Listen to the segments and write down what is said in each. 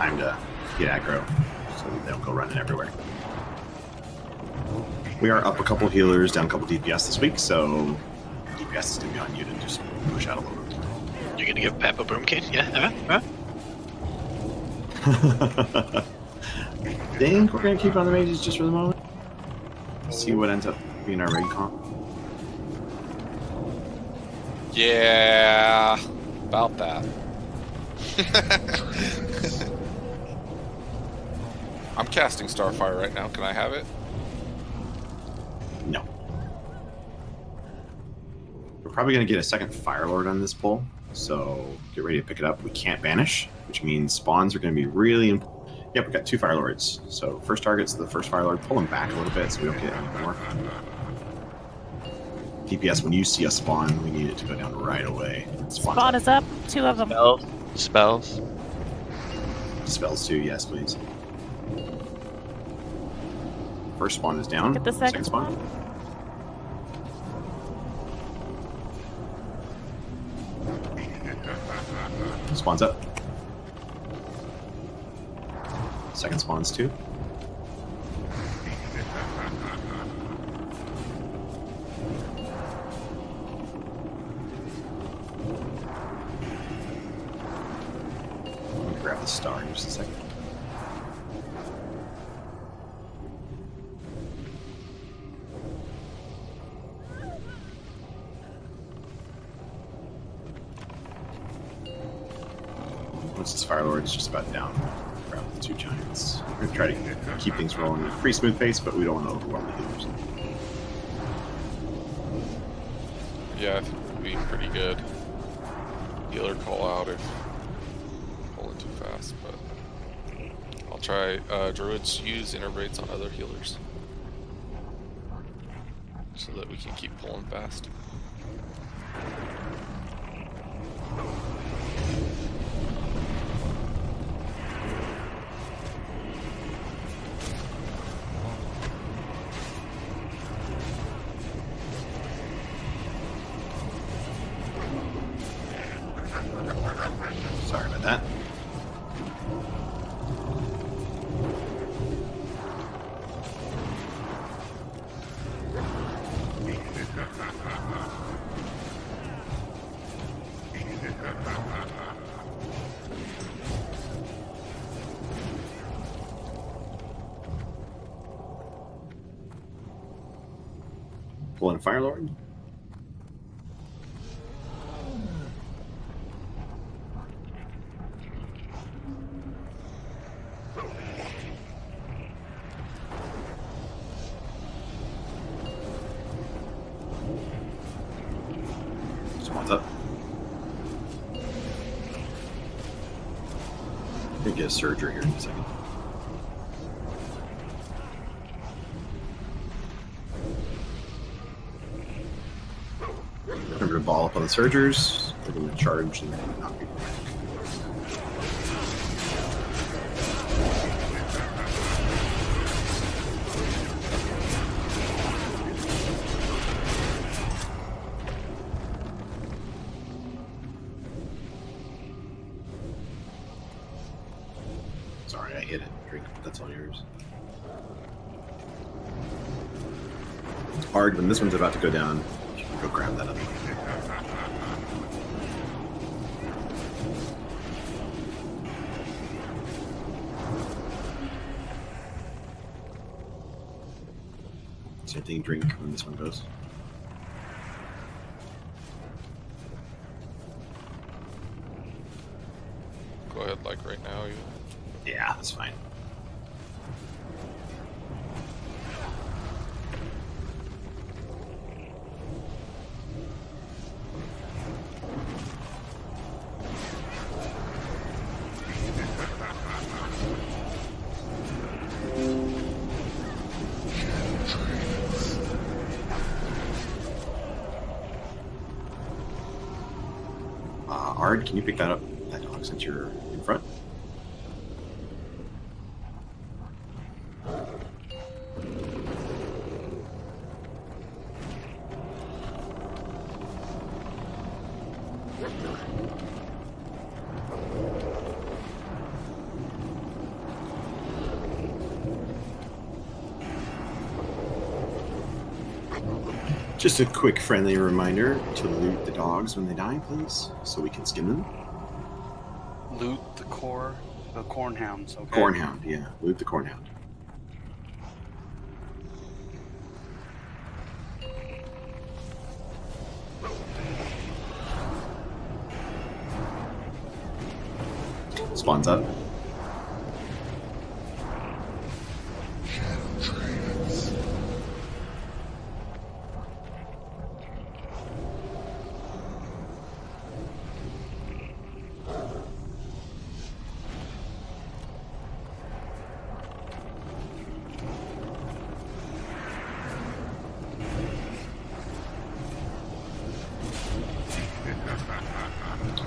time to get aggro, so they don't go running everywhere. We are up a couple healers, down a couple DPS this week, so DPS is going to be on you to just push out a little bit. You're going to give Pep a boomkin? Yeah? I think we're going to keep on the mages just for the moment. See what ends up being our raid comp. Yeah, about that. I'm casting Starfire right now. Can I have it? No. We're probably going to get a second Firelord on this pull, so get ready to pick it up. We can't banish, which means spawns are going to be really important. Yep, we got 2 Firelords. So first target's the first Firelord. Pull him back a little bit so we don't get any more. DPS, when you see a spawn, we need it to go down right away. Spawn is up. 2 of them. Spells. Spells too, yes, please. First spawn is down. Get the second spawn. Spawn's up. Second spawn's too. Let me grab the star in just a second. Once this Firelord's just about down, grab the 2 giants. We're going to try to keep things rolling at a pretty smooth pace, but we don't want to overwhelm the healers. Yeah, I think it would be pretty good. Healer call out if pulling too fast, but I'll try. Druids use innervates on other healers so that we can keep pulling fast. Sorry about that. Pull in Firelord. Spawn's up. I'm gonna get a surger here in a second. Remember to ball up on the surgers. They're going to charge and knock people back. Sorry, I hit it. Drink, but that's all yours. It's hard when this one's about to go down. You can go grab that other one. Same thing, drink when this one goes. Go ahead, like right now. Yeah, that's fine. Ard, can you pick that up? That dog, since you're in front. Just a quick friendly reminder to loot the dogs when they die, please, so we can skin them. Loot the cornhounds. Okay. Cornhound, yeah. Loot the cornhound. Spawns up.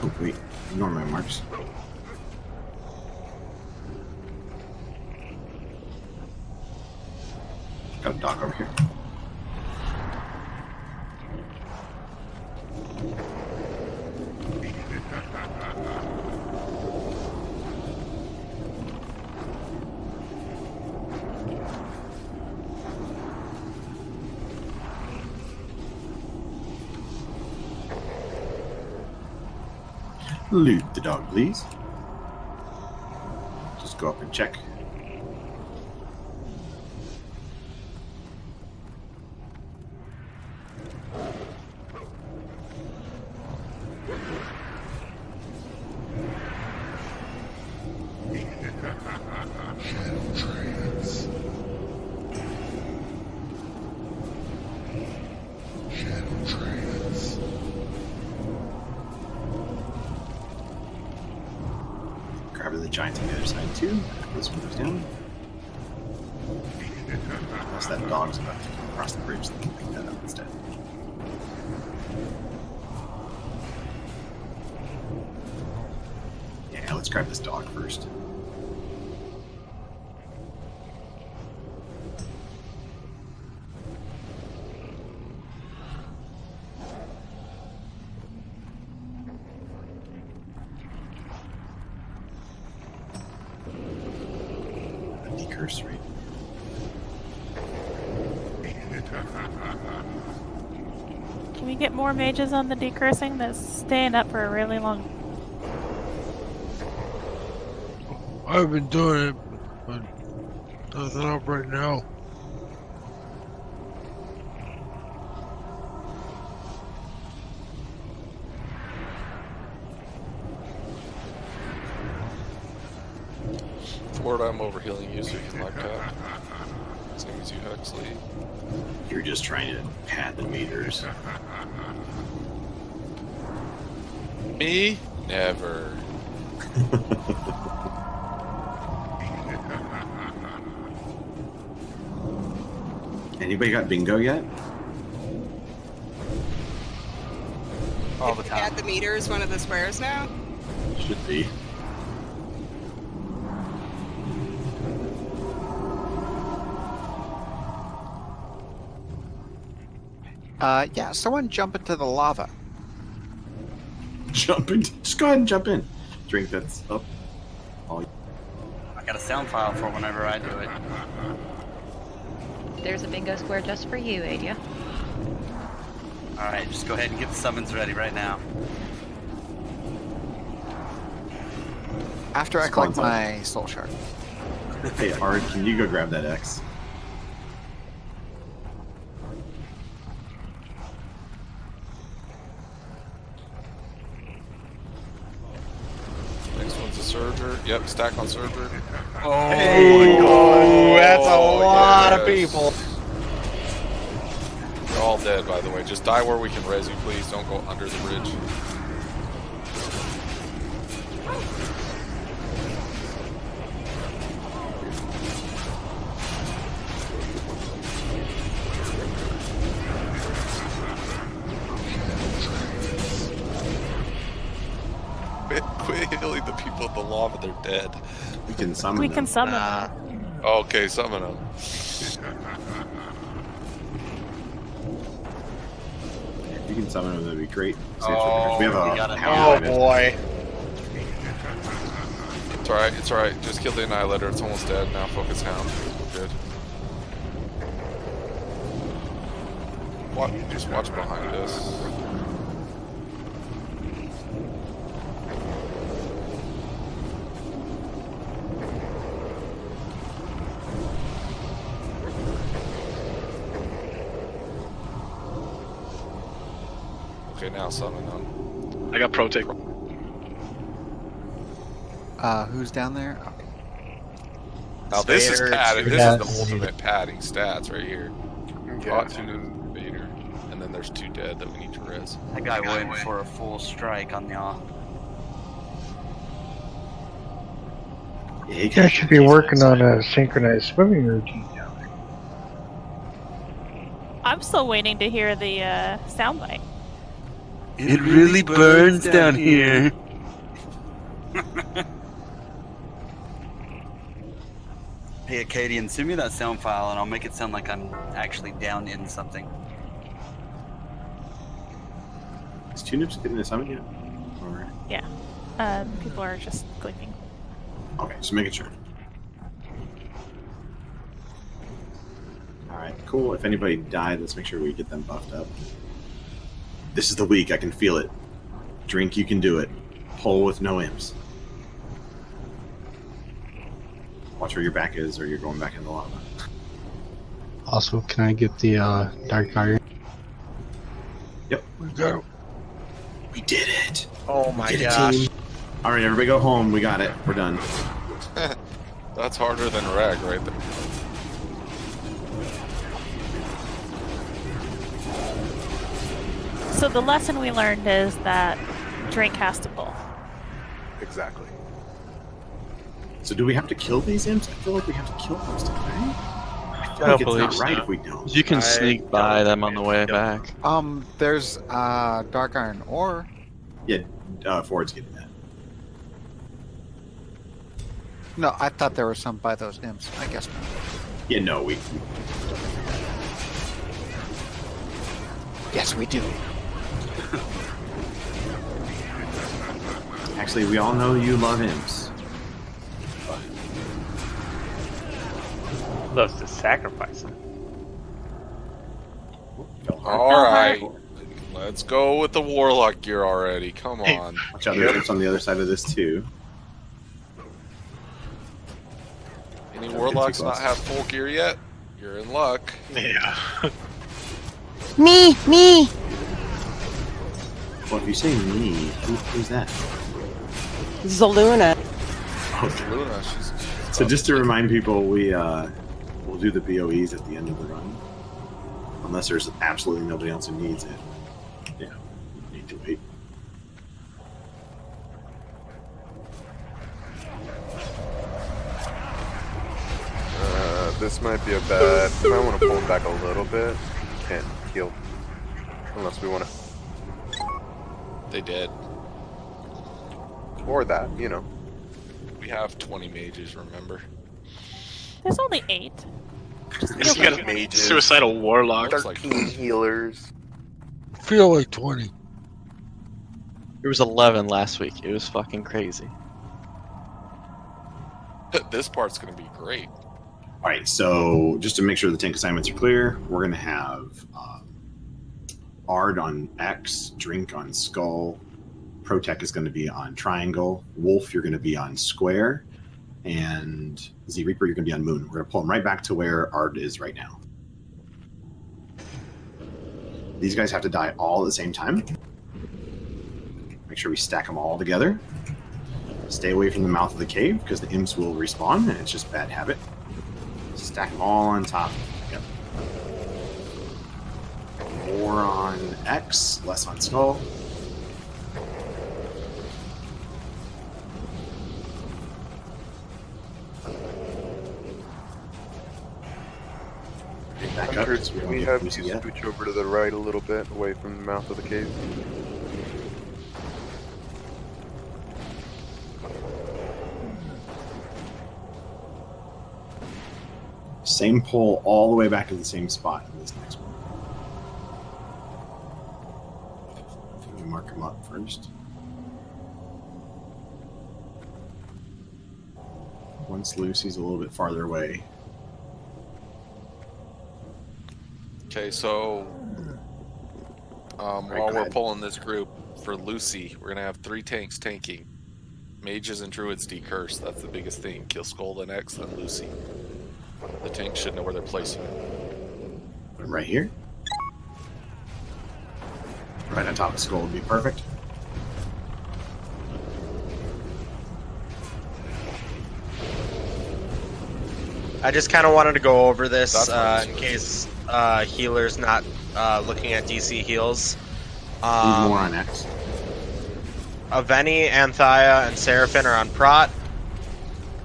Oh wait, ignore my marks. Got a dog over here. Loot the dog, please. Just go up and check. Grab the giants on the other side too. This one goes down. Unless that dog's about to come across the bridge, then we can pick that up instead. Yeah, let's grab this dog first. Cursory. Can we get more mages on the decursing? That's staying up for a really long. I've been doing it, but nothing up right now. Ford, I'm over healing you so you can life cap. Same as you, Huxley. You're just trying to pad the meters. Me? Never. Anybody got bingo yet? All the time. Add the meters, one of the squares now. Should be. Yeah, someone jump into the lava. Jump in. Just go ahead and jump in. Drink that's up. I got a sound file for whenever I do it. There's a bingo square just for you, Adia. Alright, just go ahead and get the summons ready right now. After I collect Spawns up. my soul shard. Hey, Hard, can you go grab that X? Next one's a Surger. Yep, stack on Surger. Oh, Hey, that's a lot of yes. people. They're all dead, by the way. Just die where we can res you, please. Don't go under the bridge. Quit healing the people at the lava, they're dead. We can summon We them. can summon them. Okay, summon them. If you can summon them, that'd be great. Oh, we have we a got it. hound. Oh boy. It's alright, it's alright. Just kill the Annihilator, it's almost dead. Now focus Hound. We're good. Just watch behind us. Okay, now summon them. I got pro take. Who's down there? Okay. Now this is padding. This Yeah. is the ultimate padding stats right here. Yeah. Got 2 Vader, and then there's 2 dead that we need to res. That guy went for a full strike on y'all. Yeah, he I should be working on a synchronized swimming routine down there. I'm still waiting to hear the soundbite. It really burns down here. Hey, Aakadin, send me that sound file and I'll make it sound like I'm actually down in something. Is Tunips getting a summon yet? Or... People are just clicking. Okay, just making sure. Alright, cool. If anybody died, let's make sure we get them buffed up. This is the week, I can feel it. Drink, you can do it. Pull with no imps. Watch where your back is, or you're going back in the lava. Also, can I get the dark iron? Yep. We got it. We did it! Oh my Did it, gosh. team. Alright, everybody go home. We got it. We're done. That's harder than reg right there. So the lesson we learned is that Drink has to pull. Exactly. So do we have to kill these imps? I feel like we have to kill them still, right? I feel I like don't it's not believe right so. if we don't. You can I sneak by don't them on the way think so. back. There's dark iron ore. Yeah, Ford's getting that. No, I thought there were some by those imps. I guess not. Yeah, no, we Yes, we do. actually, we all know you love imps. Loves to sacrifice them. Alright. Let's go with the Warlock gear already. Come on. Watch out, there's imps on the other side of this too. Any Don't get Warlocks too not close. have full gear yet? You're in luck. Yeah. Me. Well, if you say me, who's that? Zaluna. Okay. Luna, she's So just to remind people, we'll do the BOEs at the end of the run, unless there's absolutely nobody else who needs it. Yeah, you need to wait. This might be a bad. I might want to pull him back a little bit. Can't heal. Unless we want to. they did. Or that, you know. We have 20 mages, remember? There's only 8. He's got a mages. suicidal warlock. Looks like 13 healers. Feel like 20. There was 11 last week. It was fucking crazy. This part's gonna be great. All right, so just to make sure the tank assignments are clear, we're going to have Ard on X, Drink on Skull, Protec is going to be on Triangle, Wolf, you're going to be on Square, and Z Reaper, you're going to be on Moon. We're going to pull them right back to where Ard is right now. These guys have to die all at the same time. Make sure we stack them all together. Stay away from the mouth of the cave because the imps will respawn, and it's just bad habit. Stack them all on top. Yep. More on X, less on Skull. Get back up. Hunters, 'Cause we don't we get have Lucy you yet. scooch over to the right a little bit, away from the mouth of the cave. Same pole all the way back to the same spot in this next one. Let me mark them up first. Once Lucy's a little bit farther away. Okay, so Right, While go we're ahead. pulling this group for Lucy, we're gonna have 3 tanks tanking. Mages and druids decurse. That's the biggest thing. Kill Skull, then X, then Lucy. The tanks should know where they're placing it. Put 'em right here. Right on top of Skull would be perfect. I just kind of wanted to go over this That's nice. in case healer's not looking at DC heals. Need more on X. Aveni, Anthea, and Seraphim are on Prot.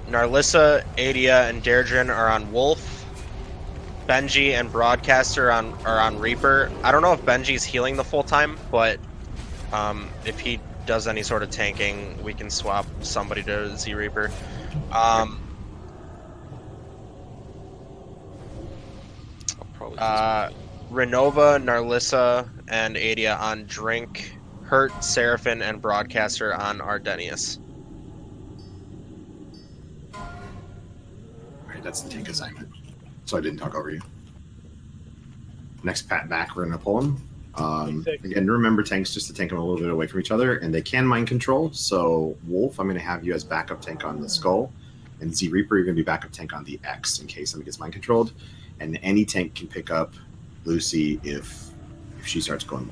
Narlissa, Adia, and Deirdre are on Wolf. Benji and Broadcaster are on Reaper. I don't know if Benji's healing the full time, but if he does any sort of tanking, we can swap somebody to Z Reaper. I'll probably Renova, Narlissa, and Adia on Drink. Hurt, Seraphim, and Broadcaster on Ardenius. Alright, that's the tank assignment. So I didn't talk over you. Next pat back, we're gonna pull them. Again, remember tanks just to tank them a little bit away from each other, and they can mind control. So Wolf, I'm gonna have you as backup tank on the Skull, and Z Reaper, you're gonna be backup tank on the X in case somebody gets mind controlled. And any tank can pick up Lucy if she starts going.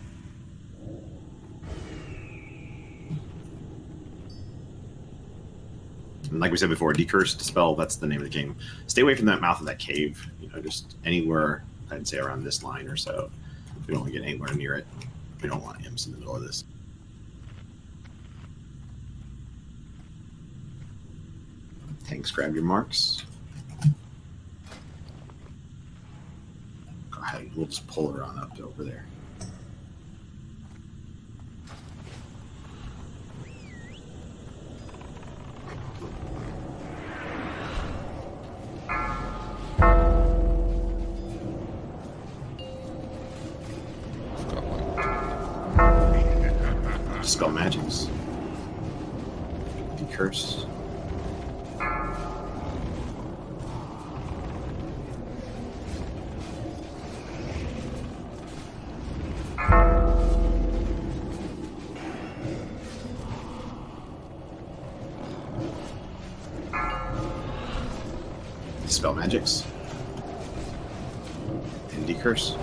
And like we said before, decurse, dispel, that's the name of the game. Stay away from that mouth of that cave. You know, just anywhere, I'd say around this line or so. We don't want to get anywhere near it. We don't want imps in the middle of this. Tanks, grab your marks. Go ahead, we'll just pull her on up to over there. Dispel magics. Decurse. Dispel magics. And decurse.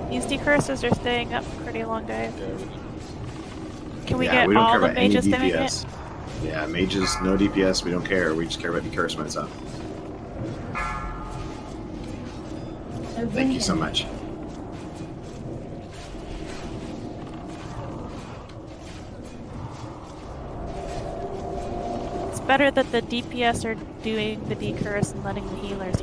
These decursors are staying up a pretty long day. Can we Yeah, get we don't all care the about any mages doing DPS. it? Yeah, mages, no DPS, we don't care. We just care about decurse when it's up. Thank you so much. It's better that the DPS are doing the decurse and letting the healers.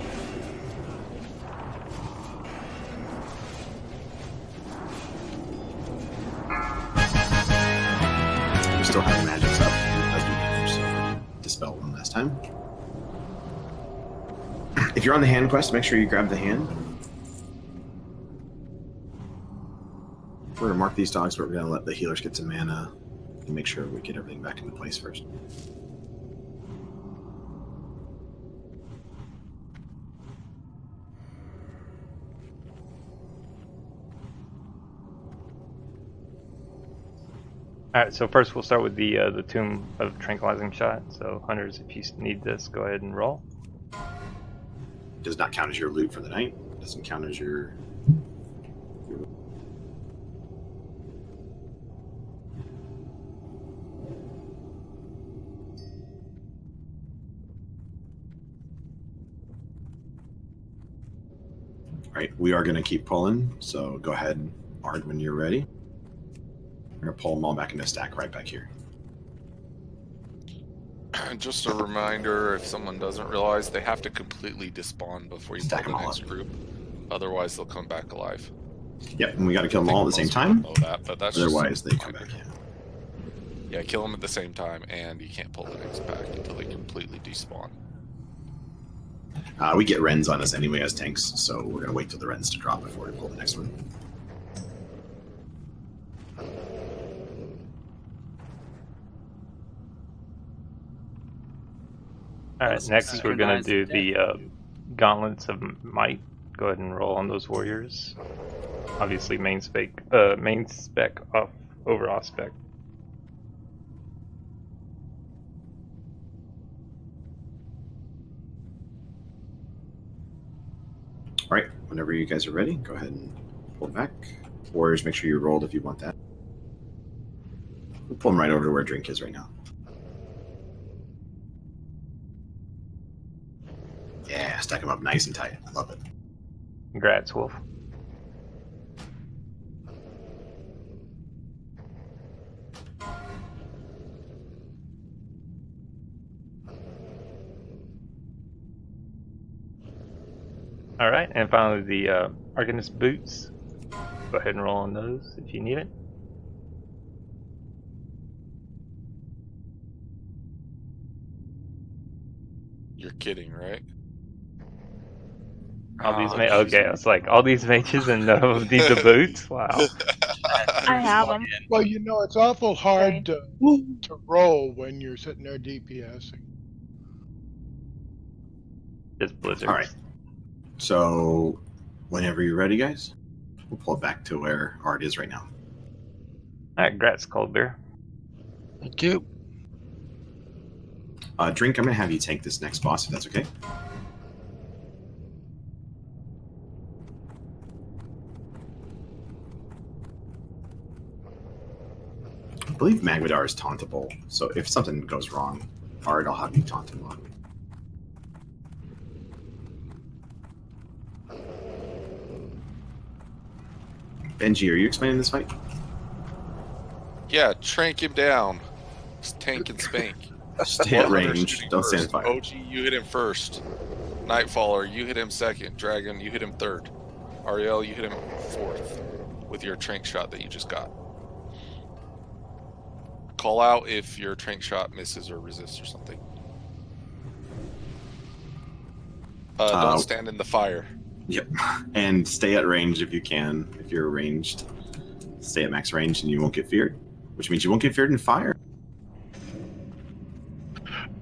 We still have magics up. It does do damage, so dispel one last time. If you're on the hand quest, make sure you grab the hand. We're gonna mark these dogs, but we're gonna let the healers get some mana and make sure we get everything back into place first. Alright, so first we'll start with the Tomb of Tranquilizing Shot. So hunters, if you need this, go ahead and roll. Does not count as your loot for the night. Doesn't count as your Right, we are going to keep pulling, so go ahead, Ard, when you're ready. We're going to pull them all back into a stack right back here. Just a reminder, if someone doesn't realize, they have to completely despawn before you Stack pull them the all next up. group. Otherwise, they'll come back alive. Yep, and we got to kill them all at the same Most time. people know that, but that's just Otherwise, they come reminder. back in. Yeah, kill them at the same time, and you can't pull the next pack until they completely despawn. We get Rens on us anyway as tanks, so we're going to wait till the Rens to drop before we pull the next one. Alright, next we're gonna do the Gauntlets of Might. Go ahead and roll on those warriors. Obviously main spec off over off spec. Alright, whenever you guys are ready, go ahead and pull back. Warriors, make sure you rolled if you want that. We'll pull them right over to where Drink is right now. Yeah, stack them up nice and tight. I love it. Congrats, Wolf. Alright, and finally the Arcanist Boots. Go ahead and roll on those if you need it. You're kidding, right? All these Oh, okay, I was like, all these mages and no need the boots? Wow. I have them. Well, you know, it's awful hard to roll when you're sitting there DPSing. Just blizzards. Alright. So, whenever you're ready, guys, we'll pull it back to where Art is right now. Alright, congrats, Cold Bear. Thank you. Drink, I'm going to have you tank this next boss, if that's okay. I believe Magmadar is tauntable, so if something goes wrong, Art, I'll have you taunt him on. Benji, are you explaining this fight? Yeah, trank him down. Just tank and spank. Stay at 100 range, shooting don't first. stand fire. OG, you hit him first. Nightfaller, you hit him second. Dragon, you hit him third. Ariel, you hit him fourth with your trank shot that you just got. Call out if your trank shot misses or resists or something. Don't stand in the fire. Yep. And stay at range if you can. If you're ranged, stay at max range and you won't get feared. Which means you won't get feared in fire.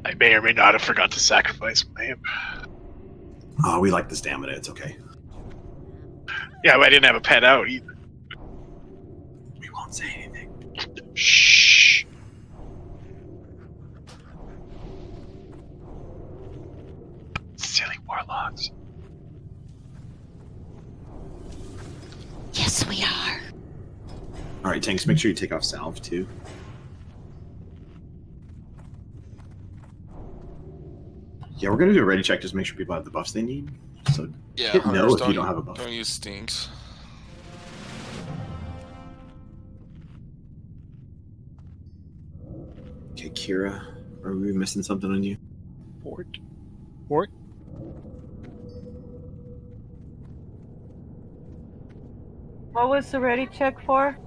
I may or may not have forgot to sacrifice my him. Oh, we like the stamina. It's okay. Yeah, but I didn't have a pet out either. We won't say anything. Shh. Silly warlocks. Yes, we are. Alright, tanks, make sure you take off salve too. Yeah, we're gonna do a ready check, just make sure people have the buffs they need. So Yeah, hit no hunters if you don't have a buff. Don't use stinks. Okay, Kira, are we missing something on you? Fort. What was the ready check for?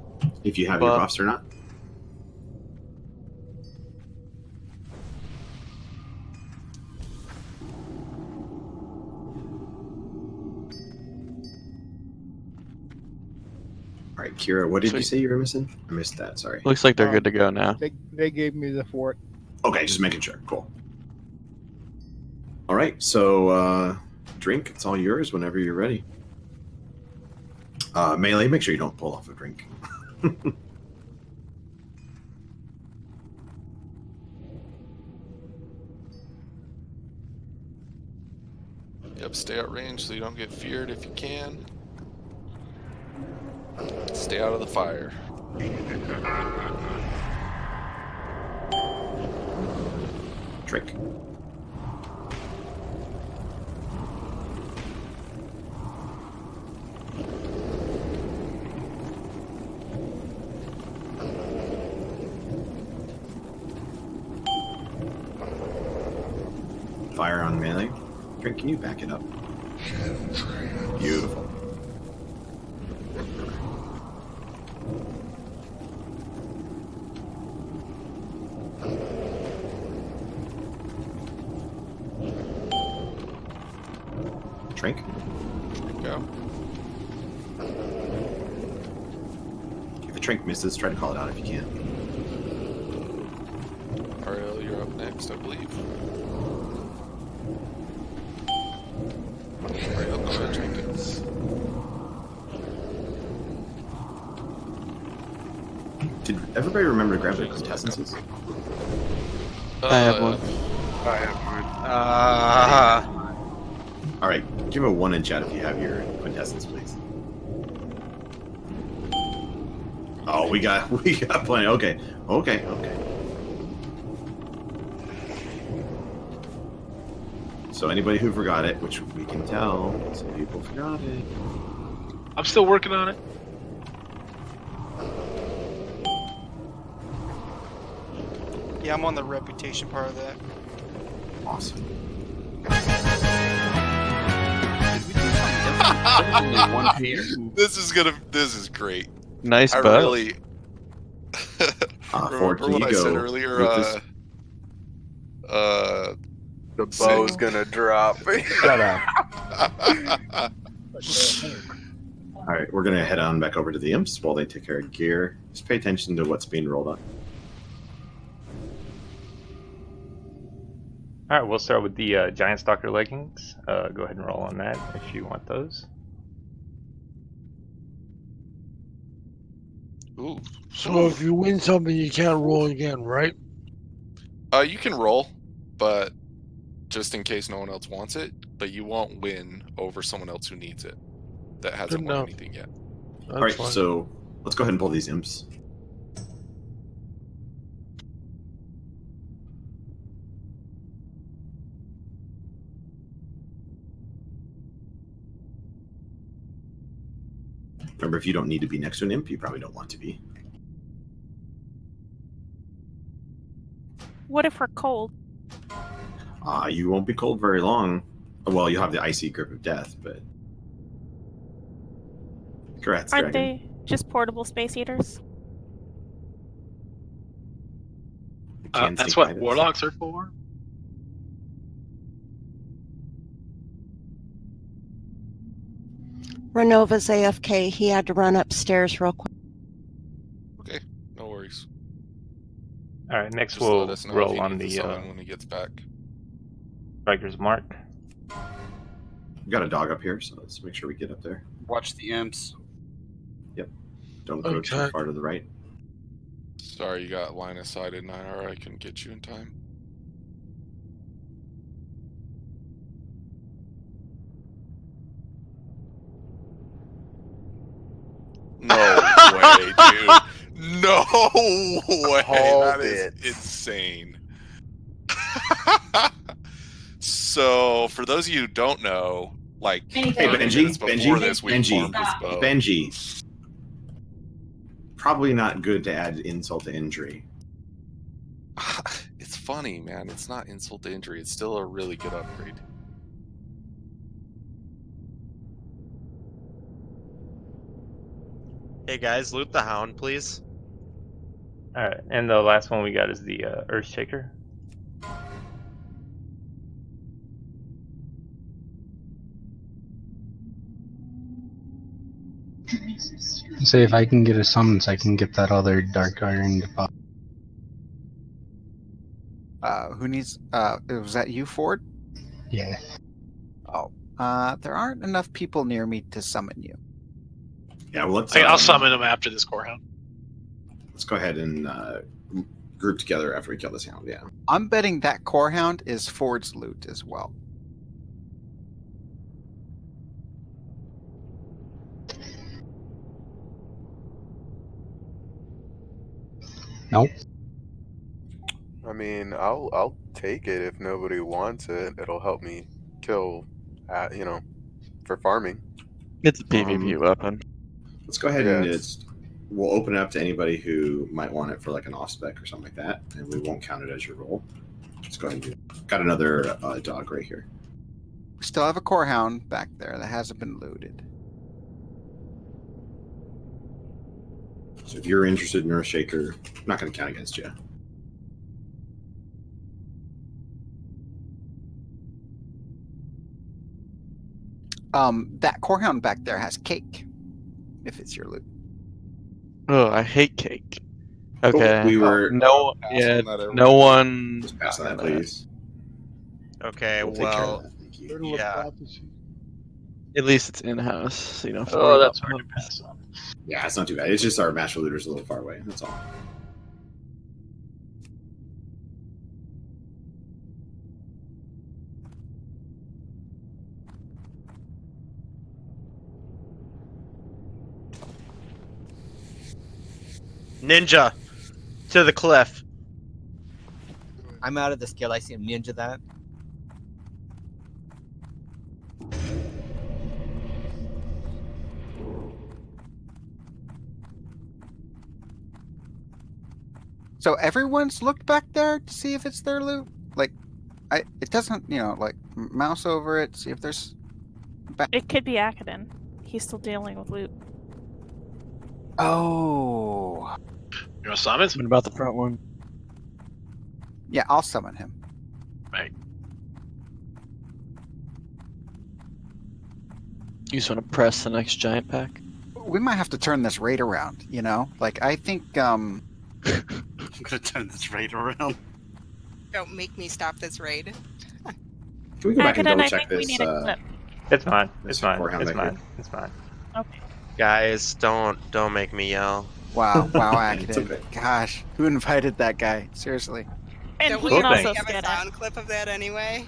If you have your buffs or not? Alright, Kira, what did you say you were missing? I missed that, sorry. Looks like they're good to go now. They gave me the fort. Okay, just making sure. Cool. Alright, so drink, it's all yours whenever you're ready. Melee, make sure you don't pull off a drink. Yep, stay at range so you don't get feared if you can. Stay out of the fire. Trick. Fire on melee. Drink, can you back it up? Beautiful. Drink. Go. If a drink misses, try to call it out if you can. Ariel, you're up next, I believe. Alright, I'll go ahead and drink it. Did everybody remember to grab their quintessences? I have one. I have mine. All right, give a 1 in chat if you have your quintessence, please. Oh, we got plenty. Okay. So anybody who forgot it, which we can tell, some people forgot it. I'm still working on it. Yeah, I'm on the reputation part of that. Awesome. This is great. Nice I bow. really remember what I said earlier. The bow's gonna drop. Shut up. All right, we're gonna head on back over to the imps while they take care of gear. Just pay attention to what's being rolled up. All right, we'll start with the Giant Stalker leggings. Go ahead and roll on that if you want those. Ooh. So if you win something, you can't roll again, right? You can roll, but just in case no one else wants it. But you won't win over someone else who needs it that hasn't won anything yet. All right, so let's go ahead and pull these imps. Remember, if you don't need to be next to an imp, you probably don't want to be. What if we're cold? You won't be cold very long. Well, you'll have the icy grip of death, but... Congrats, Aren't Dragon. they just portable space heaters? That's what warlocks are for. Renova's AFK. He had to run upstairs real quick. Okay, no worries. All right, next Just let we'll us know if roll he on needs the to summon when he gets back. Striker's Mark. We've got a dog up here, so let's make sure we get up there. Watch the imps. Yep. Don't go too far to the right. Sorry, you got line of sight at 9R. I couldn't get you in time. No way, dude. No way. That is insane. So, for those of you who don't know, like, Hey, 30 minutes before this, we farmed this bow. Benji. Probably not good to add insult to injury. It's funny, man. It's not insult to injury. It's still a really good upgrade. Hey guys, loot the hound, please. All right, and the last one we got is the Earthshaker. Say if I can get a summons, I can get that other Dark Iron deposit. Who needs? Was that you, Ford? Yeah. Oh, there aren't enough people near me to summon you. Yeah, well, let's. I'll summon him after this core hound. Let's go ahead and group together after we kill this hound. Yeah. I'm betting that core hound is Ford's loot as well. Nope. I mean, I'll take it if nobody wants it. It'll help me kill, for farming. It's a PvP weapon. Let's go ahead and we'll open it up to anybody who might want it for like an off spec or something like that, and we won't count it as your roll. Let's go ahead and do it. Got another dog right here. We still have a core hound back there that hasn't been looted. So if you're interested in Earthshaker, I'm not going to count against you. That core hound back there has cake. If it's your loot. Oh, I hate cake. Okay. We were no one. Just pass on that, please. Okay, We'll take care of well, that. Thank you. yeah. At least it's in-house, so you don't have to Oh, worry that's about hard to pass on. Yeah, it's not too bad. It's just our master looter's a little far away. That's all. Ninja to the cliff. I'm out of this guild. I see him ninja that. So everyone's looked back there to see if it's their loot. Like, it doesn't, like mouse over it, see if there's. It could be Aakadin. He's still dealing with loot. Oh. You want summon? What about the front one? Yeah, I'll summon him. Right. You just want to press the next giant pack? We might have to turn this raid around. Like I think. I'm gonna turn this raid around. Don't make me stop this raid. Can we go back and Aakadin, double I check think we this? need a clip. It's mine. This It's mine. forehound It's back mine. here. It's mine. Okay. Guys, don't make me yell. Wow, Aakadin. It's okay. Gosh, who invited that guy? Seriously. And Don't he we can Cool thing. also have a get sound clip of that anyway?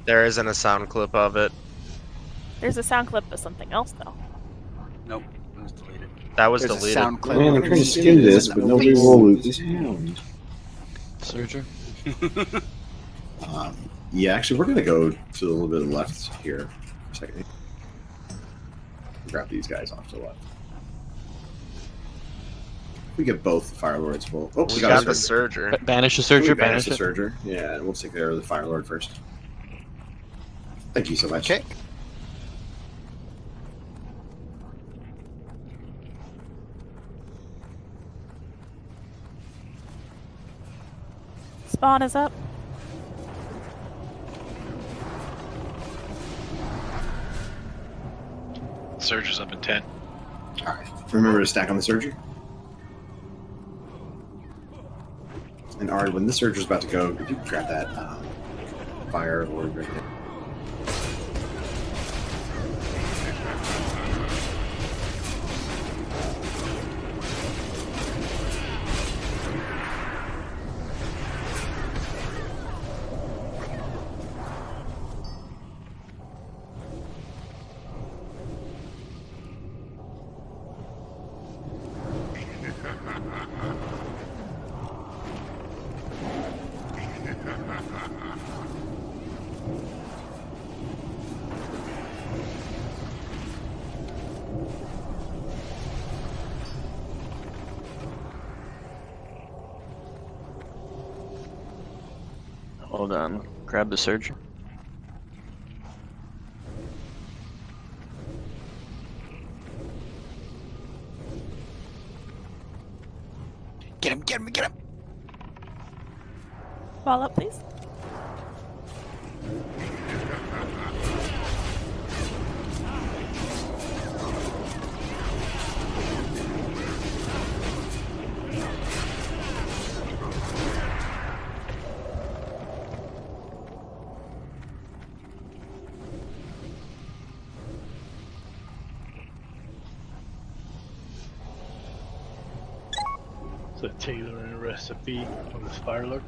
There isn't a sound clip of it. There's a sound clip of something else though. Nope, it was deleted. That was There's a deleted. sound clip. Man, I'm trying to skin this, but nobody will loot this hound. Surger? Yeah, actually, we're gonna go to a little bit of the left here for a second. Grab these guys off to the left. We get both the Fire Lords full. Oh, We we got got the a Surger. Banish the Can we Surger, banish banish the it. Surger. Yeah, we'll take care of the Fire Lord first. Thank you so much. Okay. Spawn is up. Surger's up in 10. All right. Remember to stack on the Surger. And Ari, when the Surger's about to go, if you can grab that Fire Lord right there. Hold on. Grab the Surger. Get him, get him, get him. Ball up, please. So Taylor and a recipe on this Firelord.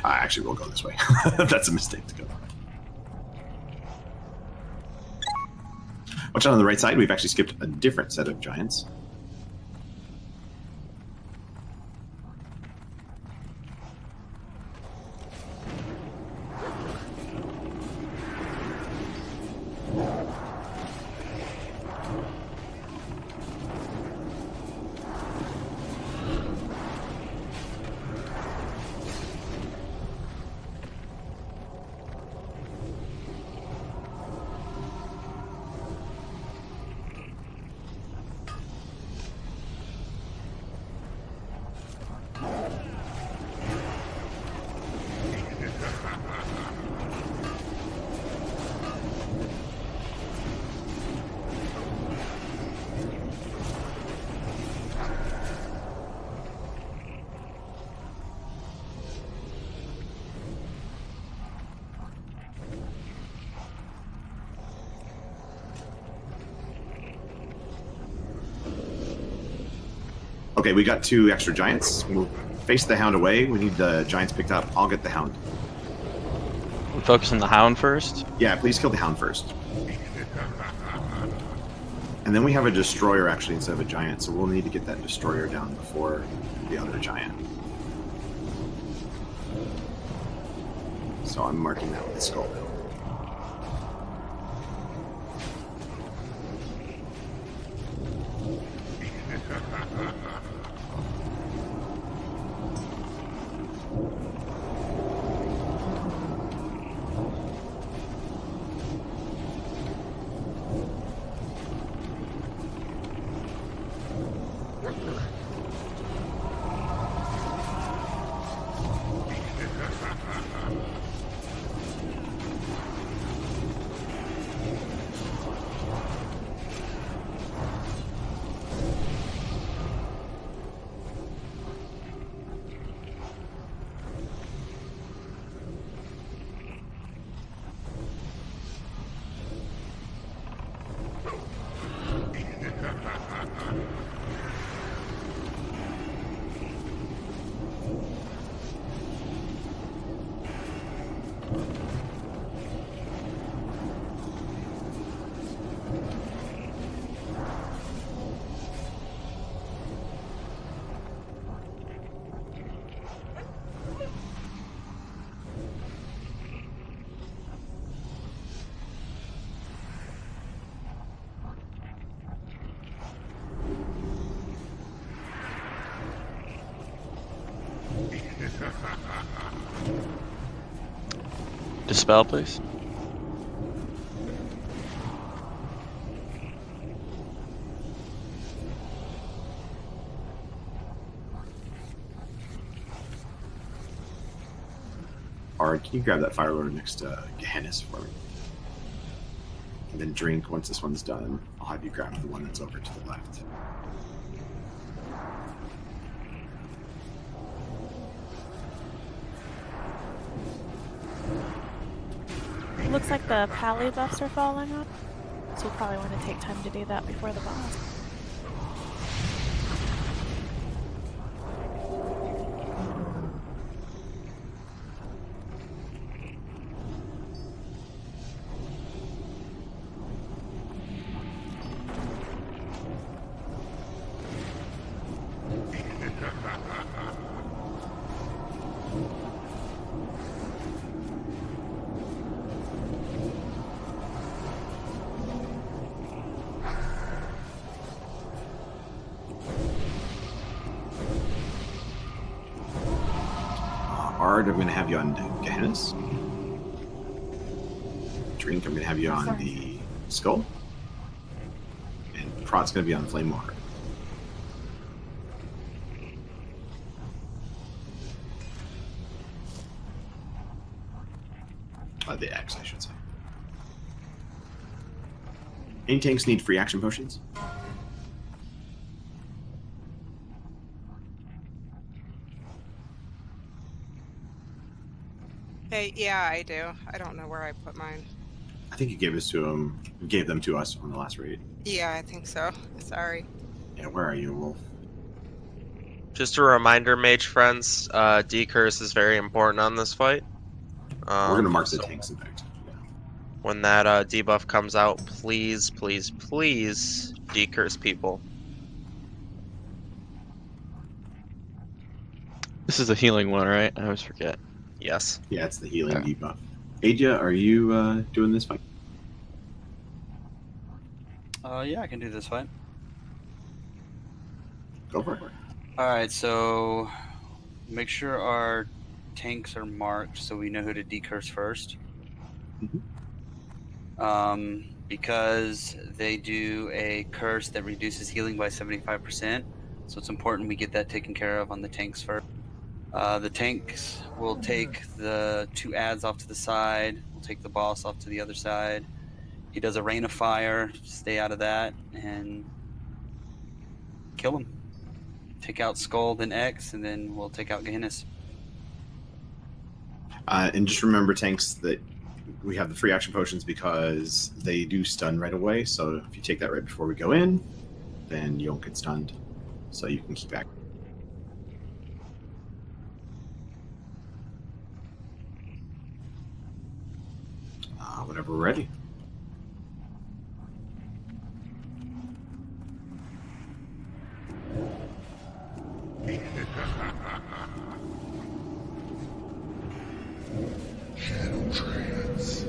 Actually, we'll go this way. That's a mistake to go. Watch out on the right side. We've actually skipped a different set of giants. Okay, we got 2 extra giants. We'll face the hound away. We need the giants picked up. I'll get the hound. We focus on the hound first. Yeah, please kill the hound first. And then we have a destroyer actually instead of a giant, so we'll need to get that destroyer down before the other giant. So I'm marking that with the skull. Dispel, please. Ard, can you grab that Fire Lord next to Gehennis for me? And then drink once this one's done. I'll have you grab the one that's over to the left. It looks like the pally buffs are falling off, so you probably want to take time to do that before the boss. Ard, I'm going to have you on Gehennis. Drink, I'm going to have you on the Skull. And Prot's going to be on Flame Water. The X, I should say. Any tanks need free action potions? Hey, yeah, I do. I don't know where I put mine. I think you gave us to him. You gave them to us on the last raid. Yeah, I think so. Sorry. Yeah, where are you, Wolf? Just a reminder, mage friends, decurse is very important on this fight. We're gonna mark the tanks, in fact. Yeah. When that debuff comes out, please, please, please decurse people. This is a healing one, right? I always forget. Yes. Yeah, it's the healing debuff. Adia, are you doing this fight? Yeah, I can do this fight. Go for it. Alright, so make sure our tanks are marked so we know who to decurse first. Because they do a curse that reduces healing by 75%, so it's important we get that taken care of on the tanks first. The tanks will take the 2 adds off to the side, we'll take the boss off to the other side. He does a rain of fire, stay out of that, and kill him. Take out Skull, then X, and then we'll take out Gehennis. And just remember, tanks, that we have the free action potions because they do stun right away. So if you take that right before we go in, then you don't get stunned. so you can keep active. Whenever we're ready. Channel trance.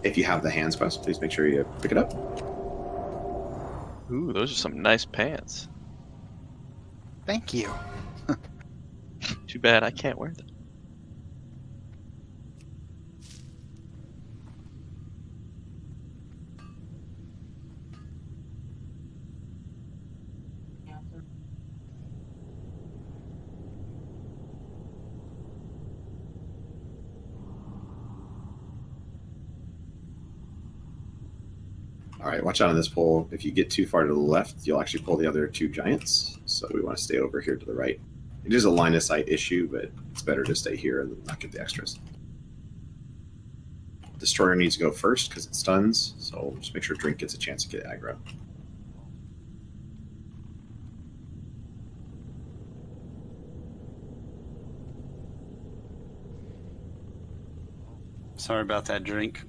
If you have the hands quest, please make sure you pick it up. Ooh, those are some nice pants. Thank you. Too bad I can't wear them. All right, watch out on this pole. If you get too far to the left, you'll actually pull the other two giants. So we want to stay over here to the right. It is a line of sight issue, but it's better to stay here and not get the extras. Destroyer needs to go first because it stuns, so just make sure Drink gets a chance to get aggro. Sorry about that, Drink.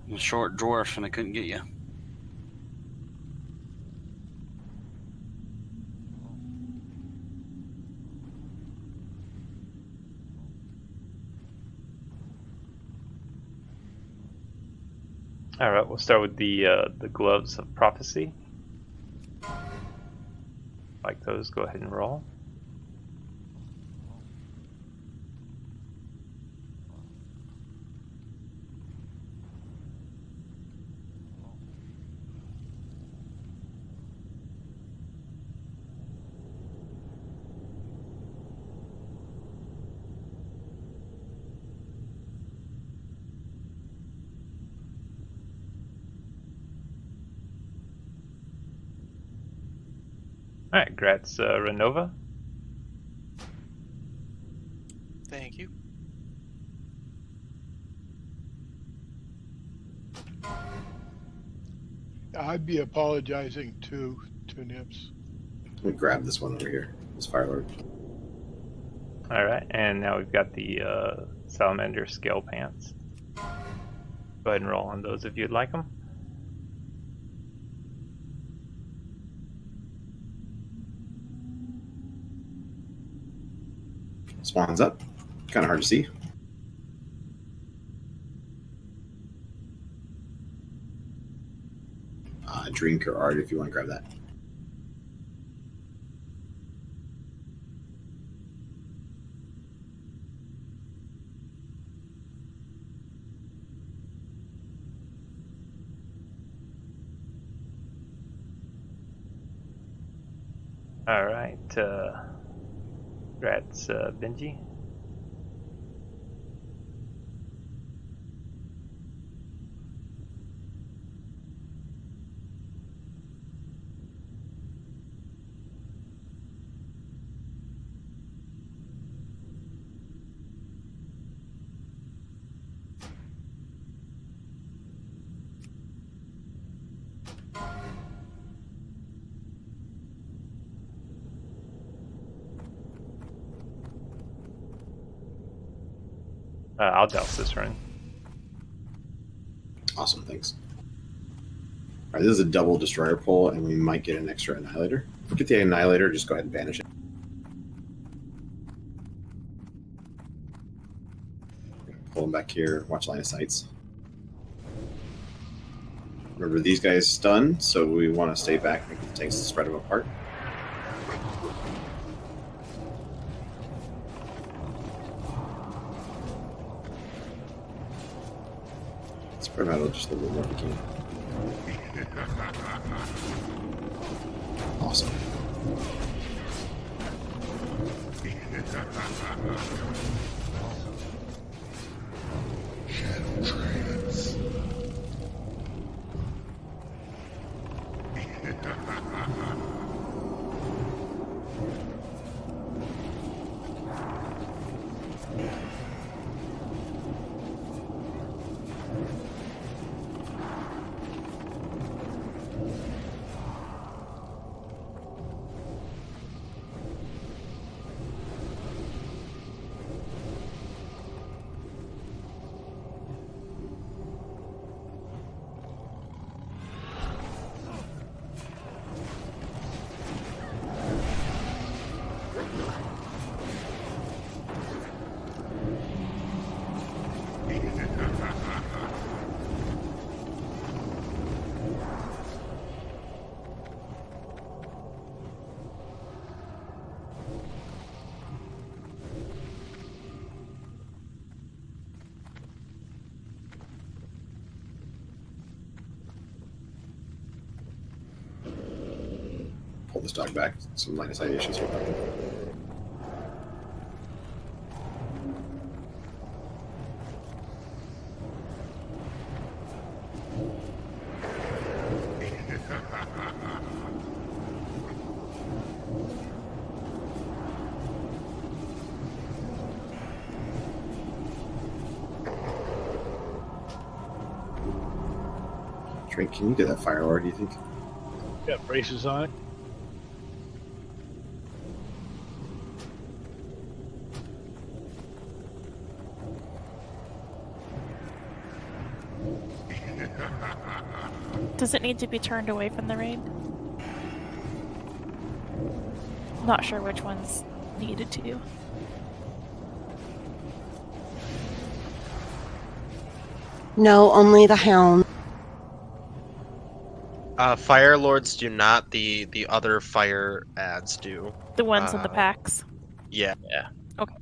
I'm a short dwarf and I couldn't get you. All right, we'll start with the gloves of prophecy. Like those, go ahead and roll. Alright, Gratz Renova. Thank you. I'd be apologizing to Nips. Let me grab this one over here, this Firelord. Alright, and now we've got the Salamander Scale Pants. Go ahead and roll on those if you'd like them. Spawns up. Kind of hard to see. Drink or art if you want to grab that. Alright, Gratz Benji. I'll douse this run. Awesome, thanks. Alright, this is a double destroyer pull, and we might get an extra annihilator. If we get the annihilator, just go ahead and banish it. Pull them back here, watch line of sights. Remember, these guys stun, so we want to stay back, make the tanks spread them apart. Spread them out just a little more if we can. Awesome. Pull this dog back. Some line of sight issues here. Drink, can you get that Fire Lord, do you think? Got braces on it. Does it need to be turned away from the raid? Not sure which one's needed to. No, only the hound. Fire Lords do not. The other fire ads do. The ones in the packs. Yeah. Yeah. Okay.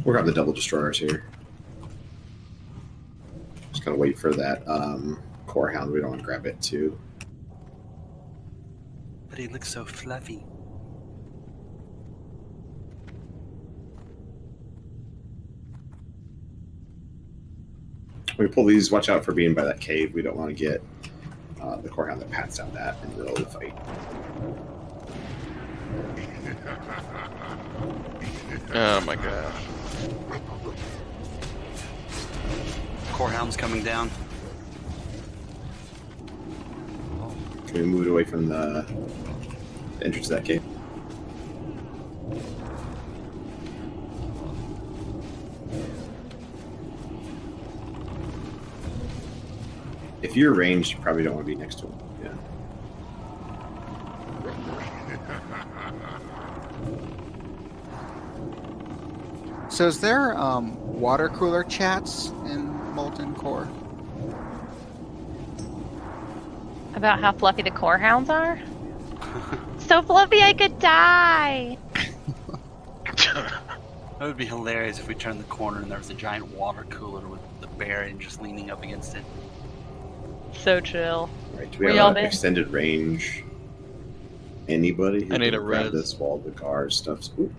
We're on the double destroyers here. Just gotta wait for that core hound. We don't want to grab it too. But he looks so fluffy. When we pull these, watch out for being by that cave. We don't want to get the core hound that pats down that in the middle of the fight. Oh my gosh. Core hound's coming down. Can we move it away from the entrance to that cave? If you're ranged, you probably don't want to be next to him. Yeah. So is there water cooler chats in Molten Core? About how fluffy the core hounds are? So fluffy I could die! That would be hilarious if we turned the corner and there was a giant water cooler with the Baron just leaning up against it. So chill. Right, do we have an extended range? Anybody who I need can a grab res. this while the car stuff's... Ooh.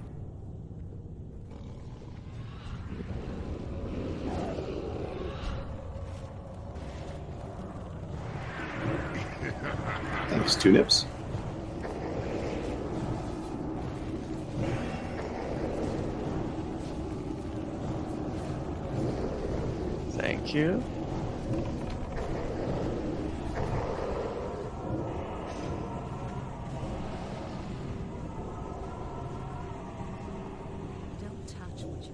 Thanks, 2 nips. Thank you. Don't touch what you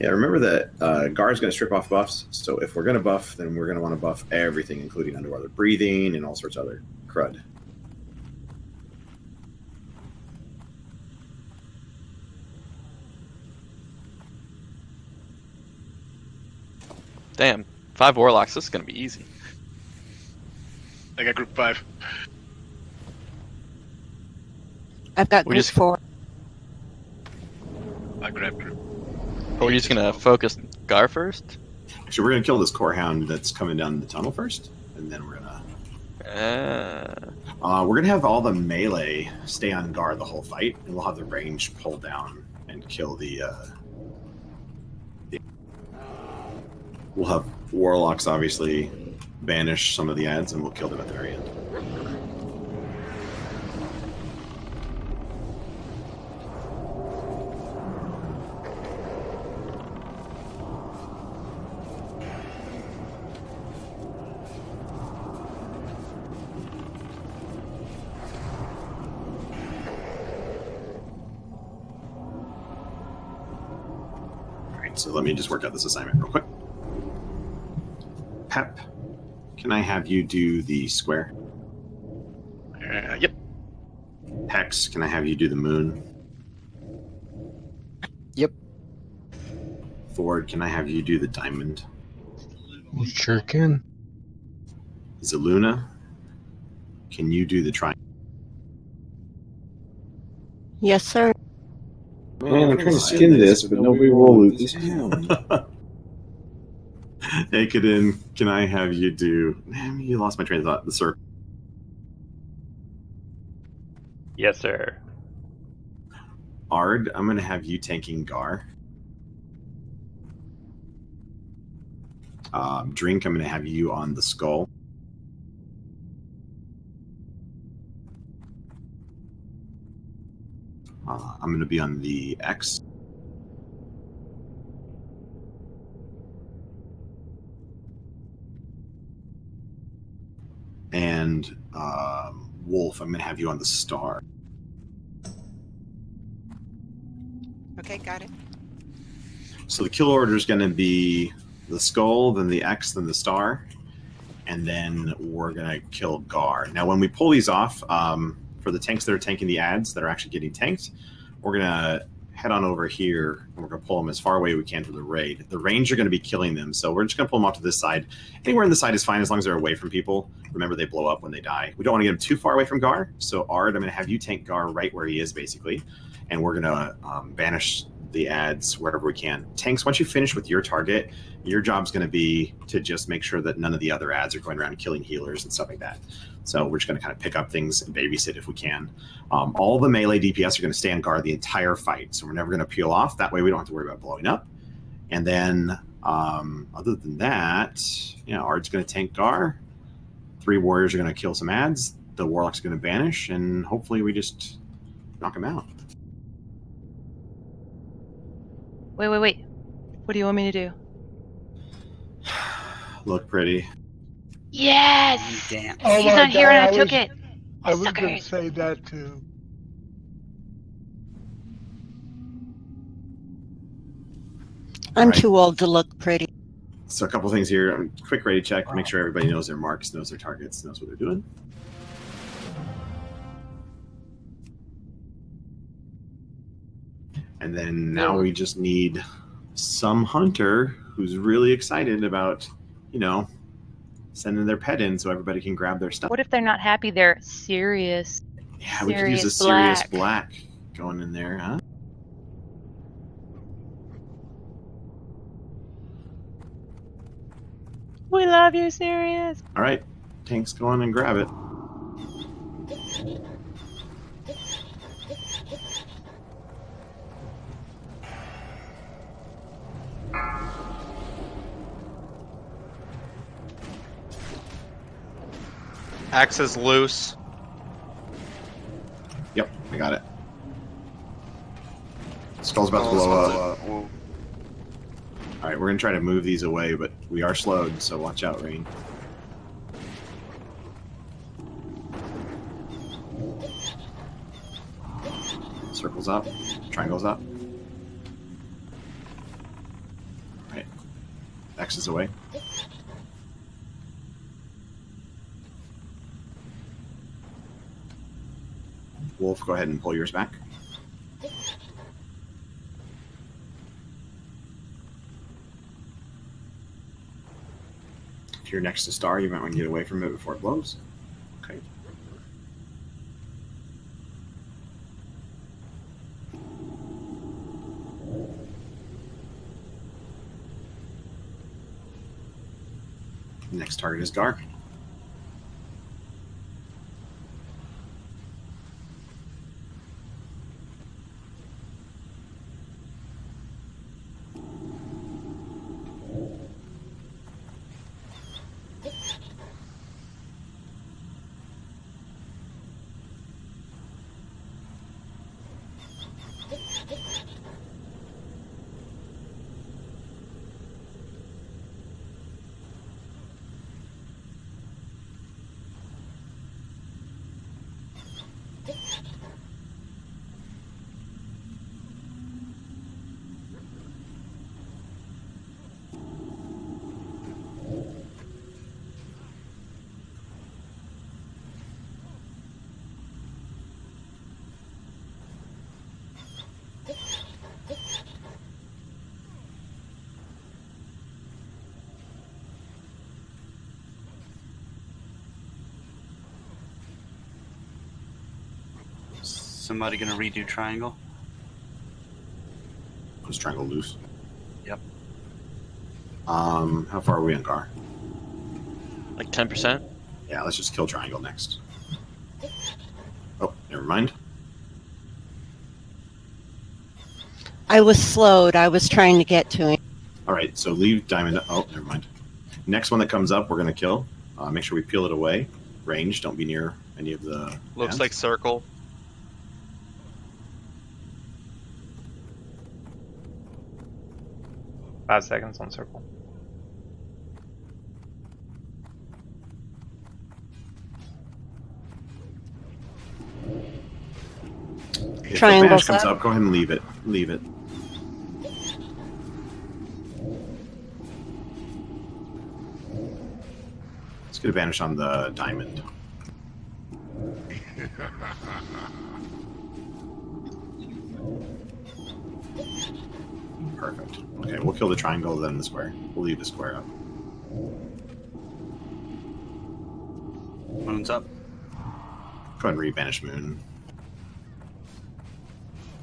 Yeah, remember that Gar's going to strip off buffs. So if we're going to buff, then we're going to want to buff everything, including underwater breathing and all sorts of other crud. Damn, 5 Warlocks. This is gonna be easy. I got group 5. I've got We group just- 4. I grab group. Are we just gonna focus Gar first? Actually, we're going to kill this core hound that's coming down the tunnel first, and then we're going to... we're going to have all the melee stay on Gar the whole fight, and we'll have the range pull down and kill the... We'll have Warlocks, obviously, banish some of the ads, and we'll kill them at the very end. So let me just work out this assignment real quick. Pep, can I have you do the square? Yep. Hex, can I have you do the moon? Yep. Ford, can I have you do the diamond? Sure can. Zaluna, can you do the triangle? Yes, sir. Man, I'm trying to skin this, but nobody will loot this hound. Aakadin, can I have you do... Man, you lost my train of thought. The circle. Yes, sir. Ard, I'm going to have you tanking Gar. Drink, I'm going to have you on the skull. I'm going to be on the X. And Wolf, I'm going to have you on the star. Okay, got it. So the kill order is going to be the skull, then the X, then the star, and then we're going to kill Gar. Now, when we pull these off, for the tanks that are tanking the ads that are actually getting tanked, we're going to head on over here and we're going to pull them as far away as we can from the raid. The range are going to be killing them, so we're just going to pull them off to this side. Anywhere in the side is fine as long as they're away from people. Remember, they blow up when they die. We don't want to get them too far away from Gar, so Ard, I'm going to have you tank Gar right where he is, basically, and we're going to banish the ads wherever we can. Tanks, once you finish with your target, your job's going to be to just make sure that none of the other ads are going around killing healers and stuff like that. So we're just going to kind of pick up things and babysit if we can. All the melee DPS are going to stay on guard the entire fight, so we're never going to peel off. That way we don't have to worry about blowing up. And then other than that, yeah, Ard's going to tank Gar. 3 warriors are going to kill some ads. The Warlock's going to banish, and hopefully we just knock him out. Wait. What do you want me to do? Look pretty. Yes! Damn. Oh He's my not here and I God, took it. I was going Suckers. to say that too. I'm Right. too old to look pretty. So a couple things here. Quick ready check. Make sure everybody knows their marks, knows their targets, knows what they're doing. And then now we just need some hunter who's really excited about, you know, sending their pet in so everybody can grab their stuff. What if they're not happy? They're serious. Yeah, we could use a Sirius serious black going in there, huh? We love you, Sirius. All right, tanks, go on and grab it. Axe is loose. Yep, I got it. Skull's about to blow up. All right, we're gonna try to move these away, but we are slowed, so watch out, Rain. Circles up, triangles up. X is away. Wolf, go ahead and pull yours back. If you're next to Star, you might want to get away from it before it blows. Okay. Next target is Gar. Somebody gonna redo triangle? Was triangle loose? Yep. How far are we on Gar? Like 10%? Yeah, let's just kill triangle next. Oh, never mind. I was slowed. I was trying to get to him. All right, so leave diamond. Oh, never mind. Next one that comes up, we're going to kill. Make sure we peel it away. Range, don't be near any of the... Looks hands. like circle. Five seconds on circle. If the Triangle's banish comes up. up, go ahead and leave it. Leave it. Let's get a banish on the diamond. Perfect. Okay, we'll kill the triangle, then the square. We'll leave the square up. Moon's up. Go ahead and re-banish Moon.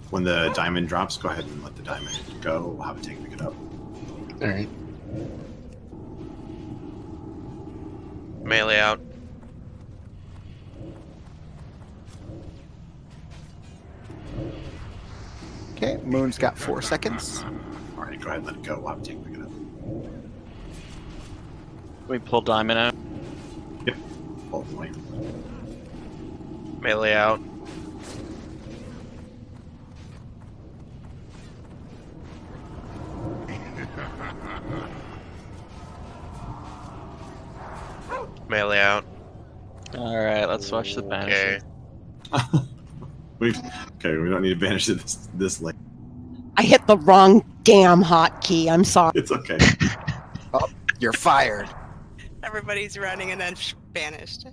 When the diamond drops, go ahead and let the diamond go. We'll have a tank pick it up. Alright. Melee out. Okay, Moon's got 4 seconds. Alright, go ahead and let it go. We'll have a tank pick it up. We pull diamond out. Yep. Pull it away. Melee out. Melee out. Alright, let's watch the banish. Okay. we don't need to banish it this late. I hit the wrong damn hotkey. I'm sorry. It's okay. Oh, you're fired. Everybody's running and then banished.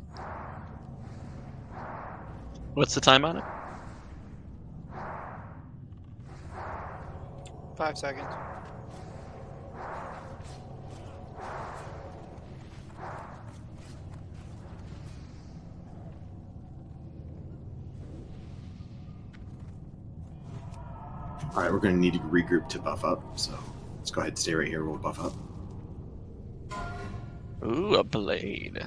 What's the time on it? 5 seconds. Alright, we're going to need to regroup to buff up, so let's go ahead and stay right here. We'll buff up. Ooh, a blade.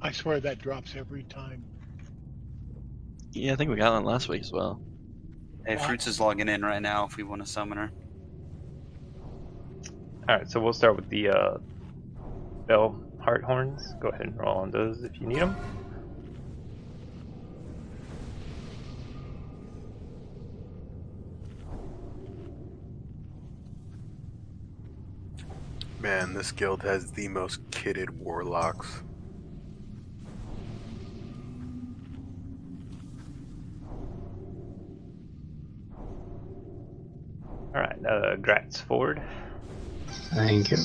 I swear that drops every time. Yeah, I think we got one last week as well. Hey, Fruits is logging in right now if we want to summon her. Alright, so we'll start with the bell heart horns. Go ahead and roll on those if you need them. Man, this guild has the most kitted warlocks. Alright, Gratz forward. Thank you.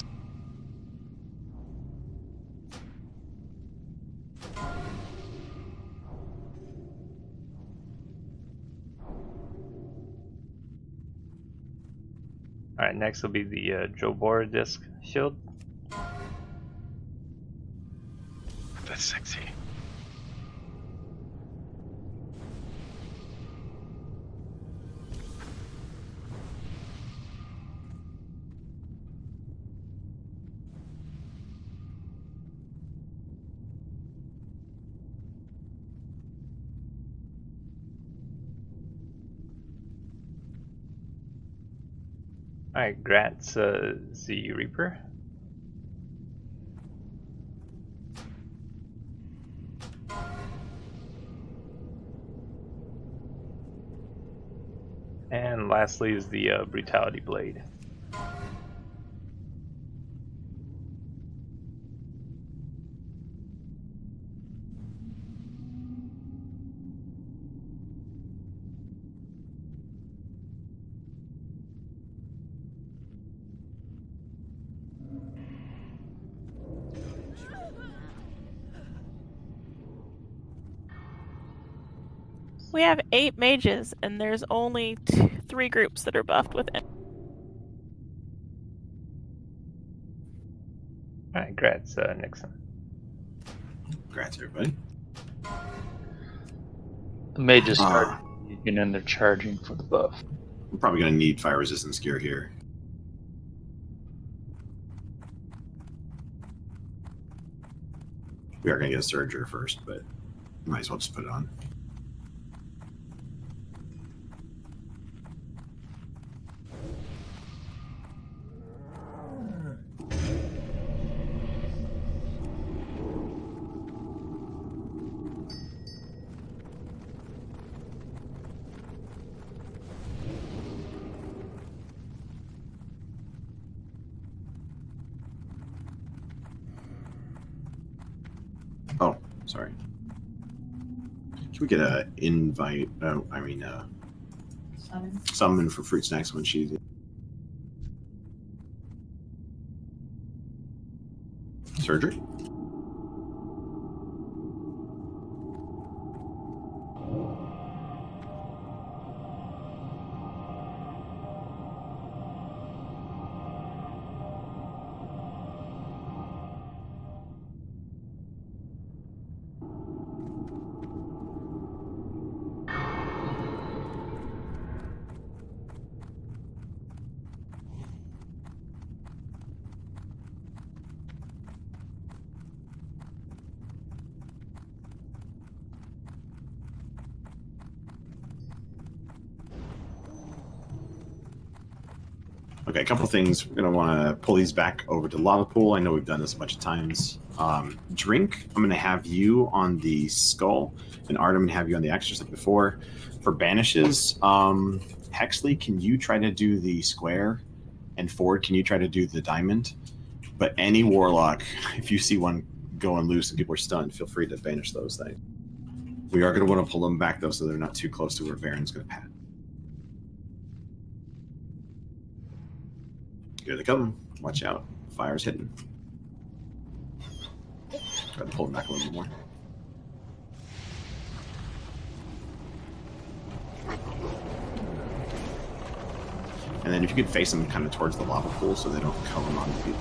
Alright, next will be the Jobora disc shield. That's sexy. Alright, Gratz Z Reaper. And lastly is the Brutality Blade. We have 8 mages, and there's only 3 groups that are buffed with it. Alright, Gratz Nixon. Congrats, everybody. The mages start and then they're charging for the buff. I'm probably going to need fire resistance gear here. We are going to get a Surger first, but might as well just put it on. Oh, sorry. Can we get a invite? Oh, I mean, summon for fruit snacks when she's. Surgery? Okay, a couple things. We're going to want to pull these back over to Lava Pool. I know we've done this a bunch of times. Drink, I'm going to have you on the Skull, and Art, I'm going to have you on the Axe just like before. For Banishes, Hexley, can you try to do the Square? And Ford, can you try to do the Diamond? But any Warlock, if you see one going loose and people are stunned, feel free to banish those things. We are going to want to pull them back, though, so they're not too close to where Varen's going to pat. Here they come. Watch out. Fire's hitting. Try to pull them back a little bit more. And then if you could face them kind of towards the lava pool so they don't cone on people.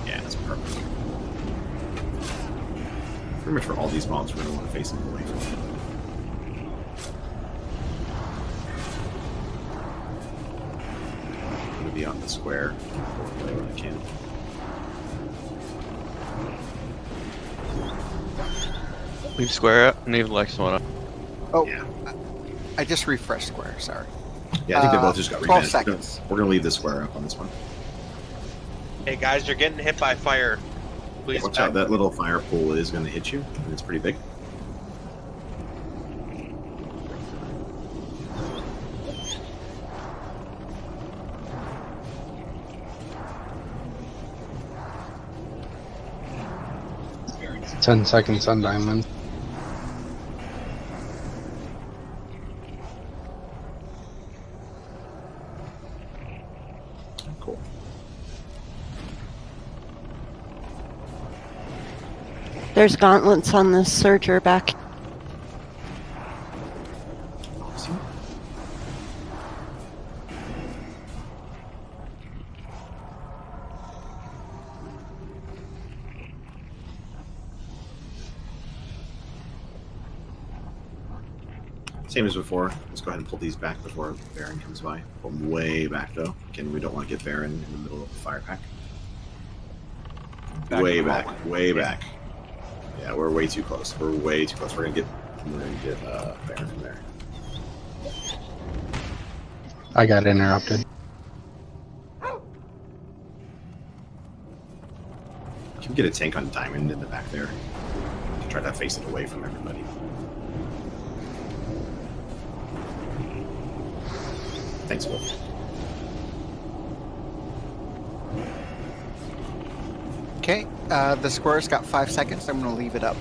Yeah, that's perfect. Pretty much for all these mobs, we're going to want to face them away from it. I'm going to be on the square wherever I can. Leave square up and leave Lex one up. Oh, yeah. I just refreshed square, sorry. Yeah, I think they both just got 12 revamped. seconds. We're going to leave the square up on this one. Hey guys, you're getting hit by fire. Please Watch out, that little fire pool is going to hit you, and it's pretty big. Ten seconds on Diamond. Cool. There's gauntlets on the Surger back. Awesome. Same as before. Let's go ahead and pull these back before Baron comes by. Pull them way back though. Again, we don't want to get Baron in the middle of the fire pack. Way back, way back. Yeah, we're way too close. We're way too close. We're gonna get Baron from there. I got interrupted. Can we get a tank on Diamond in the back there? Try to face it away from everybody. Thanks, Wolf. Okay, the square's got 5 seconds. I'm going to leave it up.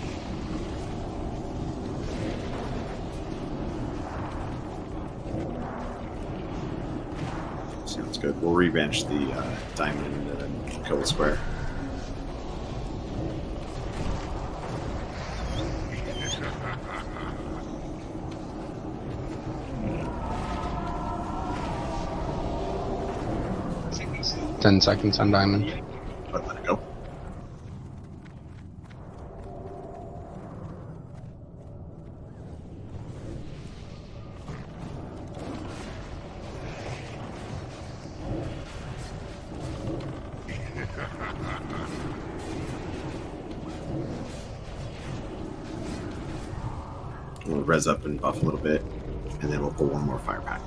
Sounds good. We'll rebench the Diamond and then kill the square. Ten seconds on Diamond. Let it go. We'll res up and buff a little bit, and then we'll pull one more fire pack.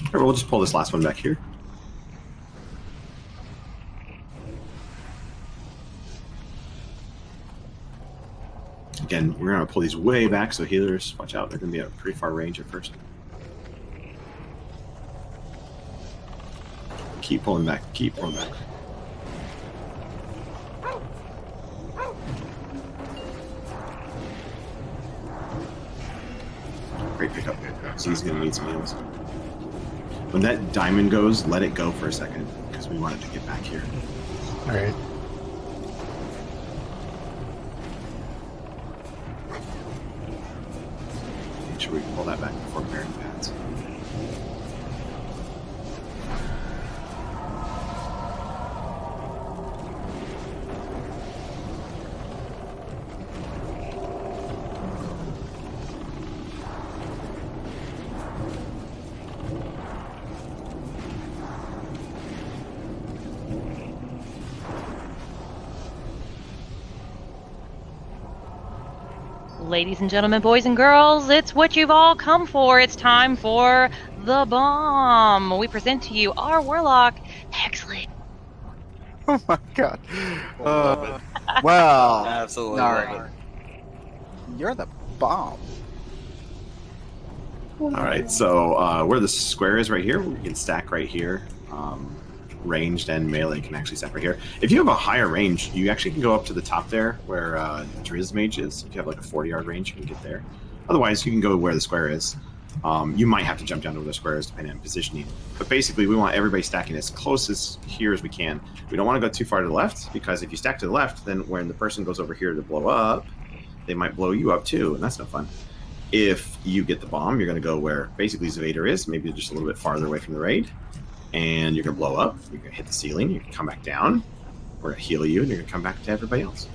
Alright, we'll just pull this last one back here. Again, we're going to pull these way back, so healers, watch out. They're going to be at a pretty far range at first. Keep pulling back. Keep pulling back. Great pickup. So he's going to need some heals. When that Diamond goes, let it go for a second, because we want it to get back here. Alright. Make sure we can pull that back before Baron pads. Ladies and gentlemen, boys and girls, it's what you've all come for. It's time for the bomb. We present to you our Warlock, Hexley. Oh my god. Well, Absolutely. Gnarly. You're the bomb. Alright, so where the square is right here, we can stack right here. Ranged and melee can actually stack right here. If you have a higher range, you actually can go up to the top there where Driz Mage is. If you have like a 40-yard range, you can get there. Otherwise, you can go where the square is. You might have to jump down to where the square is depending on positioning. But basically, we want everybody stacking as close as here as we can. We don't want to go too far to the left, because if you stack to the left, then when the person goes over here to blow up, they might blow you up too, and that's no fun. If you get the bomb, you're going to go where basically Zavader is, maybe just a little bit farther away from the raid. And you're going to blow up, you're going to hit the ceiling, you can come back down, we're going to heal you, and you're going to come back to everybody else.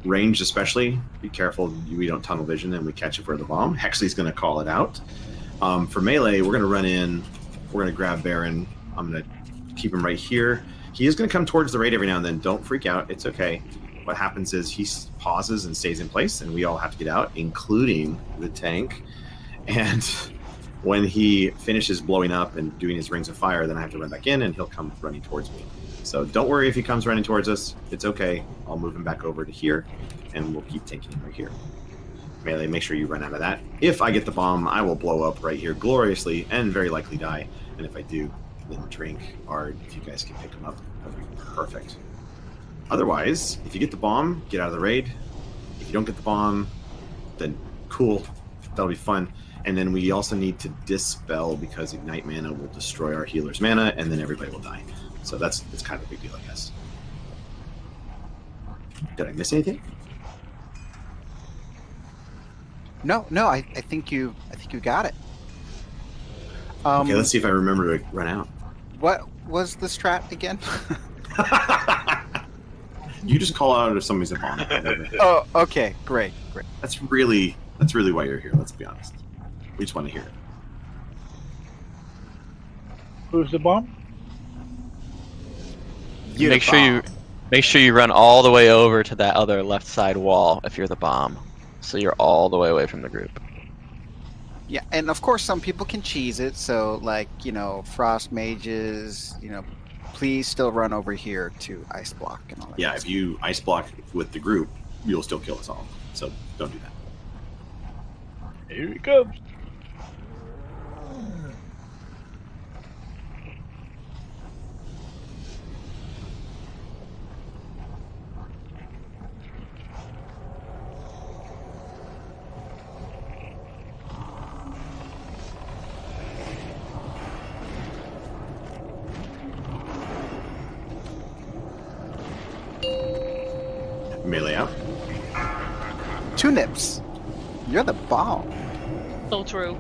Range especially, be careful we don't tunnel vision and we catch it for the bomb. Hexley's going to call it out. For melee, we're going to run in, we're going to grab Baron, I'm going to keep him right here. He is going to come towards the raid every now and then, don't freak out, it's okay. what happens is he pauses and stays in place, and we all have to get out, including the tank. And when he finishes blowing up and doing his rings of fire, then I have to run back in, and he'll come running towards me. So don't worry if he comes running towards us. It's okay. I'll move him back over to here, and we'll keep tanking him right here. Melee, make sure you run out of that. If I get the bomb, I will blow up right here gloriously and very likely die. And if I do, then drink hard. If you guys can pick him up, that would be perfect. Otherwise, if you get the bomb, get out of the raid. If you don't get the bomb, then cool. That'll be fun. And then we also need to dispel, because Ignite mana will destroy our healer's mana, and then everybody will die. So it's kind of a big deal, I guess. Did I miss anything? No, I think you got it. Okay, let's see if I remember to run out. What was the strat again? You just call out if somebody's a bomb. Oh, okay, great. That's really why you're here. Let's be honest. We just want to hear it. Who's the bomb? Make sure you run all the way over to that other left side wall if you're the bomb, so you're all the way away from the group. Yeah, and of course some people can cheese it. So like frost mages, please still run over here to ice block and all that. Yeah, if you ice block with the group, you'll still kill us all. So don't do that. Here he comes. Melee out. Nips, you're the bomb. So true.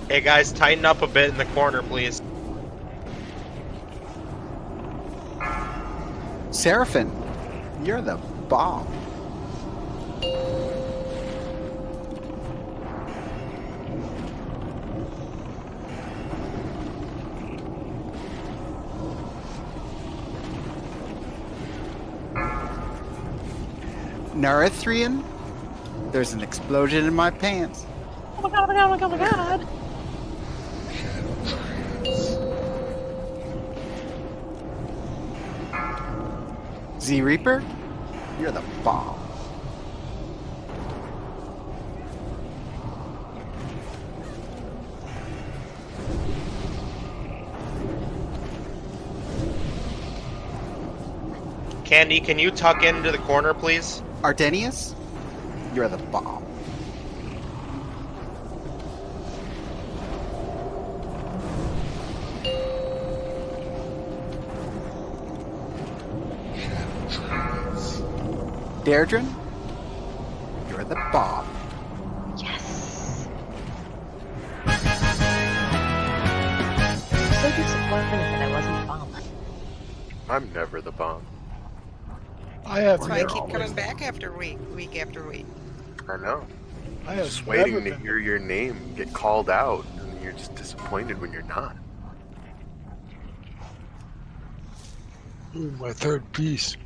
Hey guys, tighten up a bit in the corner, please. Seraphim, you're the bomb. Narithrian, there's an explosion in my pants. Oh my god, oh my god, oh my god, oh my god. Z Reaper, you're the bomb. Candy, can you tuck into the corner, please? Ardenius, you're the bomb. Deirdre, you're the bomb. Yes. I'm so disappointed that I wasn't the bomb. I'm never the bomb. I have That's why I never, keep coming back after week after week. I know. I have Just waiting never to been- hear your name get called out, and you're just disappointed when you're not. Ooh, my third piece.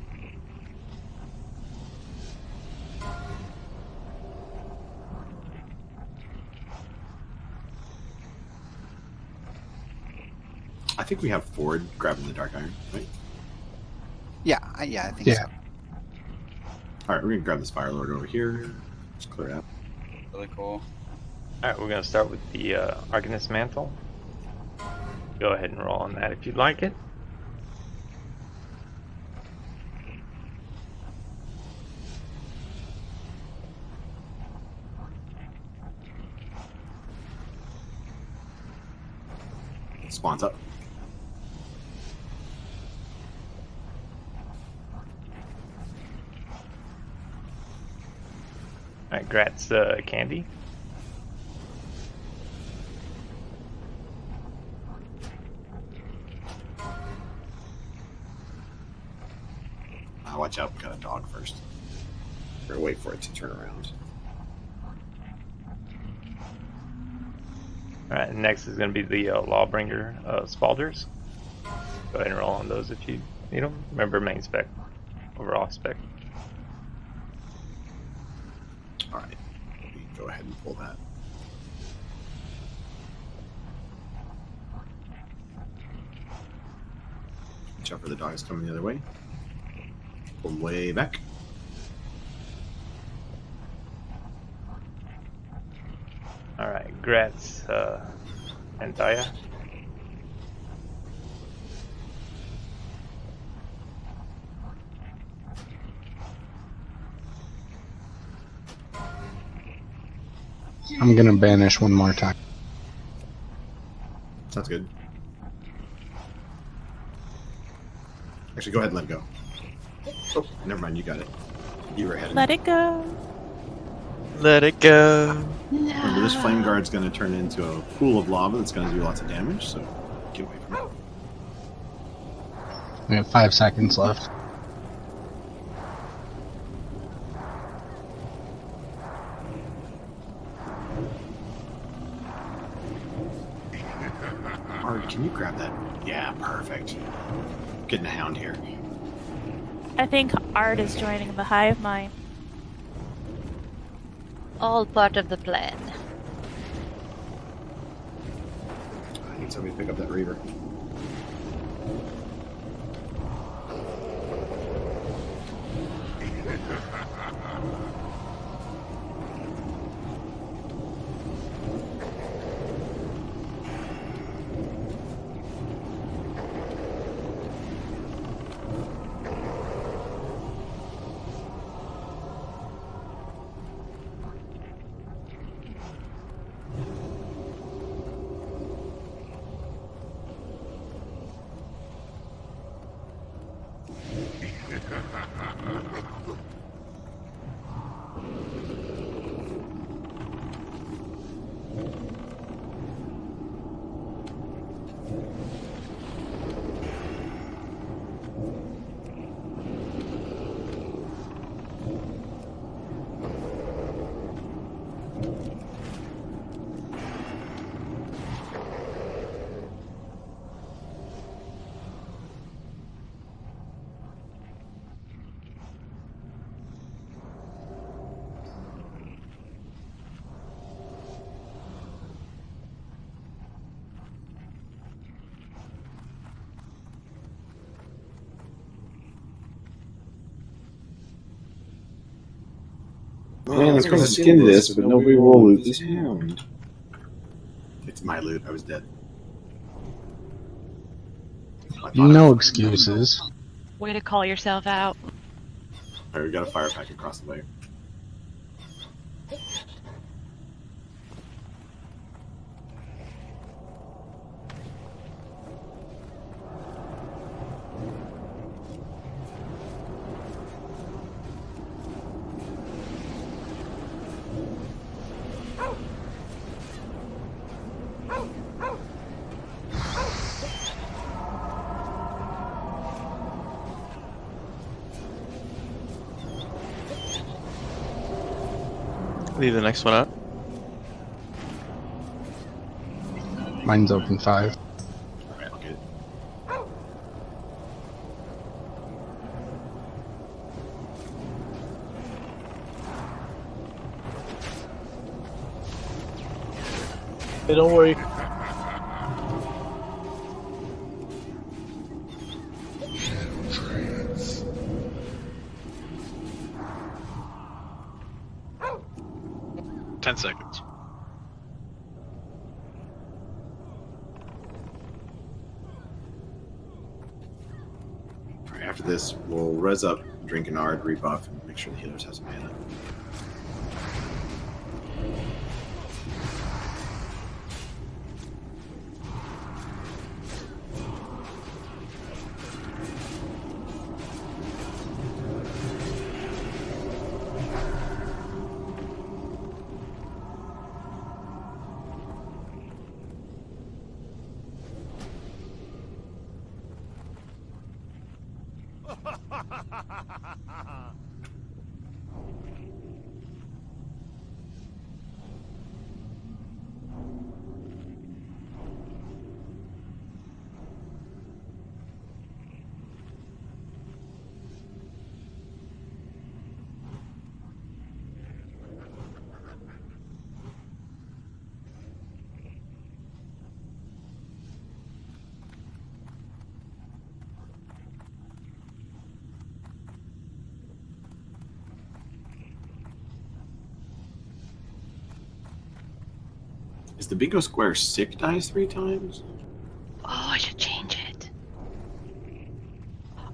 I think we have Ford grabbing the Dark Iron, right? Yeah, I think so. All right, we're gonna grab this Fire Lord over here. Just clear it out. Really cool. Alright, we're gonna start with the Arcanist Mantle. Go ahead and roll on that if you'd like it. Spawns up. Alright, Gratz Candy. Watch out, we got a dog first. We're gonna wait for it to turn around. Alright, next is gonna be the Lawbringer Spalders. Go ahead and roll on those if you need them. Remember main spec over off spec. All right, we can go ahead and pull that. Watch out for the dogs coming the other way. Pull them way back. All right, Gratz, Anthea. I'm gonna banish one more time. Sounds good. Actually, go ahead and let it go. Oh, never mind. You got it. You were ahead. Let it go. Let it go. Remember, this flame guard's going to turn into a pool of lava that's going to do lots of damage, so get away from it. We have 5 seconds left. Ard, can you grab that? Yeah, perfect. Getting a hound here. I think Art is joining the hive mind. All part of the plan. I need somebody to pick up that reaver. Man, let's go skin this, but nobody will loot this hound. It's my loot. I was dead. No excuses. Way to call yourself out. Alright, we got a fire pack across the way. Leave the next one out. Mine's open 5. Alright, I'll get it. Hey, don't worry. Trance. 10 seconds. Alright, after this, we'll res up, drink an Ard, rebuff, and make sure the healers have some mana. Does the bingo square sick dies 3 times? Oh, I should change it.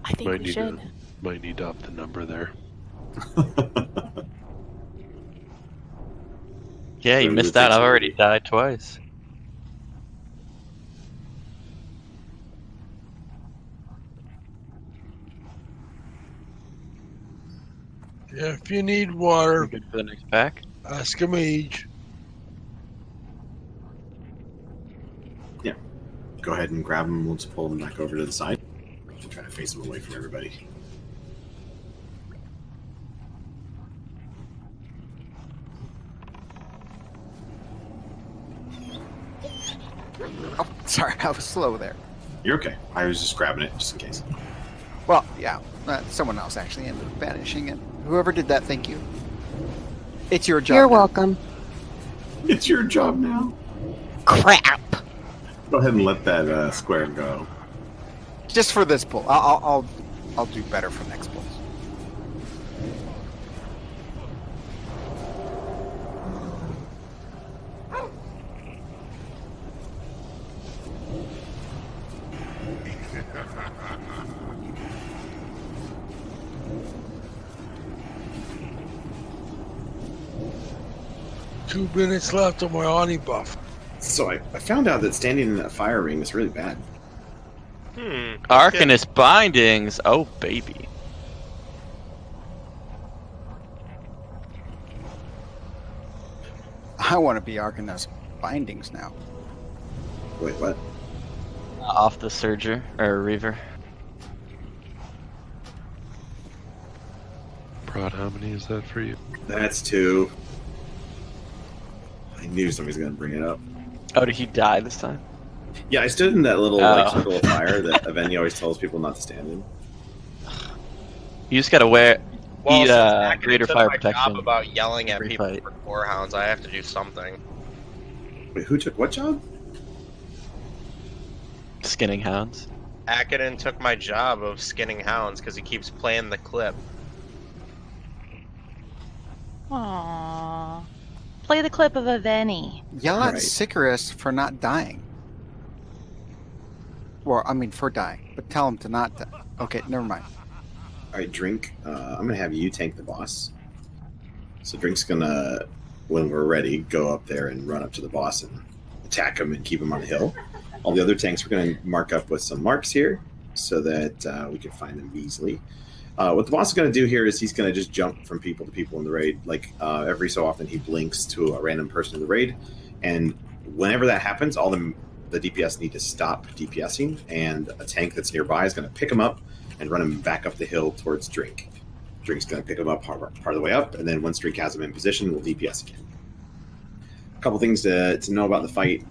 I think we should. Might need to up the number there. Yeah, you missed out. I've already died twice. Yeah, if you need water, Good for the next pack. ask a mage. Yeah. Go ahead and grab them. We'll just pull them back over to the side. And try to face them away from everybody. Oh, sorry, I was slow there. You're okay. I was just grabbing it just in case. Well, yeah, someone else actually ended up banishing it. Whoever did that, thank you. It's your job. You're now. welcome. It's your job now. Crap. Go ahead and let that square go. Just for this pull. I'll do better for next pulls. Two minutes left on my Ani buff. So I found out that standing in that fire ring is really bad. Arcanist bindings. Oh, baby. I want to be Arcanist bindings now. Wait, what? Off the Surger or Reaver. Prod, how many is that for you? That's 2. I knew somebody's gonna bring it up. Oh, did he die this time? Yeah, I stood in that little circle of fire that Aveni always tells people not to stand in. You just gotta wear Well, eat since Aakadin greater took fire my protection. job about yelling at every people fight. for Gorehounds, I have to do something. Wait, who took what job? Skinning hounds. Aakadin took my job of skinning hounds because he keeps playing the clip. Aww. Play the clip of Aveni. Yell at Right. Sicarus for not dying. Well, I mean, for dying. But tell him to not die. Okay, never mind. All right, Drink. I'm gonna have you tank the boss. So Drink's gonna, when we're ready, go up there and run up to the boss and attack him and keep him on the hill. All the other tanks we're gonna mark up with some marks here so that we can find them easily. What the boss is going to do here is he's going to just jump from people to people in the raid. Like every so often he blinks to a random person in the raid. And whenever that happens, all the DPS need to stop DPSing. And a tank that's nearby is going to pick him up and run him back up the hill towards Drink. Drink's going to pick him up part of the way up. And then once Drink has him in position, we'll DPS again. A couple things to know about the fight.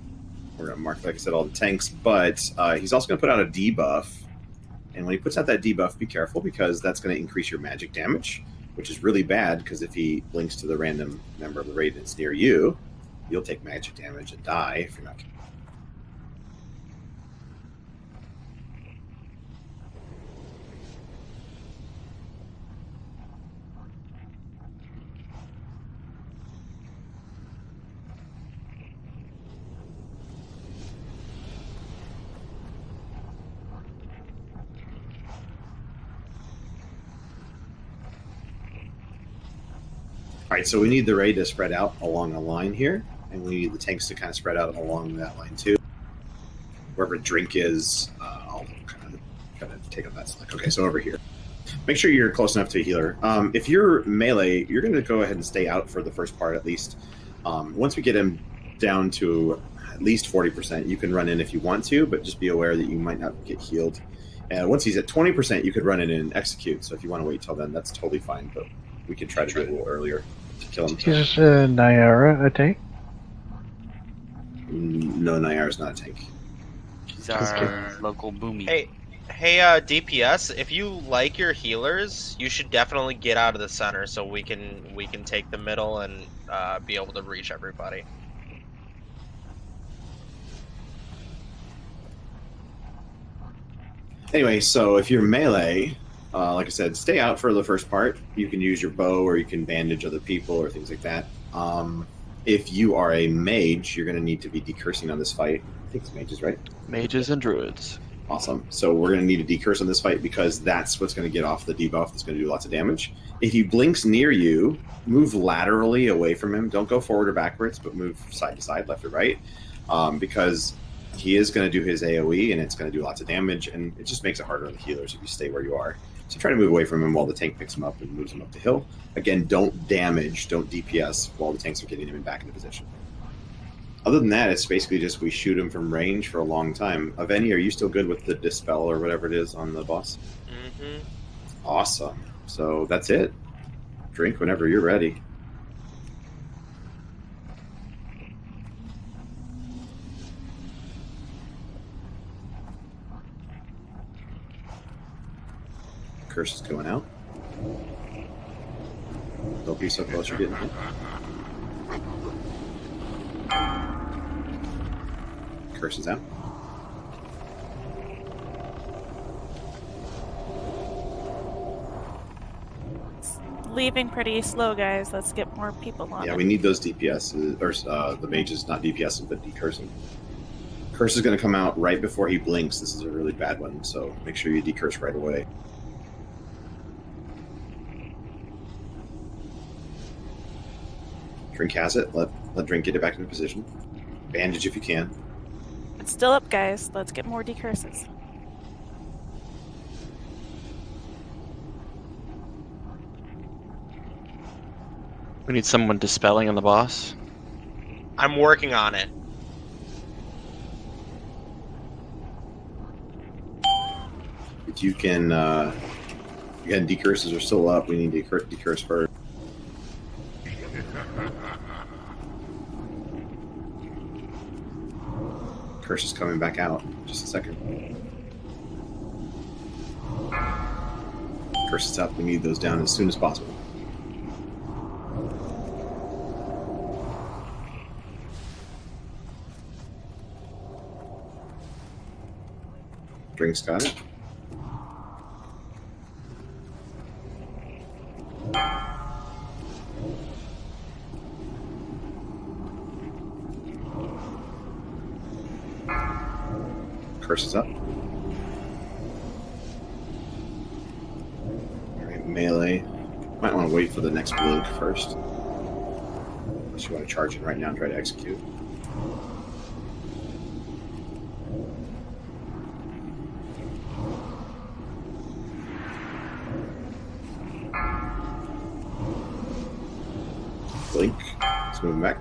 We're going to mark, like I said, all the tanks. But he's also going to put out a debuff. And when he puts out that debuff, be careful because that's going to increase your magic damage, which is really bad because if he blinks to the random member of the raid that's near you, you'll take magic damage and die if you're not. All right, so we need the raid to spread out along a line here, and we need the tanks to kind of spread out along that line too. Wherever Drink is, I'll kind of take up that slack. Okay, so over here. Make sure you're close enough to a healer. If you're melee, you're going to go ahead and stay out for the first part at least. Once we get him down to at least 40%, you can run in if you want to, but just be aware that you might not get healed. And once he's at 20%, you could run in and execute. So if you want to wait till then, that's totally fine, but we can try to do it a little earlier to kill him. Is Nyara a tank? No, Nyara's not a tank. She's our local boomy. Hey, DPS, if you like your healers, you should definitely get out of the center so we can take the middle and be able to reach everybody. Anyway, so if you're melee, like I said, stay out for the first part. You can use your bow or you can bandage other people or things like that. If you are a mage, you're going to need to be decursing on this fight. I think it's mages, right? Mages and druids. Awesome. So we're going to need a decurse on this fight because that's what's going to get off the debuff that's going to do lots of damage. If he blinks near you, move laterally away from him. Don't go forward or backwards, but move side to side, left or right, because he is going to do his AoE and it's going to do lots of damage, and it just makes it harder on the healers if you stay where you are. So try to move away from him while the tank picks him up and moves him up the hill. Again, don't damage, don't DPS while the tanks are getting him back into position. Other than that, it's basically just we shoot him from range for a long time. Aveni, are you still good with the Dispel or whatever it is on the boss? Mm-hmm. Awesome. So that's it. Drink whenever you're ready. Curse is going out. Don't be so close, you're getting hit. Curse is out. It's leaving pretty slow, guys. Let's get more people on Yeah, it. we need those DPS, or the mages, not DPS, but decursing. Curse is going to come out right before he blinks. This is a really bad one, so make sure you decurse right away. Drink has it. Let Drink get it back into position. Bandage if you can. It's still up, guys. Let's get more decurses. We need someone dispelling on the boss. I'm working on it. If you can, again, decurses are still up. We need to decurse first. Curse is coming back out. Just a second. Curse is up. We need those down as soon as possible. Drink's got it. Curse is up. Alright, melee. Might want to wait for the next blink first. Unless you want to charge it right now and try to execute. Blink. Let's move him back.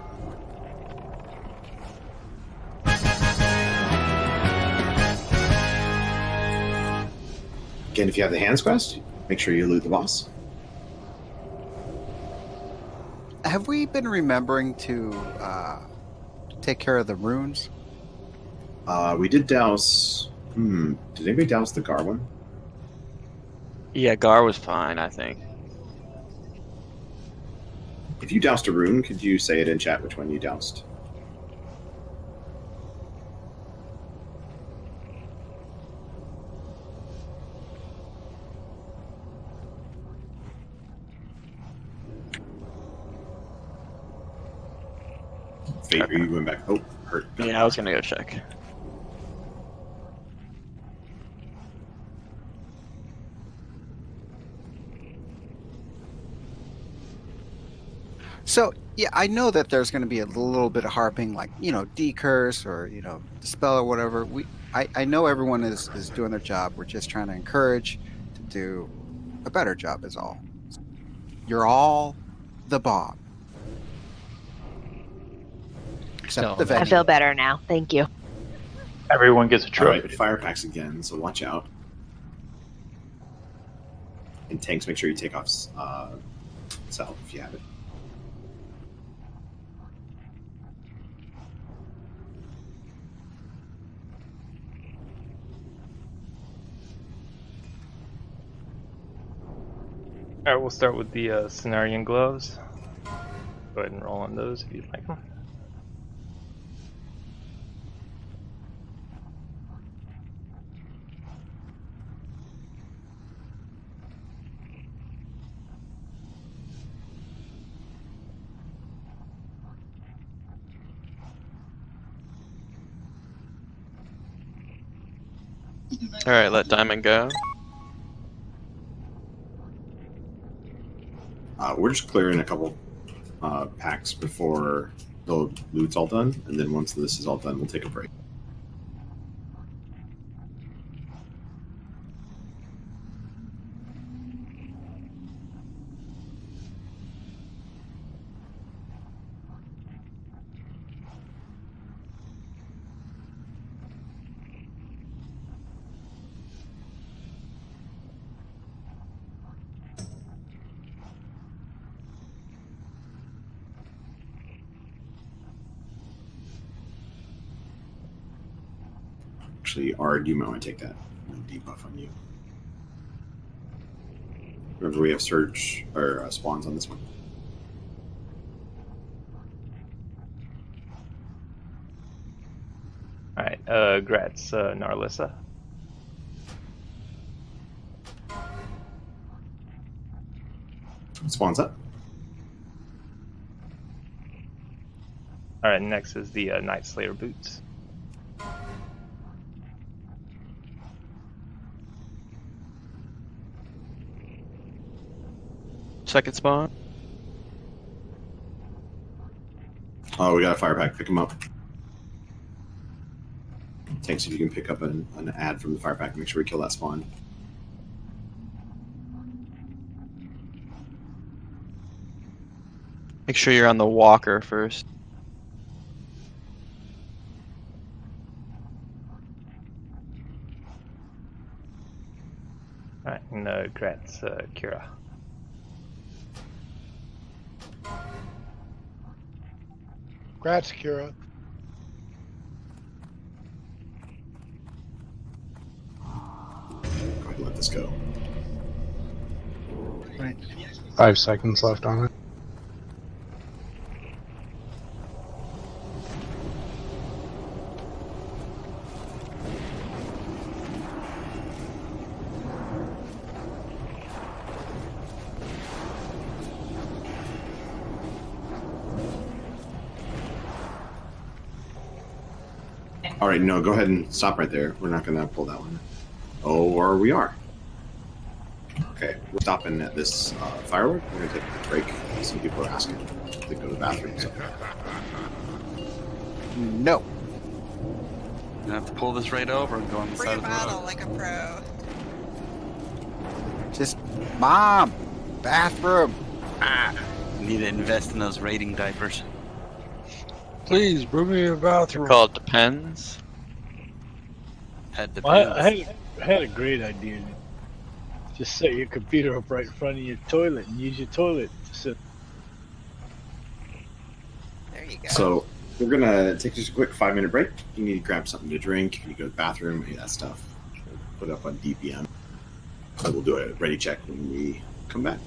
Again, if you have the hands quest, make sure you loot the boss. Have we been remembering to take care of the runes? We did douse. Did anybody douse the Gar one? Yeah, Gar was fine, I think. If you doused a rune, could you say it in chat which one you doused? Fate, are you going back? Oh, hurt. Yeah, I was gonna go check. So yeah, I know that there's going to be a little bit of harping, like decurse or dispel or whatever. I know everyone is doing their job. We're just trying to encourage to do a better job. Is all. You're all the bomb. Except the I Veni. feel better now. Thank you. Everyone gets a trophy. Alright, fire packs again, so watch out. And tanks, make sure you take off self if you have it. Alright, we'll start with the Cenarian gloves. Go ahead and roll on those if you'd like them. All right, let Diamond go. We're just clearing a couple packs before the loot's all done, and then once this is all done, we'll take a break. Actually, Ard, you might want to take that debuff on you. Remember, we have surge or spawns on this one. All right, Gratz, Narlissa. Spawns up. All right, next is the Night Slayer boots. Second spawn. Oh, we got a fire pack. Pick them up. Tanks, if you can pick up an ad from the fire pack, make sure we kill that spawn. Make sure you're on the walker first. All right, and Gratz, Kira. Grats, Kira. Go ahead and let this go. Right. 5 seconds left on it. All right, no, go ahead and stop right there. We're not going to pull that one. Oh, or we are. Okay, we're stopping at this firework. We're going to take a break. Some people are asking to go to the bathroom. So. No. I'm gonna have to pull this right over and go on the Bring side a of the bottle road. like a pro. Just, Mom, bathroom. Need to invest in those rating diapers. Please bring me a bathroom. Call it depends. That depends. Well, I had a great idea. Just set your computer up right in front of your toilet and use your toilet to sit. There you go. So we're going to take just a quick 5-minute break. You need to grab something to drink. You need to go to the bathroom, any of that stuff. We'll put it up on DPM. So we'll do a ready check when we come back.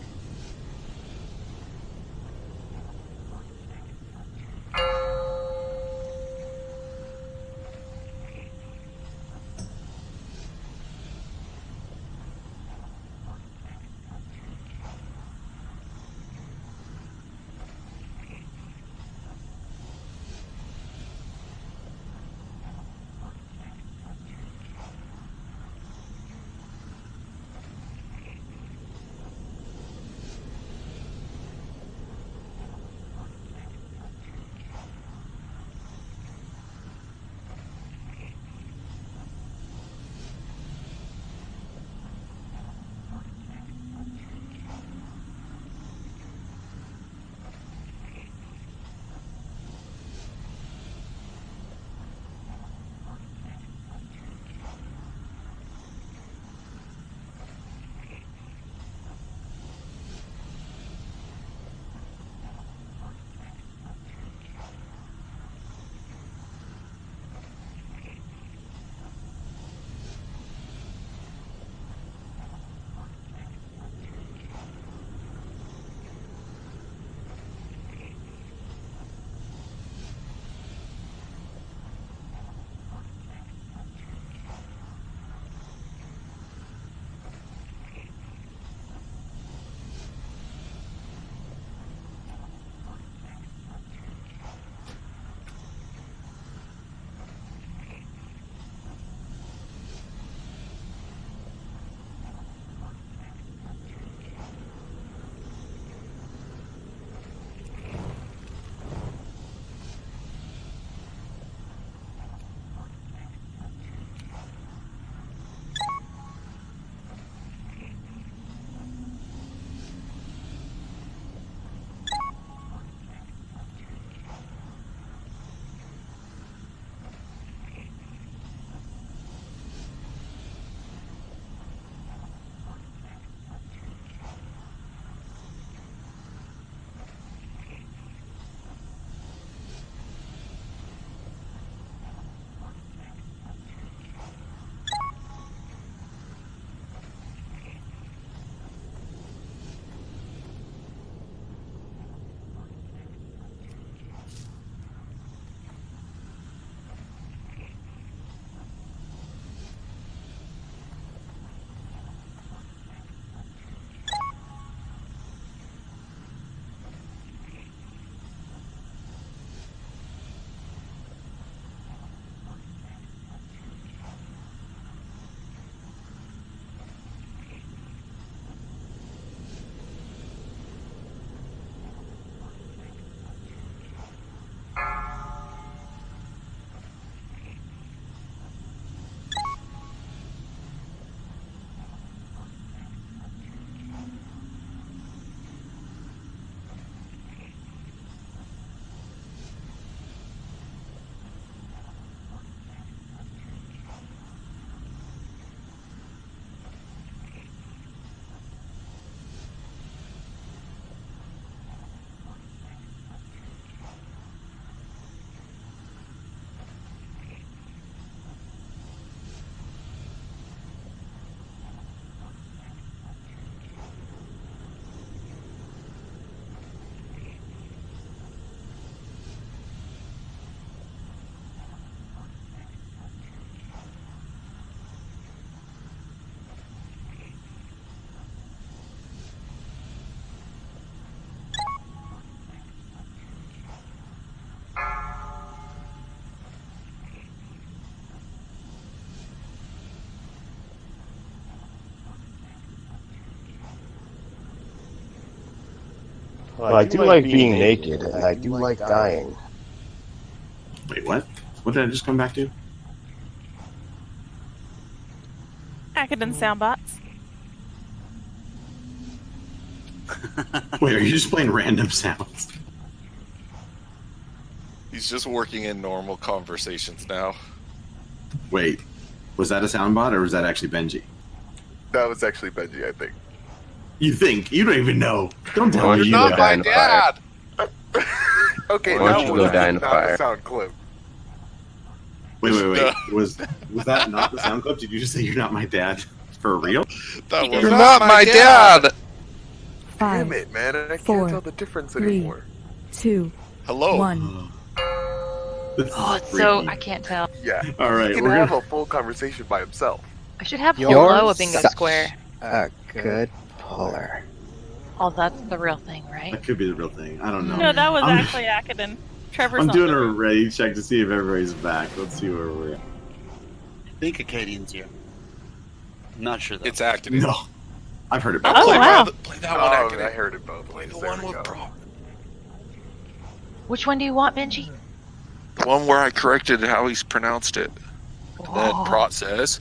Well, I do like being naked, and I do like dying. Wait, what? What did I just come back to? Aakadin soundbots. Wait, are you just playing random sounds? He's just working in normal conversations now. Wait, was that a soundbot or was that actually Benji? That was actually Benji, I think. You think? You don't even know. Don't tell Why me don't you you know. go die in the fire? Okay, Why don't that you go was die in the not fire? the sound clip. Wait. Was that not the sound clip? Did you just say you're not my dad? For real? That was You're not my dad! 5, Damn it, man. I can't 4, tell the difference 3, anymore. 2, Hello. 1. Oh, it's so I can't tell. Yeah. All right, He can we're have gonna... a full conversation by himself. I should have You're hello a bingo such square. a good puller. Oh, that's the real thing, right? That could be the real thing. I don't know. No, that was I'm- actually Aakadin. Trevor's I'm not doing the- a ready check to see if everybody's back. Let's see where we're at. I think Acadian's here. I'm not sure though. It's Aakadin. No. I've heard about Oh, it. wow. Play that one, Oh, Aakadin. I heard it both ways. The There one we with go. Pro. Which one do you want, Benji? The one where I corrected how he's pronounced it. And then Oh. Prot says.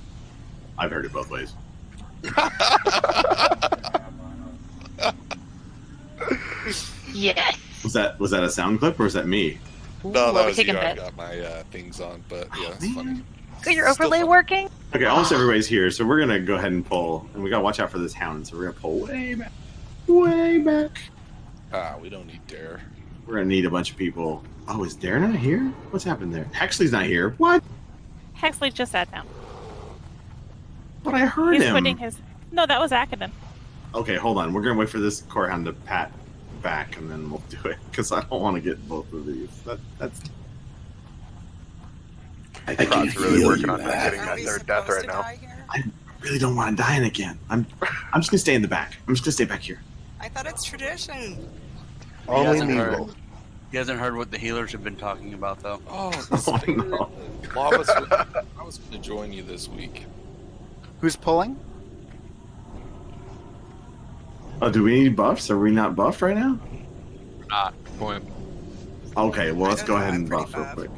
I've heard it both ways. Yes. Was that a sound clip or was that me? Ooh, No, are that we was you. taking I bets? got my things on, but yeah, it's funny. Is your overlay working? Okay, almost everybody's here, so we're gonna go ahead and pull, and we gotta watch out for this hound. So we're gonna pull way back, way back. We don't need Dare. We're gonna need a bunch of people. Oh, is Dare not here? What's happened there? Hexley's not here. What? Hexley just sat down. But I heard He's him. putting his. No, that was Aakadin. Okay, hold on. We're gonna wait for this core hound to pat back, and then we'll do it because I don't want to get both of these. That's. I Rod's really working on getting that third death right now. I really don't want to die in again. I'm just gonna stay in the back. I'm just gonna stay back here. I thought it's tradition. Only hasn't heard- legal. He hasn't heard what the healers have been talking about though. Oh, this no. I was going to join you this week. Who's pulling? Oh, do we need buffs? Are we not buffed right now? Not. Point. Okay, well let's don't go know, ahead I'm and pretty buff real buff. quick.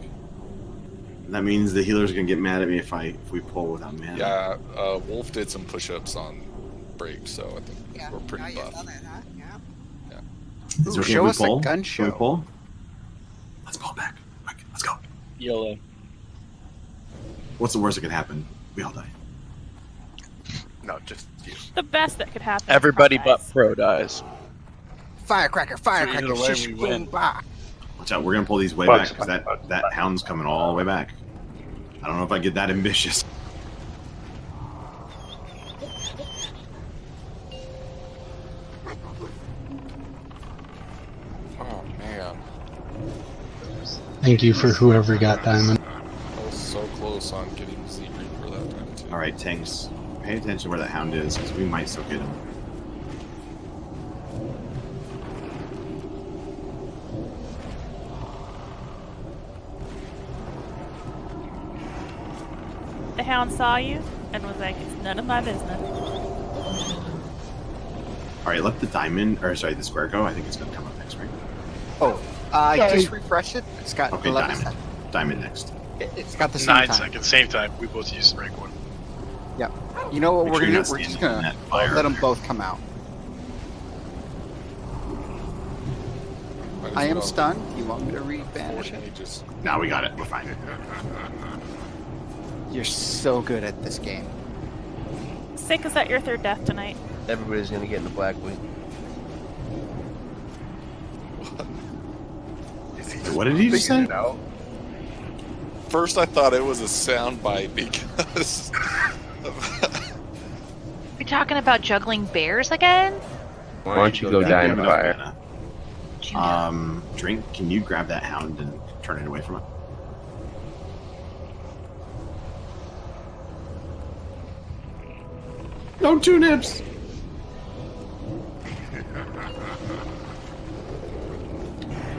That means the healers are gonna get mad at me if we pull without mana. Yeah, Wolf did some push-ups on break, so I think Yeah. we're pretty Oh, you buff. saw that, huh? Yeah. Is Ooh, it okay show if us we a pull? gun Can we show. pull? Let's pull back. Quick, let's go. YOLO. What's the worst that could happen? We all die. No, just you. The best that could happen. Everybody is but dies. Pro dies. Firecracker, firecracker, Either way, shish, we boom, win. bah. Watch out, we're gonna pull these way Bugs, back because bugs, that hound's coming all the way back. I don't know if I get that ambitious. Oh man, Thank you for whoever got diamond. I was so close on getting Z Reaper that time too. All right, tanks, pay attention where that hound is because we might still get him. The hound saw you and was like, "It's none of my business." All right, let the diamond, or sorry, the square go. I think it's gonna come up next, right? Oh, just refresh it. It's got Okay, 11 diamond. Diamond next. It's got the same 9 time. seconds, same time. We both used the rank one. Yep. You know what Make we're sure gonna you're do? not We're just standing in gonna that fire. let them both come out. Might as I am well. stunned. Do you want me to rebanish it? Unfortunately, just Now we got it. We're fine. You're so good at this game. Sick, is that your third death tonight? Everybody's gonna get in the black wing. Is he What did he just figuring say? it out? first I thought it was a soundbite because You talking about juggling bears again? Why don't you go die in the fire? Drink, can you grab that hound and turn it away from it? No turnips!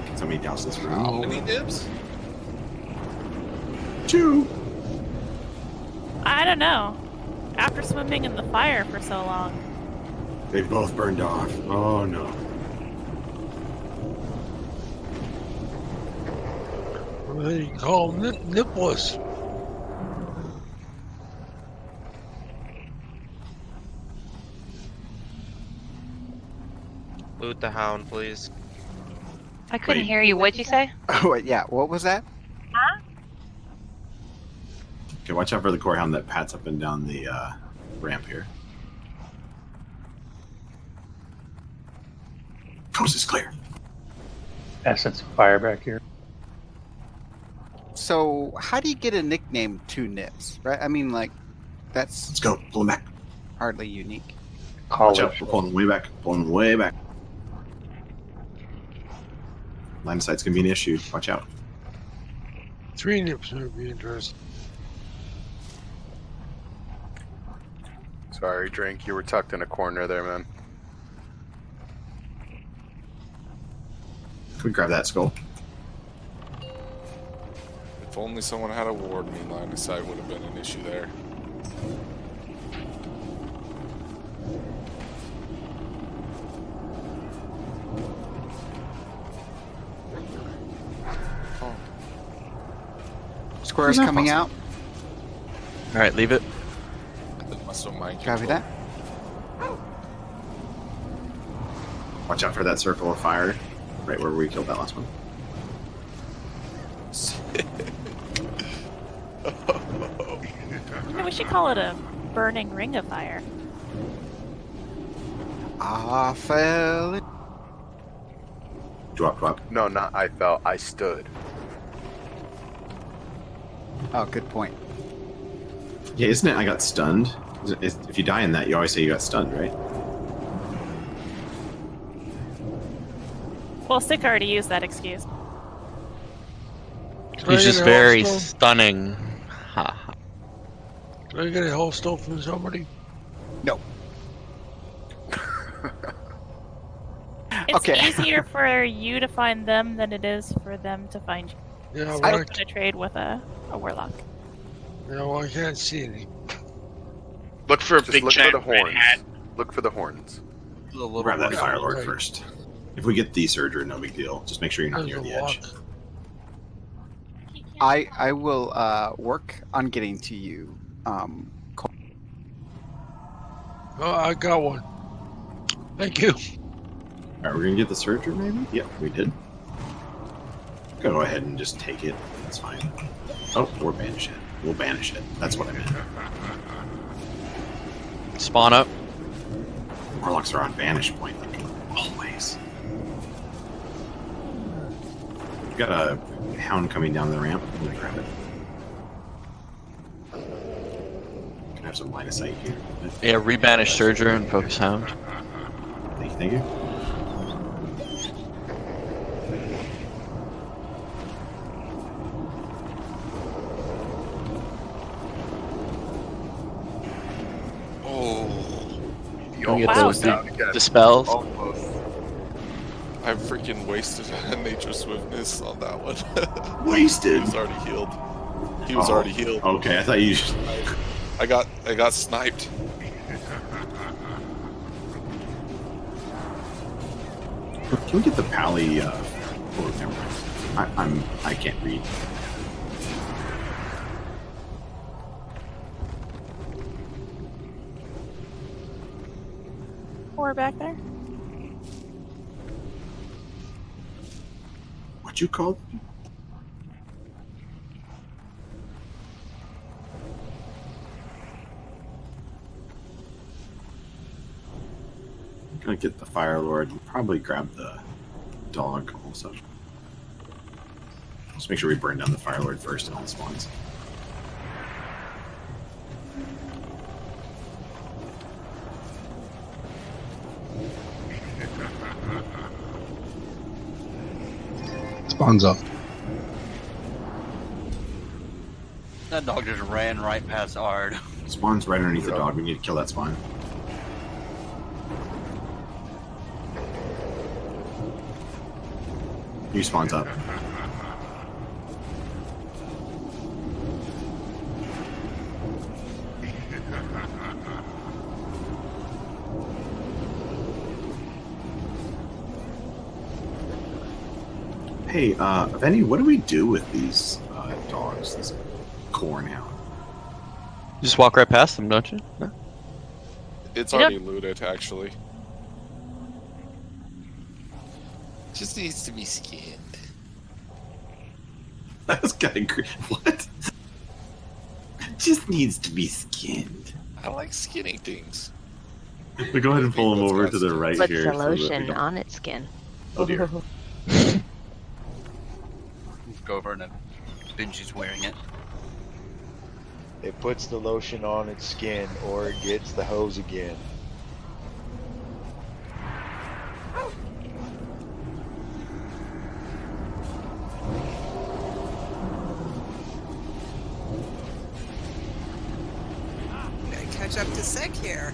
Can somebody douse this room? how many nibs? 2. I don't know. After swimming in the fire for so long. They both burned off. Oh no. They call them nipples. Loot the hound, please. I couldn't Wait. hear you. What'd you say? Oh, wait, yeah. What was that? Okay, watch out for the core hound that pats up and down the ramp here. Coast is clear. Assets of fire back here. So, how do you get a nickname to Nips, right? I mean, like, that's Let's go. Pull him back. hardly unique. Watch out. We're pulling him way back. Pulling him way back. Line of sight's going to be an issue. Watch out. 3 nips would be interesting. Sorry, Drink. You were tucked in a corner there, man. Can we grab that skull? If only someone had a ward me line of sight would have been an issue there. Square's coming out. All right, leave it. It must have mind Copy control. that. Watch out for that circle of fire. Right where we killed that last one. Maybe we should call it a burning ring of fire. I fell in. Drop. No, not I fell. I stood. Oh, good point. Yeah, isn't it? I got stunned. If you die in that, you always say you got stunned, right? Well, Sick already used that excuse. He's just very stunning. Ha. Can I get a whole stone from somebody? No. It's Okay. easier for you to find them than it is for them to find you. Yeah, So but I'm gonna trade with a warlock. No, I can't see any. Look for a Just big look for giant the red horns. hat. Look for the horns. Grab that Fire Lord right. first. If we get the Surger, no big deal. Just make sure you're not There's near a the edge. lot. I will work on getting to you. Cole. Oh, I got one. Thank you. Alright, we're gonna get the Surger, maybe? Yep, we did. Go ahead and just take it. That's fine. Oh, or banish it. We'll banish it. That's what I meant. Spawn up. Warlocks are on banish point, like always. We've got a hound coming down the ramp. I'm gonna grab it. Can I have some line of sight here? Yeah, rebanish Surger and focus Hound. Thank you. Can we get Wow, those so- dispels? I freaking wasted nature swiftness on that one. Wasted. He was already healed. He was already healed. Okay, I thought you. I got sniped. Can we get the pally? Oh, never mind. I can't read. Or back there. What you called? I'm gonna get the Fire Lord and probably grab the dog also. Just make sure we burn down the Fire Lord first and all the spawns. Spawns up. That dog just ran right past Ard. Spawn's right underneath the dog. We need to kill that spawn. New spawn's up. Hey, Venny, what do we do with these dogs? This corn hound. You just walk right past them, don't you? No? It's You already looted, actually. Just needs to be skinned. That's kind of what? Just needs to be skinned. I like skinning things. We go ahead and pull him over to the right Puts here. the so that we lotion don't- on its skin. Oh dear. Go over and Benji's wearing it. It puts the lotion on its skin, or it gets the hose again. Gotta catch up to Sick here.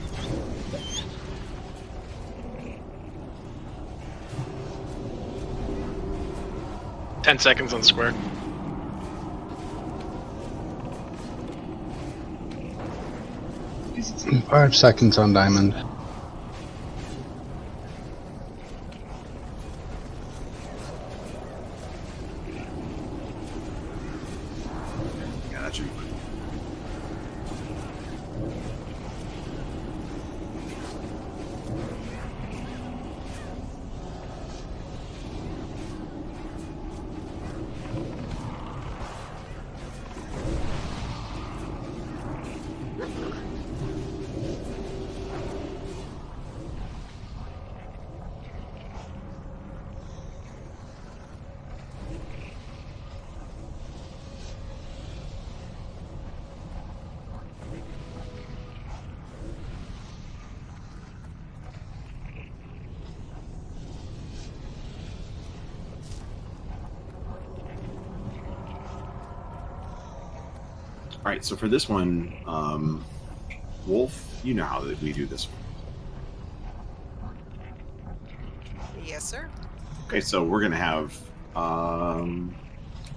Ten seconds on square. Mm, 5 seconds on diamond. Yeah, that should be fine. All right, so for this one, Wolf, you know how we do this. Yes, sir. Okay, so we're gonna have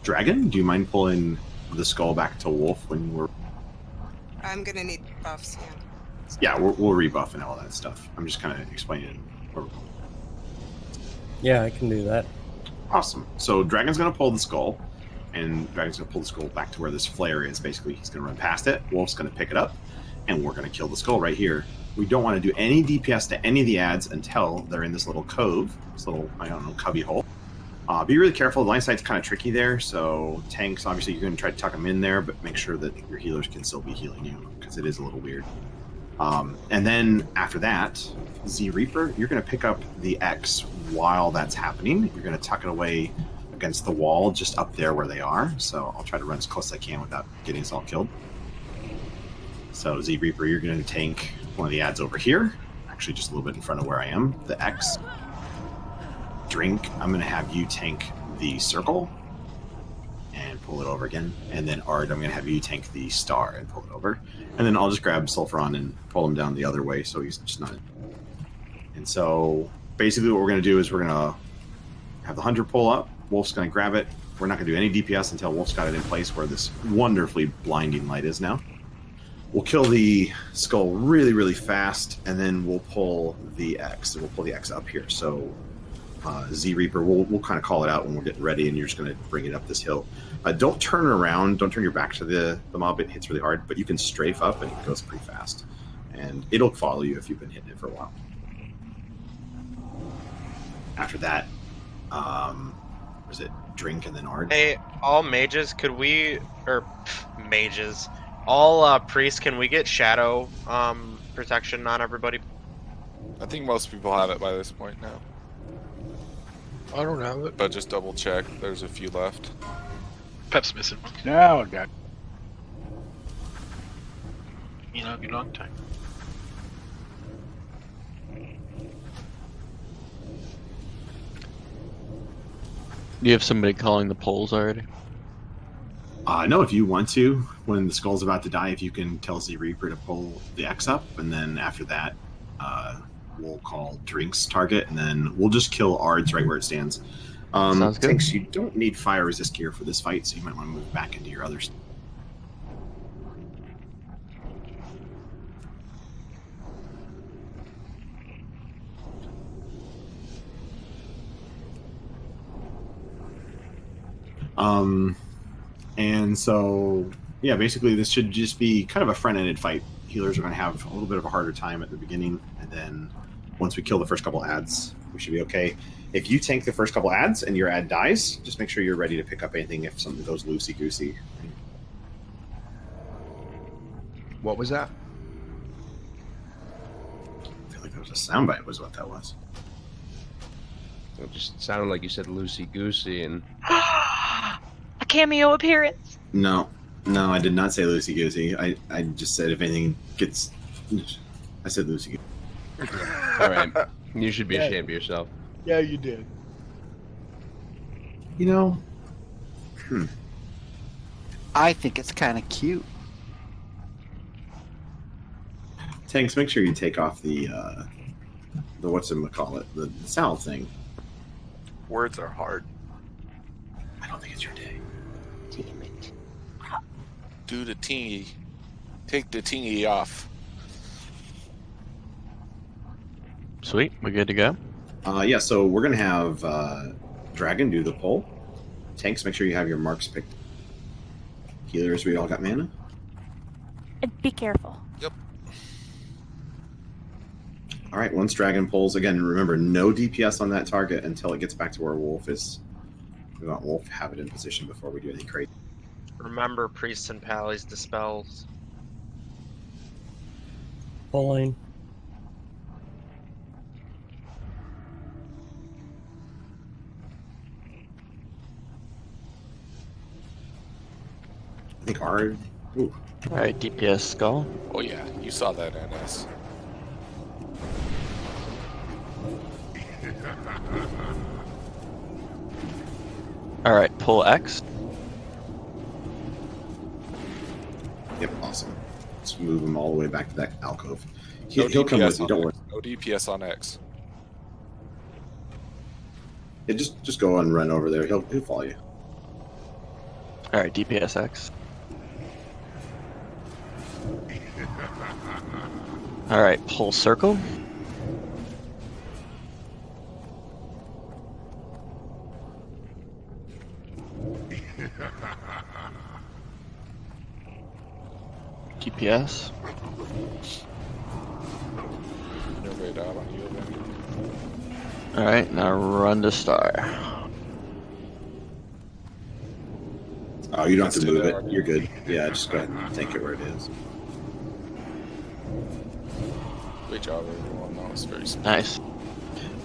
Dragon. Do you mind pulling the skull back to Wolf when we're? I'm gonna need buffs. Yeah, we'll rebuff and all that stuff. I'm just kind of explaining where we're going. Yeah, I can do that. Awesome. So Dragon's gonna pull the skull, and Dragon's gonna pull the skull back to where this flare is. Basically, he's gonna run past it. Wolf's gonna pick it up, and we're gonna kill the skull right here. We don't want to do any DPS to any of the ads until they're in this little cove, this little, I don't know, cubby hole. Be really careful. The line sight's kind of tricky there, so tanks, obviously, you're going to try to tuck them in there, but make sure that your healers can still be healing you, because it is a little weird. And then after that, Z Reaper, you're going to pick up the X while that's happening. You're going to tuck it away against the wall just up there where they are, so I'll try to run as close as I can without getting us all killed. So Z Reaper, you're going to tank one of the ads over here, actually just a little bit in front of where I am, the X. Drink, I'm going to have you tank the circle and pull it over again. And then Ard, I'm going to have you tank the star and pull it over. And then I'll just grab Sulfuron and pull him down the other way so he's just not. And so basically what we're going to do is we're going to have the Hunter pull up. Wolf's going to grab it. We're not going to do any DPS until Wolf's got it in place where this wonderfully blinding light is now. We'll kill the skull really, really fast, and then we'll pull the X. We'll pull the X up here. So Z Reaper, we'll kind of call it out when we're getting ready, and you're just going to bring it up this hill. Don't turn around. Don't turn your back to the mob. It hits really hard, but you can strafe up, and it goes pretty fast. And it'll follow you if you've been hitting it for a while. After that, was it Drink and then Ard? Hey, all mages, could we, or mages, all priests, can we get shadow protection on everybody? I think most people have it by this point now. I don't have it. But just double check. There's a few left. Pep's missing. Now I got. You know, be long time. You have somebody calling the polls already? No, if you want to, when the skull's about to die, if you can tell Z Reaper to pull the X up, and then after that, we'll call Drink's target, and then we'll just kill Ard's right where it stands. Sounds good. Thanks, you don't need fire resist gear for this fight, so you might want to move back into your other stuff. And so, yeah, basically this should just be kind of a front-ended fight. Healers are going to have a little bit of a harder time at the beginning, and then once we kill the first couple ads, we should be okay. If you tank the first couple ads and your ad dies, just make sure you're ready to pick up anything if something goes loosey-goosey. What was that? I feel like there was a soundbite was what that was. It just sounded like you said loosey-goosey and... A cameo appearance. No, I did not say loosey-goosey. I just said if anything gets... I said loosey-goosey. All right. You should be ashamed of yourself. Yeah, you did. You know... I think it's kind of cute. Tanks, make sure you take off the whatchamacallit, the salve thing. Words are hard. I don't think it's your day. Damn it. Do the tingy. Take the tingy off. Sweet, we good to go? Yeah, so we're going to have Dragon do the poll. Tanks, make sure you have your marks picked. Healers, we all got mana? And be careful. Yep. All right, once Dragon pulls, again, remember, no DPS on that target until it gets back to where Wolf is. We want Wolf to have it in position before we do anything crazy. Remember priests and pallies dispels. Pulling. I think Ard. Ooh. Alright, DPS skull. Oh yeah, you saw that, NS. Alright, pull X. Yep, awesome. Let's move him all the way back to that alcove. No He'll come DPS with you, on don't worry. X. No DPS on X. Yeah, just go and run over there. He'll follow you. Alright, DPS X. Alright, pull circle. DPS. Innervate out on you again. Alright, now run to star. Oh, you don't have to move it. You're good. Yeah, just go ahead and take it where it is. Great job, everyone. That was very smart. Nice.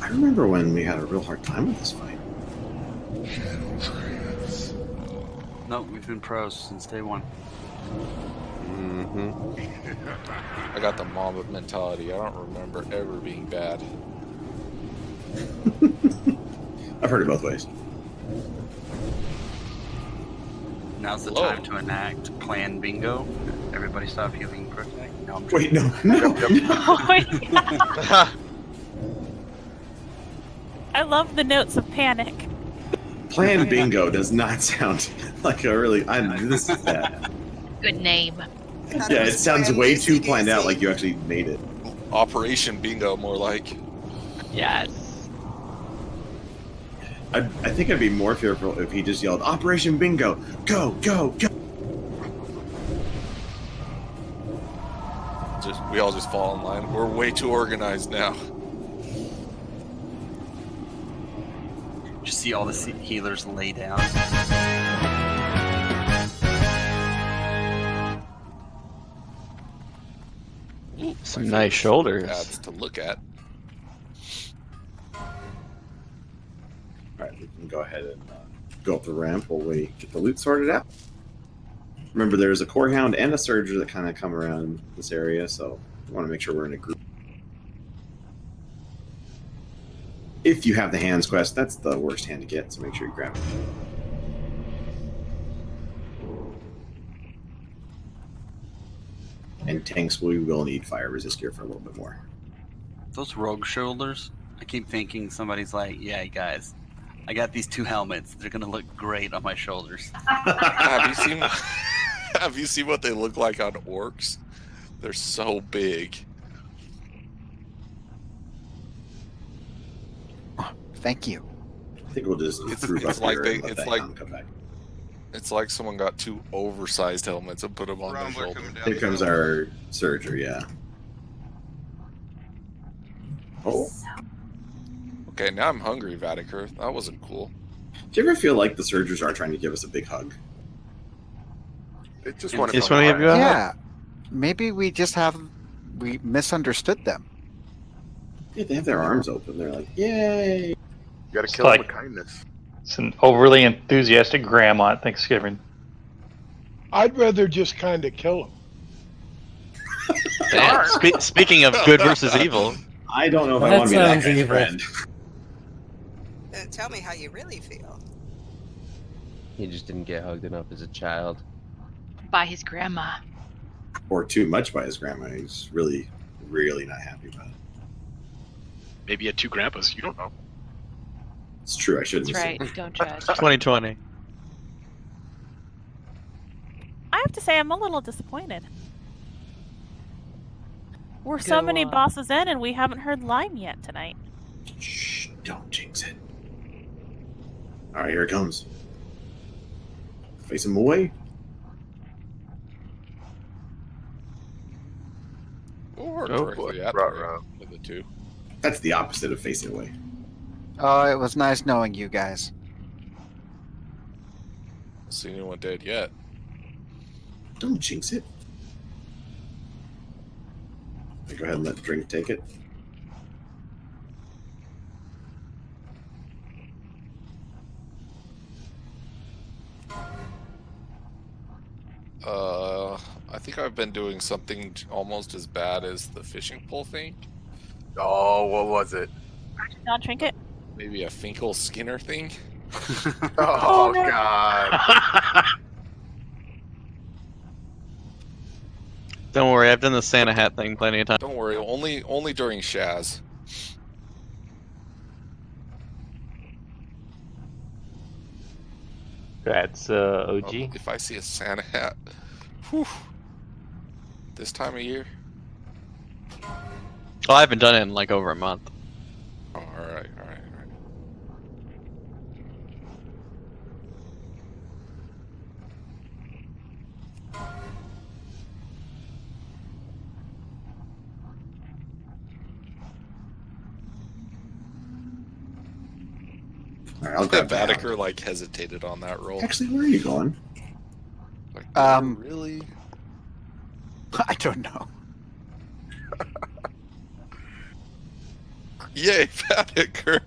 I remember when we had a real hard time with this fight. No, we've been pros since day one. I got the mob mentality. I don't remember ever being bad. I've heard it both ways. Now's the Hello. time to enact Plan Bingo. Everybody stop healing protect. No, I'm Wait, no. Oh my God. I love the notes of panic. Plan Bingo does not sound like a really... this is that. Good name. Yeah, it sounds way too planned out, like you actually made it. Operation Bingo, more like. Yes. I think I'd be more fearful if he just yelled, Operation Bingo! Go, go, go! We all just fall in line. We're way too organized now. Just see all the healers lay down. Some nice shoulders. Ads to look at. Alright, we can go ahead and go up the ramp while we get the loot sorted out. Remember, there's a core hound and a surger that kind of come around this area, so we want to make sure we're in a group. If you have the hands quest, that's the worst hand to get, so make sure you grab it. And tanks, we will need fire resist gear for a little bit more. Those rogue shoulders, I keep thinking somebody's like, yeah, guys, I got these two helmets. They're going to look great on my shoulders. Have you seen what they look like on orcs? They're so big. Thank you. I think we'll just It's group like up here they- and let it's that like- hound come back. It's like someone got two oversized helmets and put them on their shoulder. Here comes our Surger, yeah. Oh. Okay, now I'm hungry, Vatiker. That wasn't cool. Do you ever feel like the Surgers are trying to give us a big hug? They just want to give you a hug? Yeah. Maybe we misunderstood them. Yeah, they have their arms open. They're like, yay! You gotta It's kill them like- with kindness. It's an overly enthusiastic grandma at Thanksgiving. I'd rather just kind of kill him. Yeah, speaking of good versus evil, I don't know if I That want to be that sounds guy's evil. friend. Tell me how you really feel. He just didn't get hugged enough as a child. By his grandma. Or too much by his grandma. He's really, really not happy about it. Maybe he had two grandpas. You don't know. It's true. I shouldn't. That's right. Don't judge. 2020. I have to say, I'm a little disappointed. We're so Go many on. bosses in, and we haven't heard Lime yet tonight. Shh! Don't jinx it. All right, here it comes. Face him away. Or Oh, directly boy. at Ruh-roh. the two. That's the opposite of facing away. Oh, it was nice knowing you guys. Haven't seen anyone dead yet. Don't jinx it. Go ahead and let Drink take it. I think I've been doing something almost as bad as the fishing pole thing. Oh, what was it? Not trinket. Maybe a Finkel Skinner thing. Oh, no. God. Don't worry, I've done the Santa hat thing plenty of times. Don't worry, only during Shaz. That's OG. If I see a Santa hat, whew, this time of year. Oh, I haven't done it in like over a month. Oh, all right. All right, I'll That grab that. Vatiker like hesitated on that roll. Actually, where are you going? Like, Really? really? I don't know. Yay, Vatiker!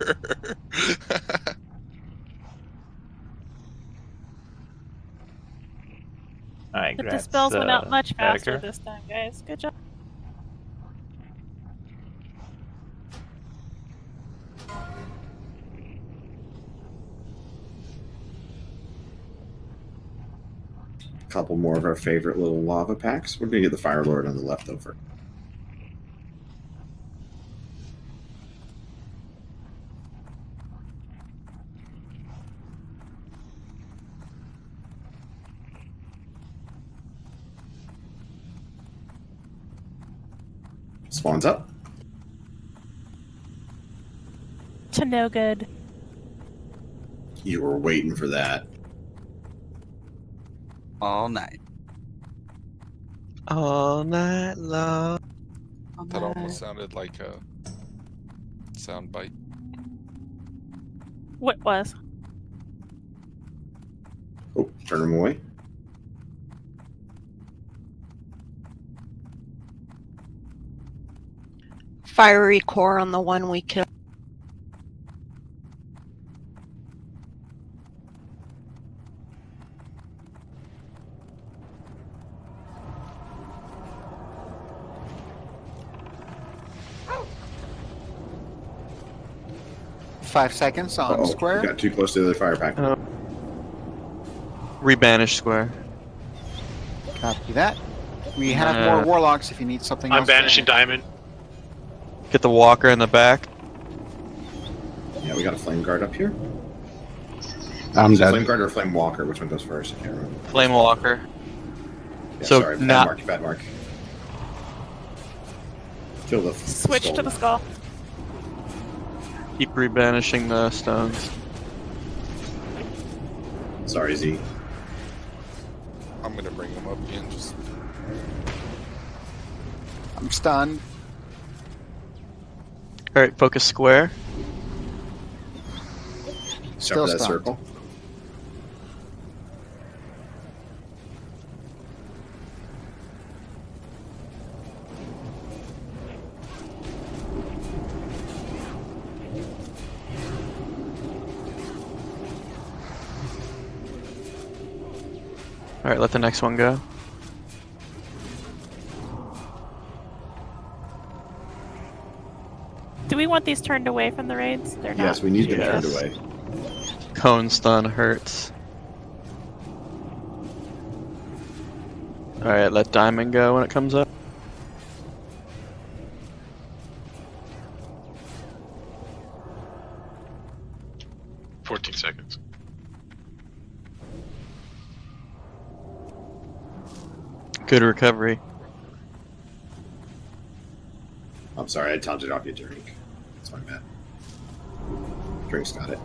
Alright, The congrats, dispels went out much faster Vatiker. this time, guys. Good job. A couple more of our favorite little lava packs. We're gonna get the Fire Lord on the leftover. Spawns up. To no good. You were waiting for that. All night. All night long. That almost sounded like a sound bite. What was? Oh, turn him away. Fiery core on the one we killed. Five seconds on Uh-oh, square. we got too close to the other fire pack. Rebanish square. Copy that. We have Uh, more warlocks if you need something I'm else. banishing diamond. Get the walker in the back. Yeah, we got a flame guard up here. I'm Is it dead. flame guard or flame walker? Which one goes first? I can't remember. Flame walker. Yeah, So sorry, now- bad mark. Kill the Switch to the skull. Keep rebanishing the stones. Sorry, Z. I'm gonna bring him up again. Just I'm stunned. All right, focus square. Still for that stunned. circle. All right, let the next one go. Do we want these turned away from the raids? They're Yes, not. we need them Yes. turned away. Cone stun hurts. All right, let diamond go when it comes up. $14 seconds. Good recovery. I'm sorry, I taunted off your drink. That's my bad. Drink's got it.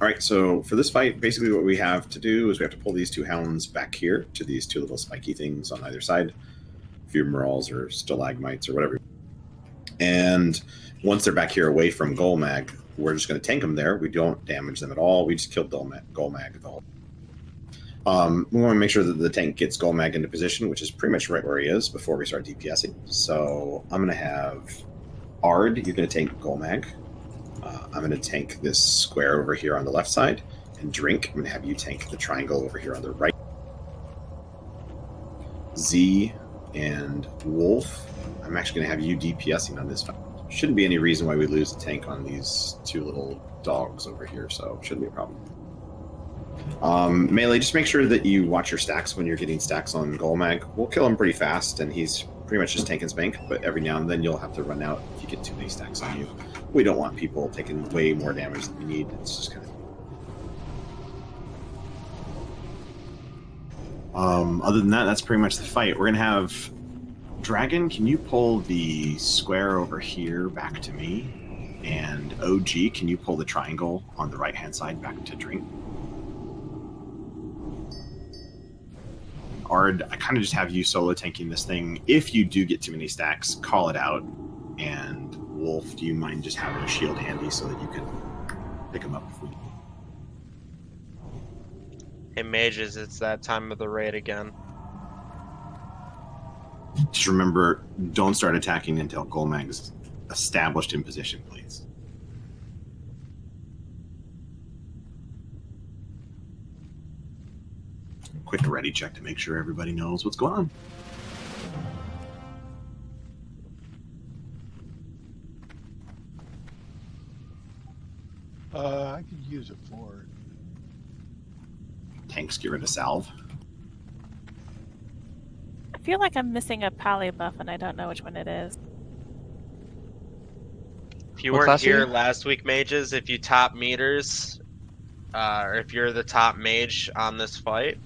All right, so for this fight, basically what we have to do is we have to pull these two hounds back here to these two little spiky things on either side, fumaroles or stalagmites or whatever. And once they're back here away from Golmag, we're just going to tank them there. We don't damage them at all. We just killed Golmag. We want to make sure that the tank gets Golmag into position, which is pretty much right where he is before we start DPSing. So I'm going to have Ard, you're going to tank Golmag. I'm going to tank this square over here on the left side, and Drink, I'm going to have you tank the triangle over here on the right. Z and Wolf, I'm actually going to have you DPSing on this fight. Shouldn't be any reason why we lose a tank on these two little dogs over here, so shouldn't be a problem. Melee, just make sure that you watch your stacks when you're getting stacks on Golmag. We'll kill him pretty fast, and he's pretty much just tank and spank, but every now and then you'll have to run out if you get too many stacks on you. We don't want people taking way more damage than we need. It's just kind of... other than that, that's pretty much the fight. We're going to have... Dragon, can you pull the square over here back to me? And OG, can you pull the triangle on the right-hand side back to Drink? Ard, I kind of just have you solo tanking this thing. If you do get too many stacks, call it out. And Wolf, do you mind just having a shield handy so that you can pick him up if we need? Hey mages, it's that time of the raid again. Just remember, don't start attacking until Golmag's established in position, please. Quick ready check to make sure everybody knows what's going on. I could use a fort. Tanks get rid of salve. I feel like I'm missing a pally buff and I don't know which one it is. If you What weren't class are here you? last week, mages, if you top meters, or if you're the top mage on this fight,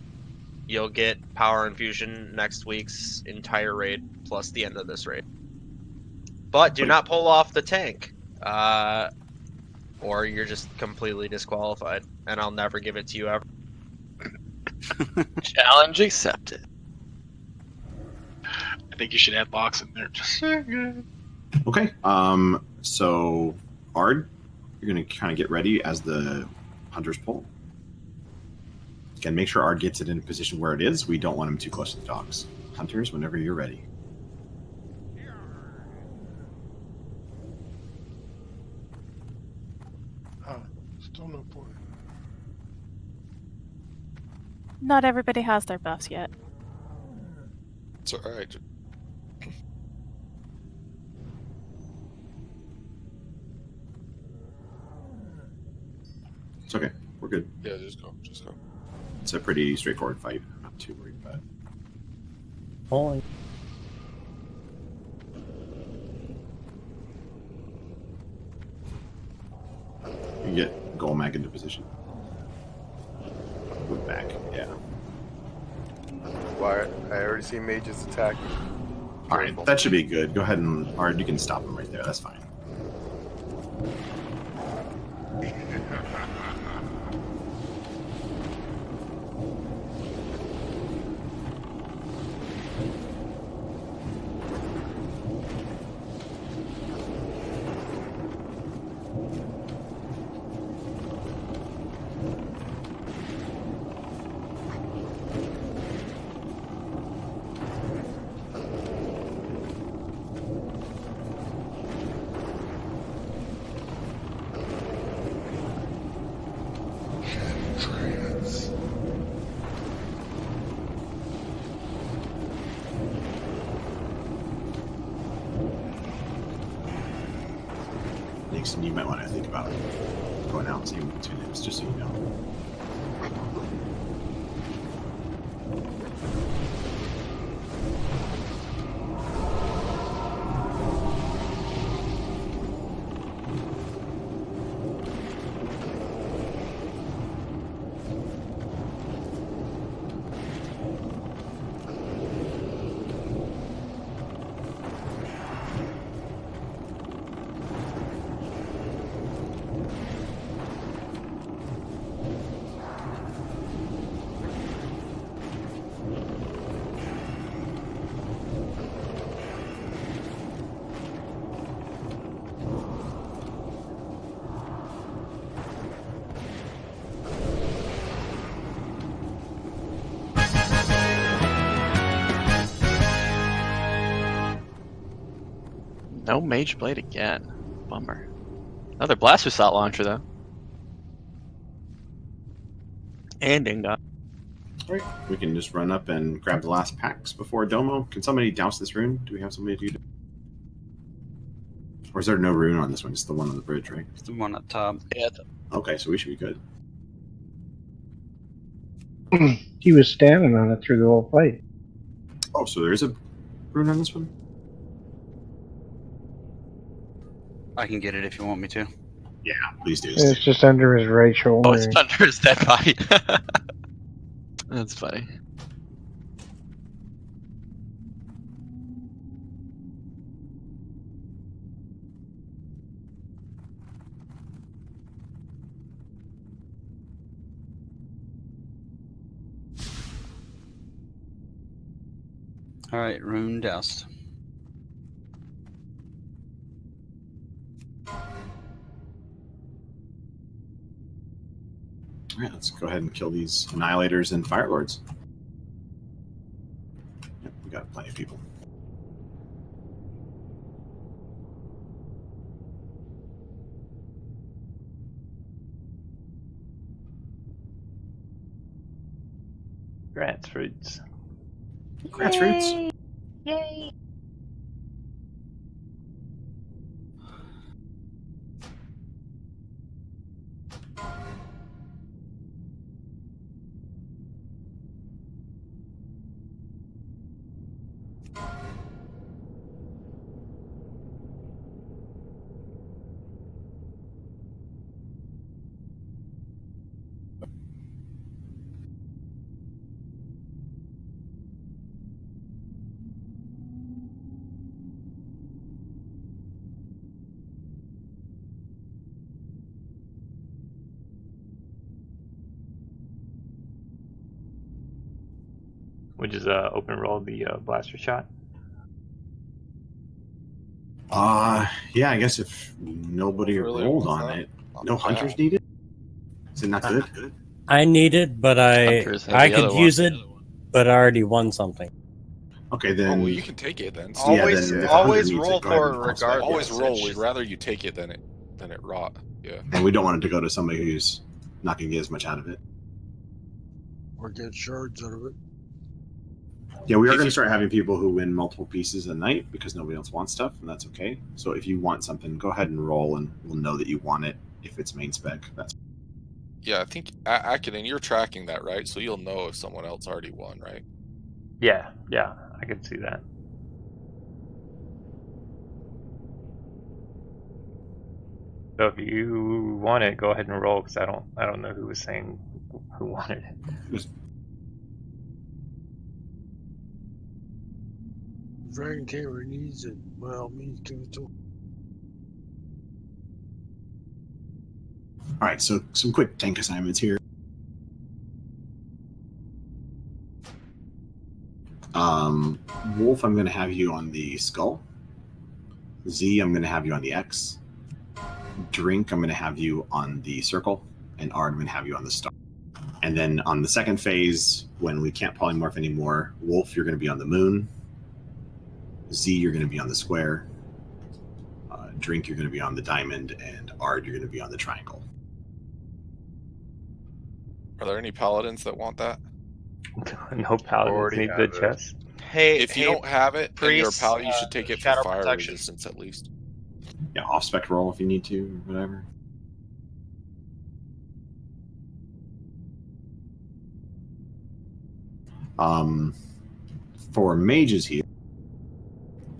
you'll get power infusion next week's entire raid plus the end of this raid. But do not pull off the tank, or you're just completely disqualified, and I'll never give it to you ever. Challenge accepted. I think you should add locks in there. Just saying. Okay. So Ard, you're gonna kind of get ready as the hunters pull. Again, make sure Ard gets it in a position where it is. We don't want him too close to the dogs. Hunters, whenever you're ready. Still no point. Not everybody has their buffs yet. it's all right. It's okay. We're good. Yeah, just go. Just go. It's a pretty straightforward fight. I'm not too worried about it. Pulling. can get Golmag into position. Move back, yeah. Why? I already see mages attacking. Alright, that should be good. Go ahead and, or you can stop them right there, that's fine. Nixon, you might want to think about going out and seeing the two names, just so you know. No Mage Blade again. Bummer. Another Blaster Shot launcher, though. And Ingot. Alright, we can just run up and grab the last packs before Domo. Can somebody douse this rune? Do we have somebody to do? Or is there no rune on this one? Just the one on the bridge, right? It's the one up top. Yeah. Okay, so we should be good. He was standing on it through the whole fight. Oh, so there is a rune on this one? I can get it if you want me to. Yeah, please do. It's just under his right shoulder. Oh, it's under his dead body. That's funny. All right, rune doused. Alright, let's go ahead and kill these Annihilators and Firelords. Yep, we got plenty of people. Grats fruits. Grats fruits. Yay! We just open roll the blaster shot. Yeah, I guess if nobody Really rolled wants on that? it, no hunters needed? Is it not good? I need it, but Hunters had I the could other use one. it, but I already won something. Okay, Oh, then. well, you can take it then. Yeah, Always, then if always Hunter needs roll it, go ahead for and it cross back. regardless. Always roll. It's We'd just- rather you take it than it rot. Yeah. And we don't want it to go to somebody who's not going to get as much out of it. Or get shards out of it. Yeah, we are If going to you- start having people who win multiple pieces a night because nobody else wants stuff, and that's okay. So if you want something, go ahead and roll, and we'll know that you want it if it's main spec. That's Yeah, I think Aakadin, you're tracking that, right? So you'll know if someone else already won, right? Yeah, I can see that. So if you want it, go ahead and roll, because I don't know who was saying who wanted it. Dragon Tamer needs it. Well, me give it to him. All right, so some quick tank assignments here. Wolf, I'm going to have you on the skull. Z, I'm going to have you on the X. Drink, I'm going to have you on the circle. And R, I'm going to have you on the star. And then on the second phase, when we can't polymorph anymore, Wolf, you're going to be on the moon. Z, you're going to be on the square. Drink, you're going to be on the diamond. And Ard, you're going to be on the triangle. Are there any paladins that want that? No paladins need the chest. Hey, if you don't have it and you're a priest, paladin, you should take it for shadow fire protection. resistance at least. Yeah, off-spec roll if you need to, or whatever. For mages here,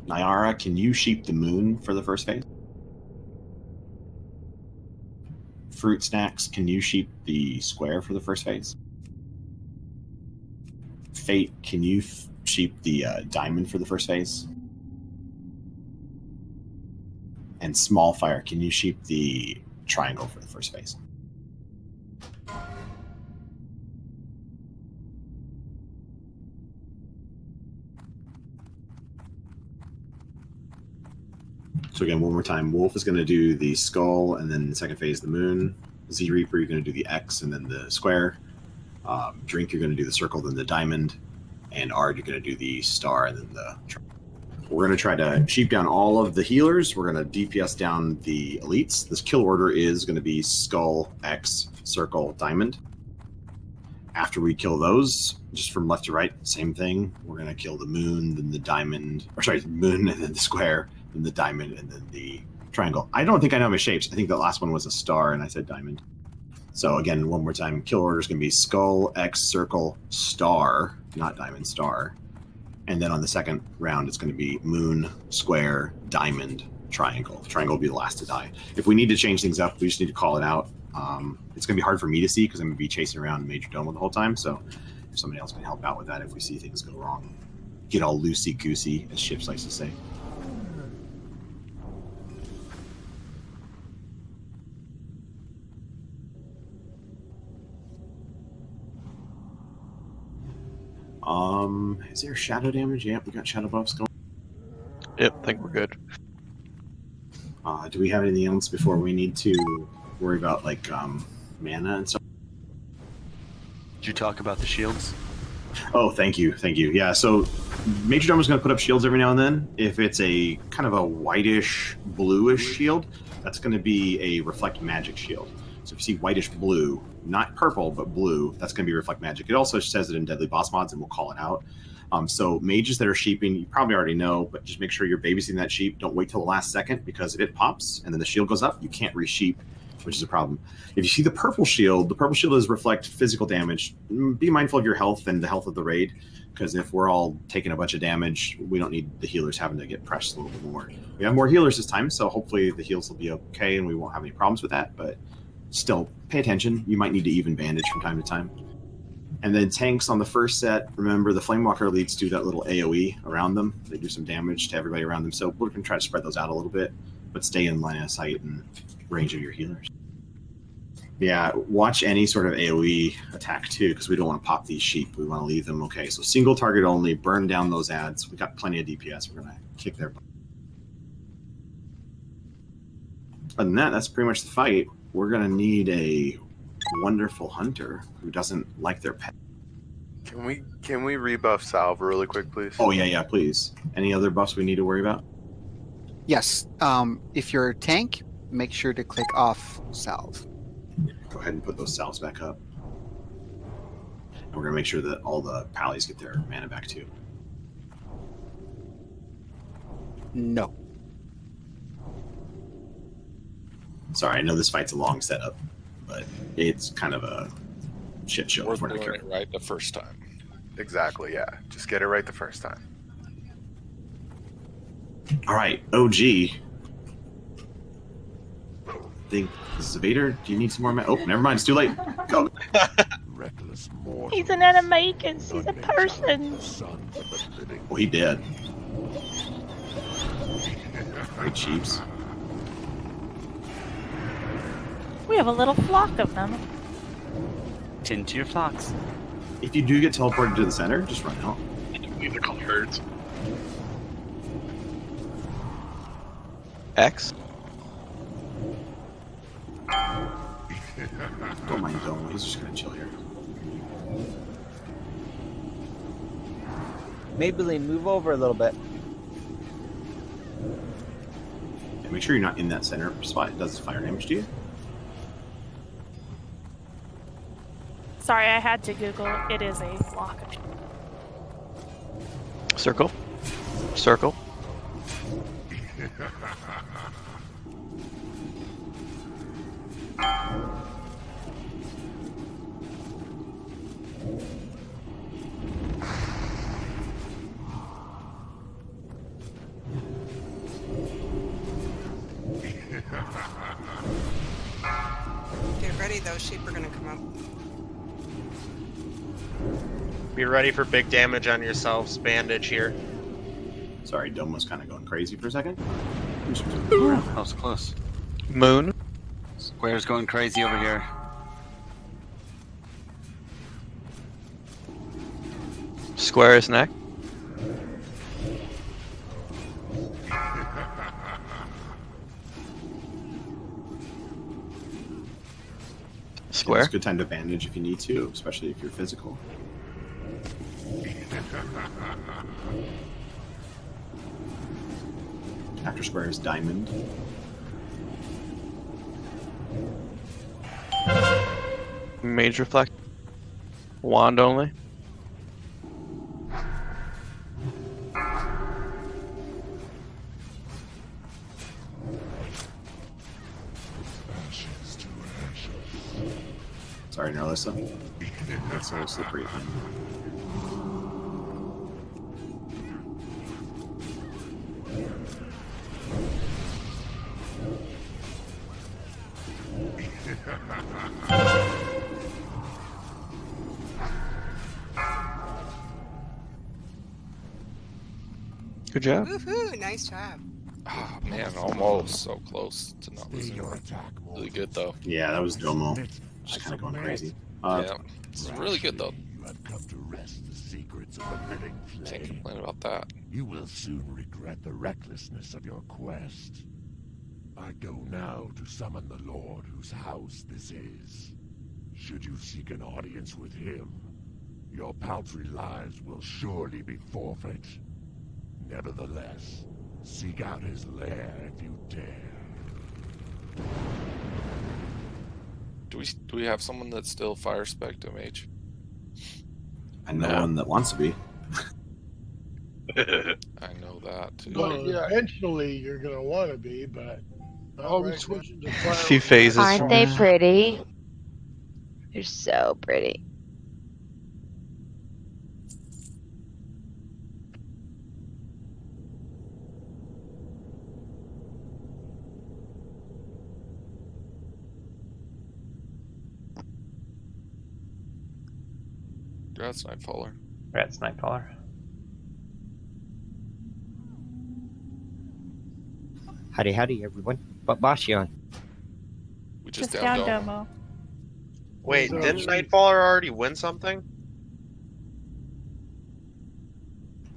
Nyara, can you sheep the moon for the first phase? Fruit Snacks, can you sheep the square for the first phase? Fate, can you sheep the diamond for the first phase? And Small Fire, can you sheep the triangle for the first phase? So again, one more time, Wolf is going to do the skull, and then the second phase, the moon. Z Reaper, you're going to do the X, and then the square. Drink, you're going to do the circle, then the diamond. And Ard, you're going to do the star, and then the triangle. We're going to try to sheep down all of the healers. We're going to DPS down the elites. This kill order is going to be skull, X, circle, diamond. After we kill those, just from left to right, same thing. We're going to kill the moon, then the diamond, or sorry, the moon, and then the square, then the diamond, and then the triangle. I don't think I know my shapes. I think the last one was a star, and I said diamond. So again, one more time, kill order is going to be skull, X, circle, star, not diamond, star. And then on the second round, it's going to be moon, square, diamond, triangle. Triangle will be the last to die. If we need to change things up, we just need to call it out. It's going to be hard for me to see because I'm going to be chasing around Major Domo the whole time. So if somebody else can help out with that, if we see things go wrong, get all loosey-goosey, as Ships likes to say. Is there shadow damage? Yep, we got shadow buffs going. Yep, I think we're good. Do we have anything else before we need to worry about like mana and stuff? Did you talk about the shields? Oh, thank you. Yeah, so Major Domo is going to put up shields every now and then. If it's a kind of a whitish, bluish shield, that's going to be a reflect magic shield. So if you see whitish blue, not purple, but blue, that's going to be reflect magic. It also says it in Deadly Boss Mods, and we'll call it out. So mages that are sheeping, you probably already know, but just make sure you're babysitting that sheep. Don't wait till the last second, because if it pops and then the shield goes up, you can't re-sheep, which is a problem. If you see the purple shield is reflect physical damage. Be mindful of your health and the health of the raid, because if we're all taking a bunch of damage, we don't need the healers having to get pressed a little bit more. We have more healers this time, so hopefully the heals will be okay and we won't have any problems with that, but still, pay attention. You might need to even bandage from time to time. And then tanks on the first set, remember the Flamewalker elites do that little AoE around them. They do some damage to everybody around them, so we're going to try to spread those out a little bit, but stay in line of sight and range of your healers. Yeah, watch any sort of AoE attack too, because we don't want to pop these sheep. We want to leave them okay. So single target only, burn down those ads. We got plenty of DPS. We're going to kick their butt. Other than that, that's pretty much the fight. We're going to need a wonderful hunter who doesn't like their pet. Can we rebuff Salve really quick, please? Oh, yeah, please. Any other buffs we need to worry about? Yes. If you're a tank, make sure to click off salve. Go ahead and put those salves back up. And we're going to make sure that all the pallies get their mana back too. No. Sorry, I know this fight's a long setup, but it's kind of a shit show. Worth doing it right the first time. Exactly, yeah. Just get it right the first time. All right, OG. think this is a Vader. Do you need some more? Oh, never mind. It's too late. Go. Reckless mortal. He's an animagus. He's a person. Oh, he did. Great cheaps. We have a little flock of them. Tend to your flocks. If you do get teleported to the center, just run out. They're called herds. X. Don't mind Domo. He's just gonna chill here. Maybelline, move over a little bit. And make sure you're not in that center spot. It does fire damage to you. Sorry, I had to Google. It is a flock of. Circle. Circle. Get ready, those sheep are going to come up. Be ready for big damage on yourselves. Bandage here. Sorry, Dome was kind of going crazy for a second. That was close. Moon. Square's going crazy over here. Square is neck. Square. It's a good time to bandage if you need to, especially if you're physical. After square is diamond. Mage reflect. Wand only. Sorry, Narlissa. That's so slippery. Good job. Woohoo! Nice job. Oh, man, almost so close to not losing. Really good, though. Yeah, that was Domo. Just kind of going crazy. Yeah, it's really good, though. You have come to wrest the secrets of the living flame. Can't complain about that. You will soon regret the recklessness of your quest. I go now to summon the Lord whose house this is. Should you seek an audience with him, your paltry lives will surely be forfeit. Nevertheless, seek out his lair if you dare. Do we have someone that's still fire spec mage? I know one that wants to be. I know that too. Well, yeah, eventually you're gonna want to be, but Oh, right switching now. to A few phases. Aren't they pretty? They're so pretty. That's Nightfaller. That's Nightfaller. Howdy, howdy, everyone. What boss you on? We just down down Domo. Wait, didn't Nightfaller already win something?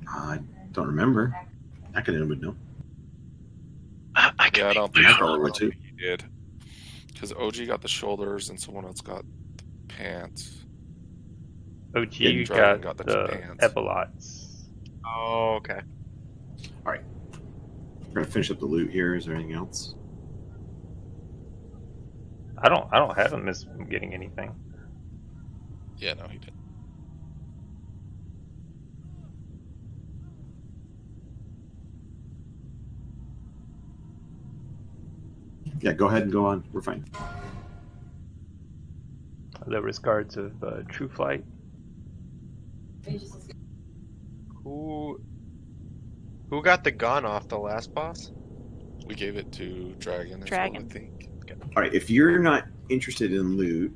I don't remember. Aakadin would know. Yeah, I don't think Nightfaller would too. he did. Because OG got the shoulders and someone else got the pants. OG Dragon got the the pants. epilots. Oh, okay. All right. We're gonna finish up the loot here. Is there anything else? I don't have him as getting anything. Yeah, no, he didn't. Yeah, go ahead and go on. We're fine. The risk guards of True Flight. Who got the gun off the last boss? We gave it to Dragon. Dragon. I think. All right, if you're not interested in loot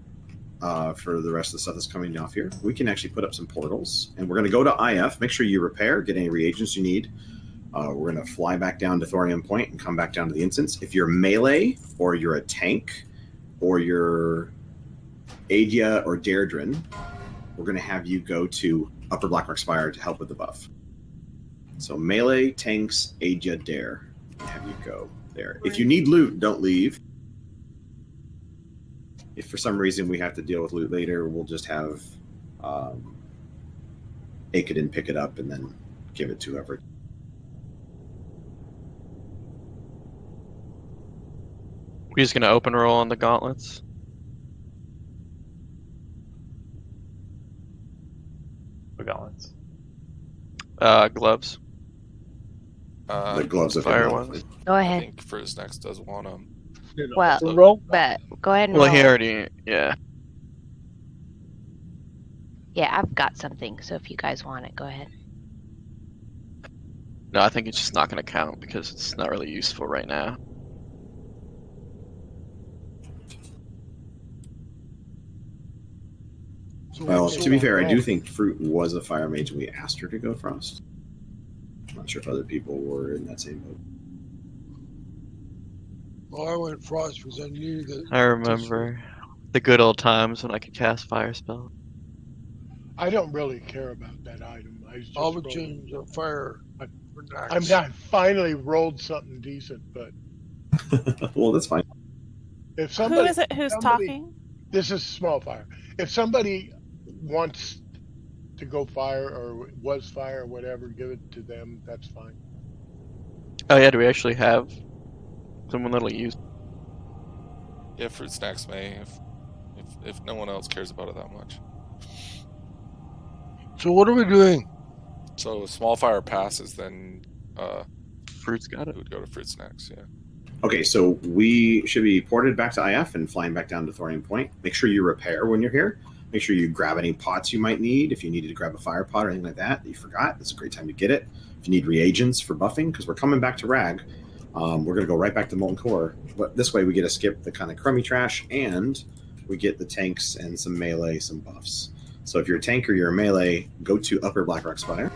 for the rest of the stuff that's coming off here, we can actually put up some portals, and we're going to go to IF. Make sure you repair, get any reagents you need. We're going to fly back down to Thorium Point and come back down to the instance. If you're melee, or you're a tank, or you're Adia or Deirdre, we're going to have you go to Upper Blackrock Spire to help with the buff. So melee, tanks, Adia, Dare, have you go there. If you need loot, don't leave. If for some reason we have to deal with loot later, we'll just have Aakadin pick it up and then give it to whoever. We're just gonna open roll on the gauntlets. The gauntlets. Gloves. The gloves of fire him. ones. Go I ahead. think Frizz next does want them. Well, but go ahead and Well, roll. he already, yeah. Yeah, I've got something, so if you guys want it, go ahead. No, I think it's just not gonna count because it's not really useful right now. Well, to be fair, I do think Fruit was a fire mage and we asked her to go Frost. I'm not sure if other people were in that same boat. Well, I went Frost because I knew that. I remember the good old times when I could cast fire spell. I don't really care about that item. I just All the rolled- chains are fire. I finally rolled something decent, but Well, that's fine. if somebody, Who is it who's talking? This is small fire. If somebody wants to go fire or was fire or whatever, give it to them. That's fine. Oh yeah, do we actually have someone that'll use? Yeah, Fruit Snacks may, if no one else cares about it that much. So what are we doing? So if small fire passes, then Fruit's got it. Would go to Fruit Snacks, yeah. Okay, so we should be ported back to IF and flying back down to Thorium Point. Make sure you repair when you're here. Make sure you grab any pots you might need. If you needed to grab a fire pot or anything like that you forgot, it's a great time to get it. If you need reagents for buffing, because we're coming back to Rag, we're going to go right back to Molten Core. But this way we get to skip the kind of crummy trash, and we get the tanks and some melee, some buffs. So if you're a tank or you're a melee, go to Upper Blackrock Spire.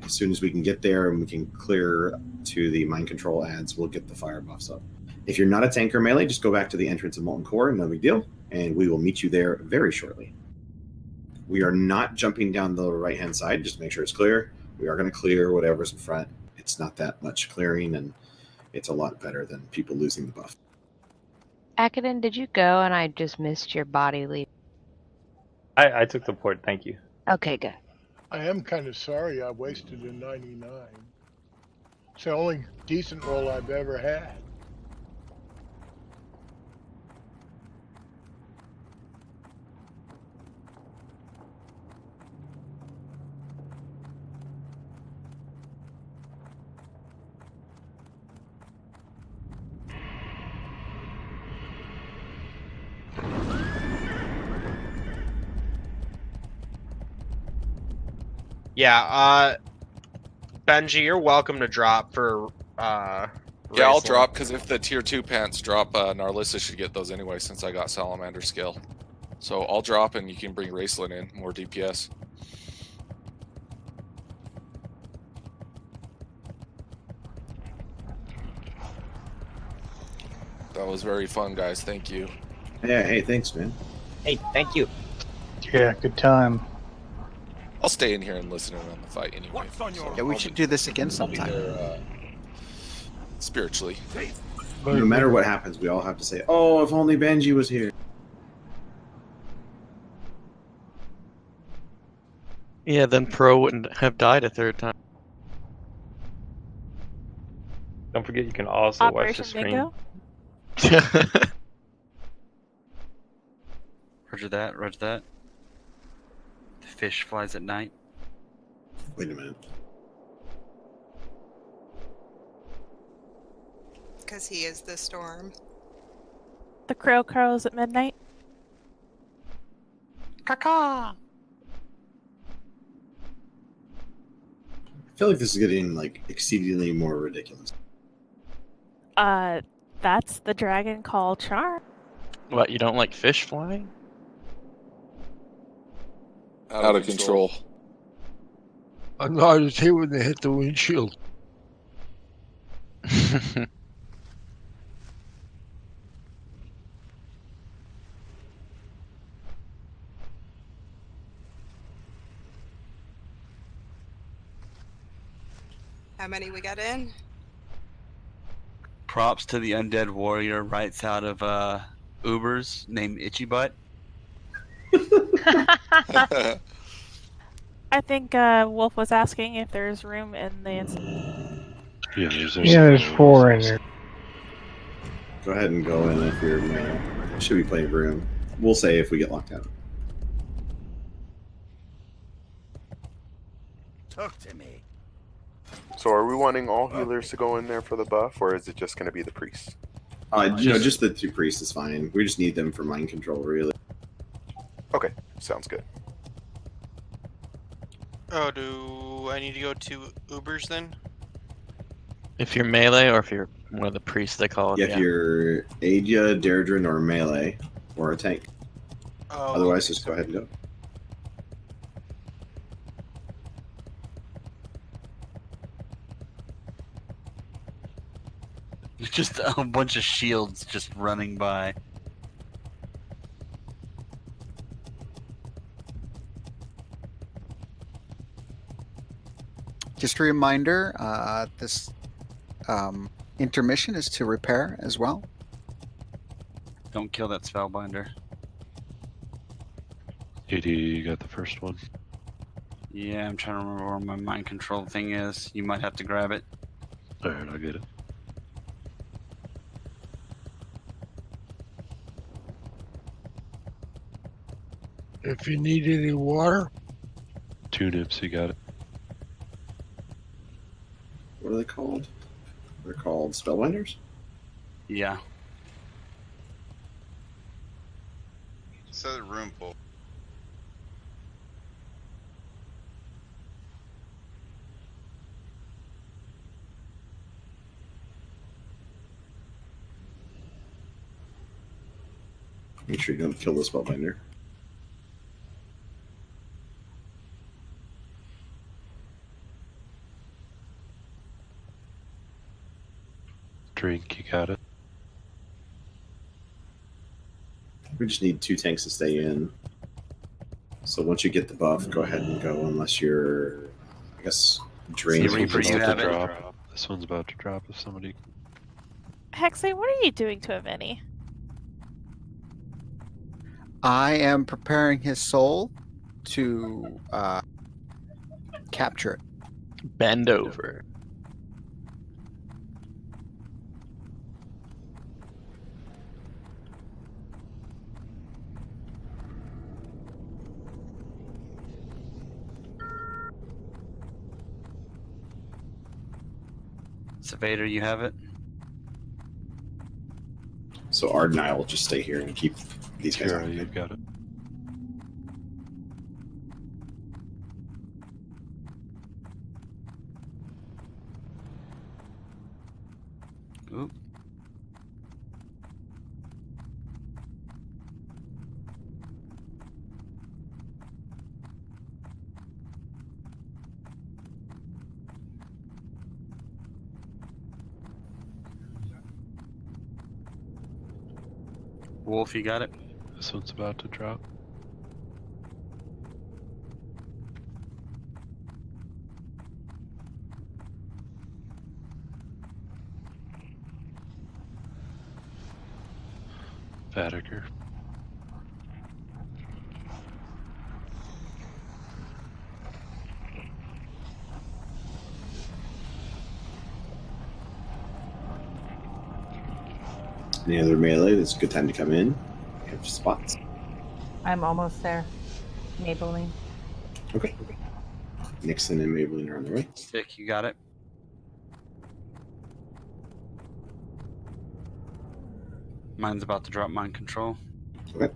As soon as we can get there and we can clear to the mind control ads, we'll get the fire buffs up. If you're not a tank or melee, just go back to the entrance of Molten Core, no big deal, and we will meet you there very shortly. We are not jumping down the right-hand side, just make sure it's clear. We are going to clear whatever's in front. It's not that much clearing, and it's a lot better than people losing the buff. Aakadin, did you go and I just missed your body leave? I took the port, thank you. Okay, good. I am kind of sorry I wasted a 99. It's the only decent roll I've ever had. Yeah, Benji, you're welcome to drop for Yeah, I'll Raceland. drop, because if the tier 2 pants drop, Narlissa should get those anyway since I got Salamander skill. So I'll drop and you can bring Raceland in, more DPS. That was very fun, guys. Thank you. Yeah, hey, thanks, man. Hey, thank you. Yeah, good time. I'll stay in here and listen in on the fight anyway. Yeah, we should do this again I'll be sometime. there, spiritually. No matter what happens, we all have to say, oh, if only Benji was here. Yeah, then Pro wouldn't have died a third time. Don't forget you can also watch the Operation stream. Bingo? Roger that, roger that. The fish flies at night. Wait a minute. Because he is the storm. The crow crows at midnight. Caca. I feel like this is getting like exceedingly more ridiculous. That's the dragon call charm. What, you don't like fish flying? Out of control. I know I just hate when they hit the windshield. How many we got in? Props to the undead warrior writes out of Ubers named Itchy Butt. I think Wolf was asking if there's room in the. Yeah, there's 4 in there. Go ahead and go in if you're should be plenty of room. We'll say if we get locked out. Talk to me. So are we wanting all healers to go in there for the buff, or is it just going to be the priests? Just the 2 priests is fine. We just need them for mind control, really. Okay, sounds good. Oh, do I need to go to Ubers then? If you're melee or if you're one of the priests, they call it. Yeah, if you're Adia, Deirdre, or melee, or a tank. Oh, Otherwise, just go ahead and go. Just a bunch of shields just running by. Just a reminder, this intermission is to repair as well. Don't kill that spellbinder. AD, you got the first one. Yeah, I'm trying to remember where my mind control thing is. You might have to grab it. Alright, I'll get it. If you need any water, 2 nips, you got it. What are they called? They're called spellbinders? Yeah. Set a room full. Make sure you don't kill the spellbinder. Drink, you got it. We just need 2 tanks to stay in. So once you get the buff, go ahead and go unless you're, I guess, drained. This one's about to drop if somebody... Hexley, what are you doing to Aveni? I am preparing his soul to capture it. Bend over. Vader, you have it? So Ard and I will just stay here and keep these guys Sure, on. you've got it. Oop. Wolf, you got it? This one's about to drop. Vatiker. Any other melee? That's a good time to come in. We have spots. I'm almost there. Maybelline. Okay. Nixon and Maybelline are on the way. Sick, you got it? Mine's about to drop mind control. Okay.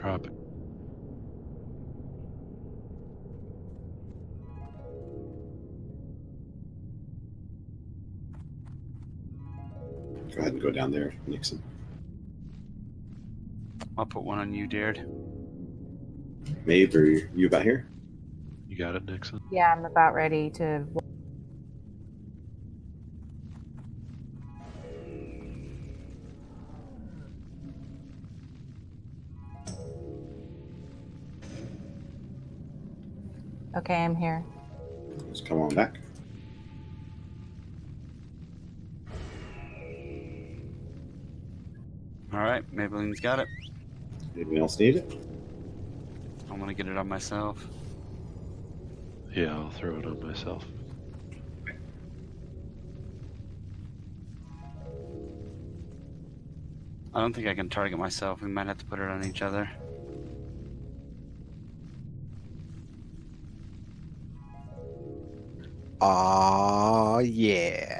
Drop it. Go ahead and go down there, Nixon. I'll put one on you, Dared. Maeve, are you about here? You got it, Nixon. Yeah, I'm about ready to. Okay, I'm here. Just come on back. All right, Maybelline's got it. Anyone else need it? I'm gonna get it on myself. Yeah, I'll throw it on myself. I don't think I can target myself. We might have to put it on each other. Aw, yeah.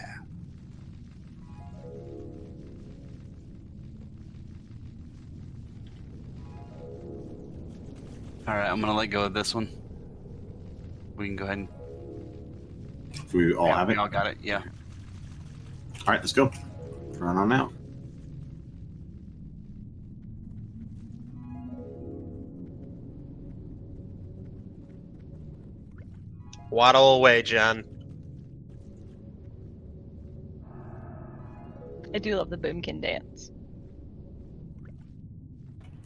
All right, I'm gonna let go of this one. We can go ahead and. We all have it? We all got it, yeah. All right, let's go. Run on out. Waddle away, Jen. I do love the boomkin dance.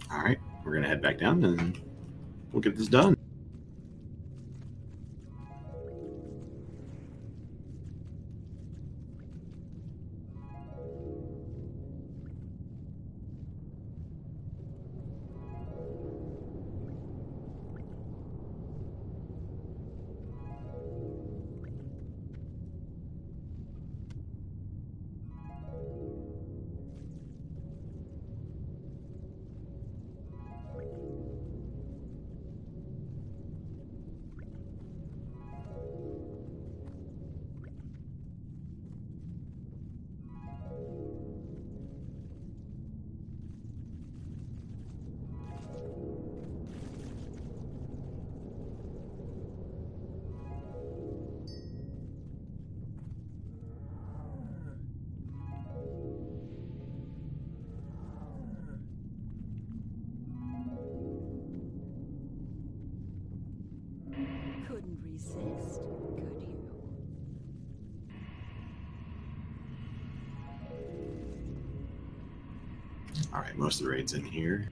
All right, we're going to head back down and we'll get this done. Couldn't resist, could you? All right, most of the raid's in here.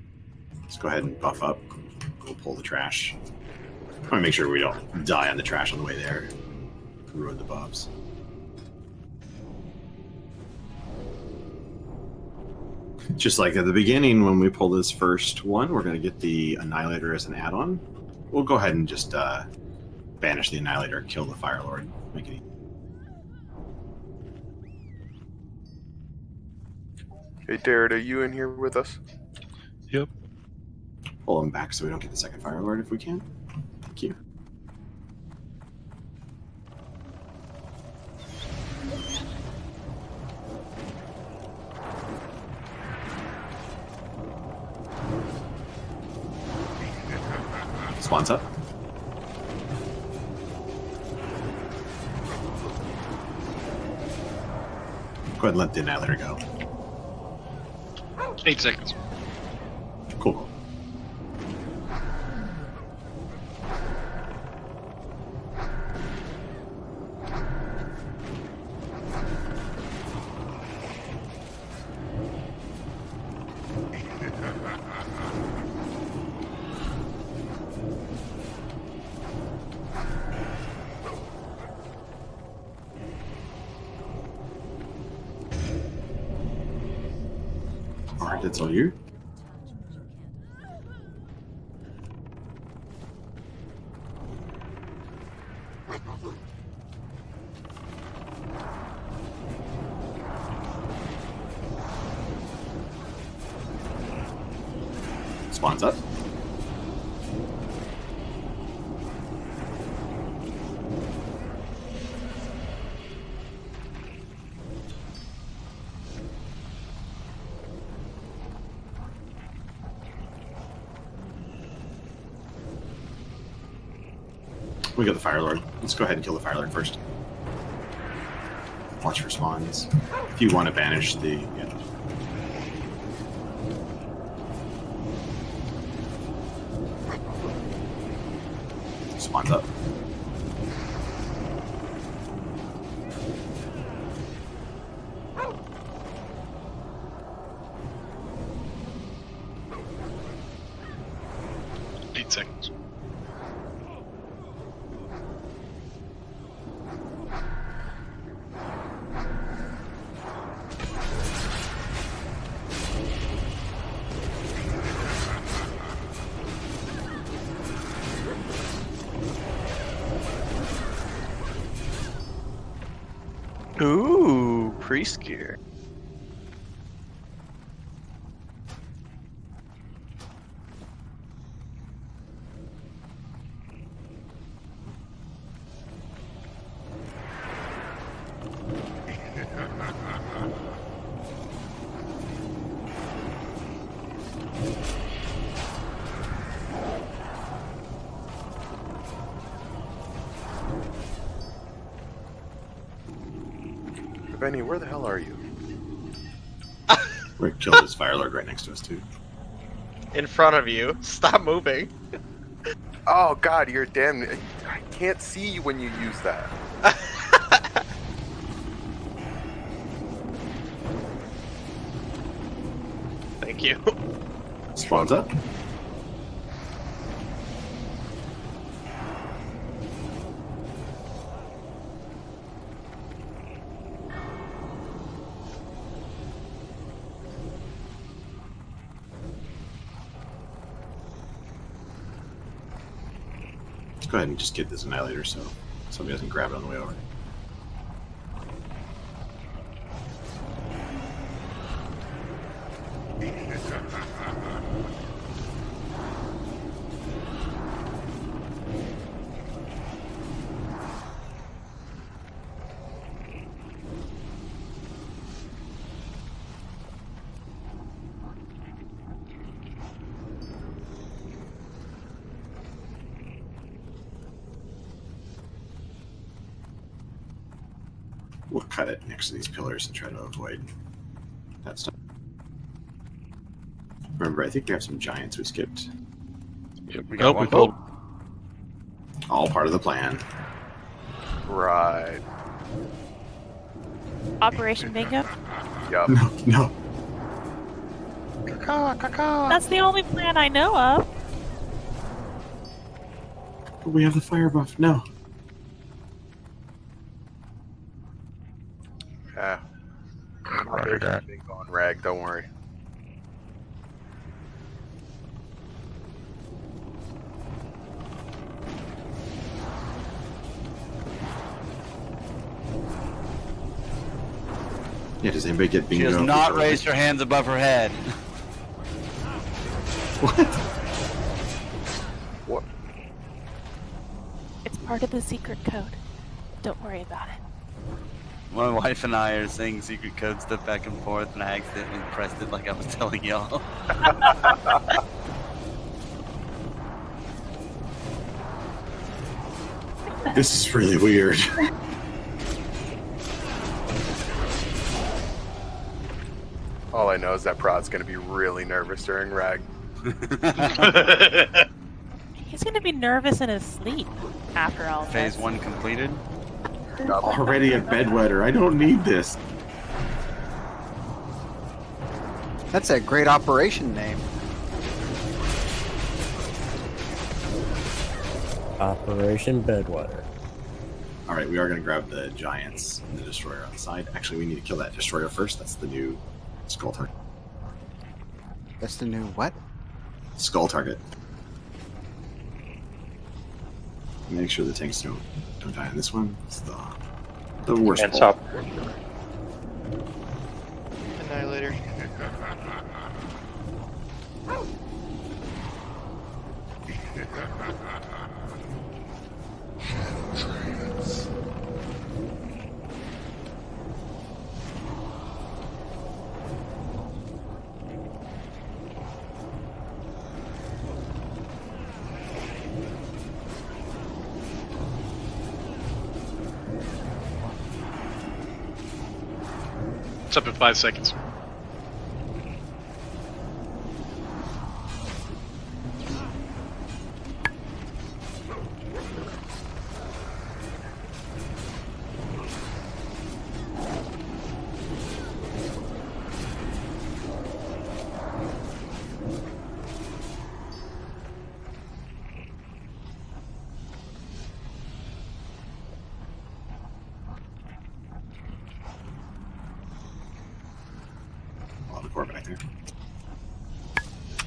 Let's go ahead and buff up. We'll pull the trash. I want to make sure we don't die on the trash on the way there. Ruin the buffs. Just like at the beginning, when we pull this first one, we're going to get the Annihilator as an add-on. We'll go ahead and just banish the Annihilator, kill the Fire Lord, make it easy. Hey, Darrett, are you in here with us? Yep. Pull him back so we don't get the second Fire Lord if we can. Thank you. Spawns up. Go ahead and let the Annihilator go. 8 seconds. Cool. Alright, that's all you. Spawns up. We got the Fire Lord. Let's go ahead and kill the Fire Lord first. Watch for spawns. If you want to banish the... Yeah. Spawns up. Seconds. Ooh, priest gear. Benny, where the hell are you? We're killed this Fire Lord right next to us too. In front of you. Stop moving. Oh god, you're damn... I can't see you when you use that. Thank you. Spawns up. Let's go ahead and just get this Annihilator so somebody doesn't grab it on the way over. We'll cut it next to these pillars and try to avoid that stuff. Remember, I think we have some giants we skipped. Yep, we got one. Pulled. All part of the plan. Right. Operation Bingo? Yup. No. That's the only plan I know of. But we have the fire buff. No. Yeah. On rag, don't worry. Yeah, does anybody get bingo? She has not raised her hands above her head. What? It's part of the secret code. Don't worry about it. My wife and I are saying secret code stuff back and forth, and I accidentally pressed it like I was telling y'all. This is really weird. All I know is that Prod's gonna be really nervous during rag. He's gonna be nervous in his sleep after all Phase this. 1 completed. Already a bedwetter. I don't need this. That's a great operation name. Operation Bedwetter. All right, we are going to grab the giants and the destroyer on the side. Actually, we need to kill that destroyer first. That's the new skull target. That's the new what? Skull target. Make sure the tanks don't die on this one. It's the worst. And pull. top. Annihilator. It's up in 5 seconds.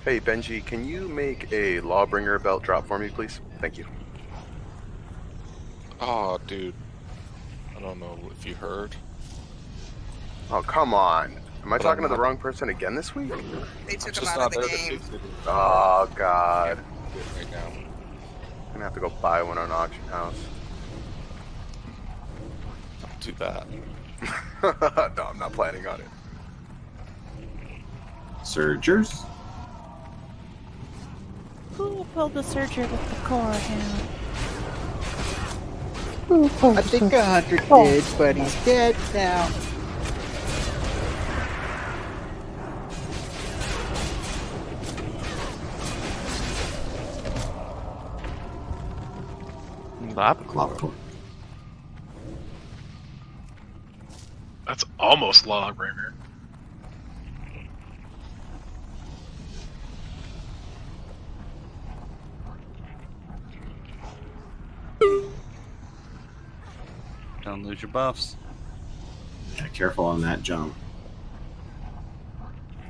Hey Benji, can you make a Lawbringer belt drop for me, please? Thank you. Oh, dude. I don't know if you heard. Oh, come on. Am I But talking I'm to the not- wrong person again this week? They took him just out not of the there to game. fix it. Oh, God. Do it right now. I'm gonna have to go buy one on auction house. Don't do that. No, I'm not planning on it. Surgers. Who pulled the Surger with the core down? I think 100 did, but he's dead now. Lava core. That's almost Lawbringer. Don't lose your buffs. Yeah, careful on that jump.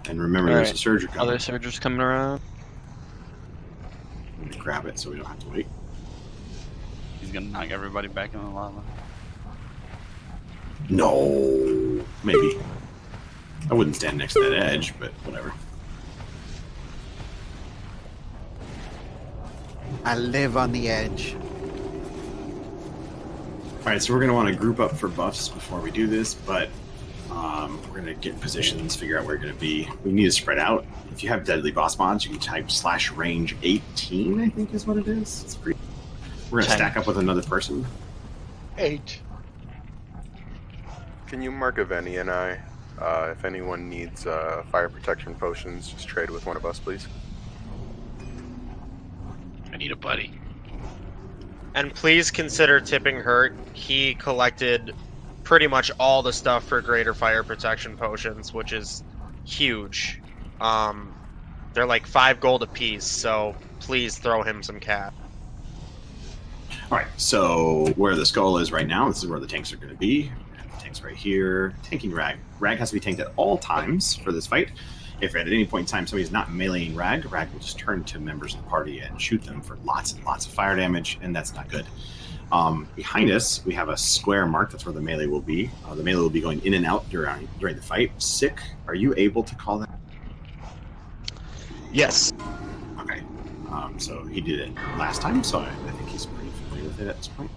And remember, All there's right. a Surger coming. Other Surgers coming around. I'm gonna grab it so we don't have to wait. He's gonna knock everybody back in the lava. No, maybe. I wouldn't stand next to that edge, but whatever. I live on the edge. Alright, so we're going to want to group up for buffs before we do this, but we're going to get positions, figure out where we're going to be. We need to spread out. If you have deadly boss mods, you can type /range 18, I think is what it is. It's pretty... We're going to stack up with another person. 8. Can you mark Aveni and I? If anyone needs fire protection potions, just trade with one of us, please. I need a buddy. And please consider tipping Hurt. He collected pretty much all the stuff for greater fire protection potions, which is huge. They're like 5 gold apiece, so please throw him some cash. Alright, so where the skull is right now, this is where the tanks are going to be. The tank's right here. Tanking Rag. Rag has to be tanked at all times for this fight. If at any point in time somebody's not meleeing Rag, Rag will just turn to members of the party and shoot them for lots and lots of fire damage, and that's not good. Behind us, we have a square mark. That's where the melee will be. The melee will be going in and out during the fight. Sick, are you able to call that? Yes. Okay. So he did it last time, so I think he's pretty familiar with it at this point.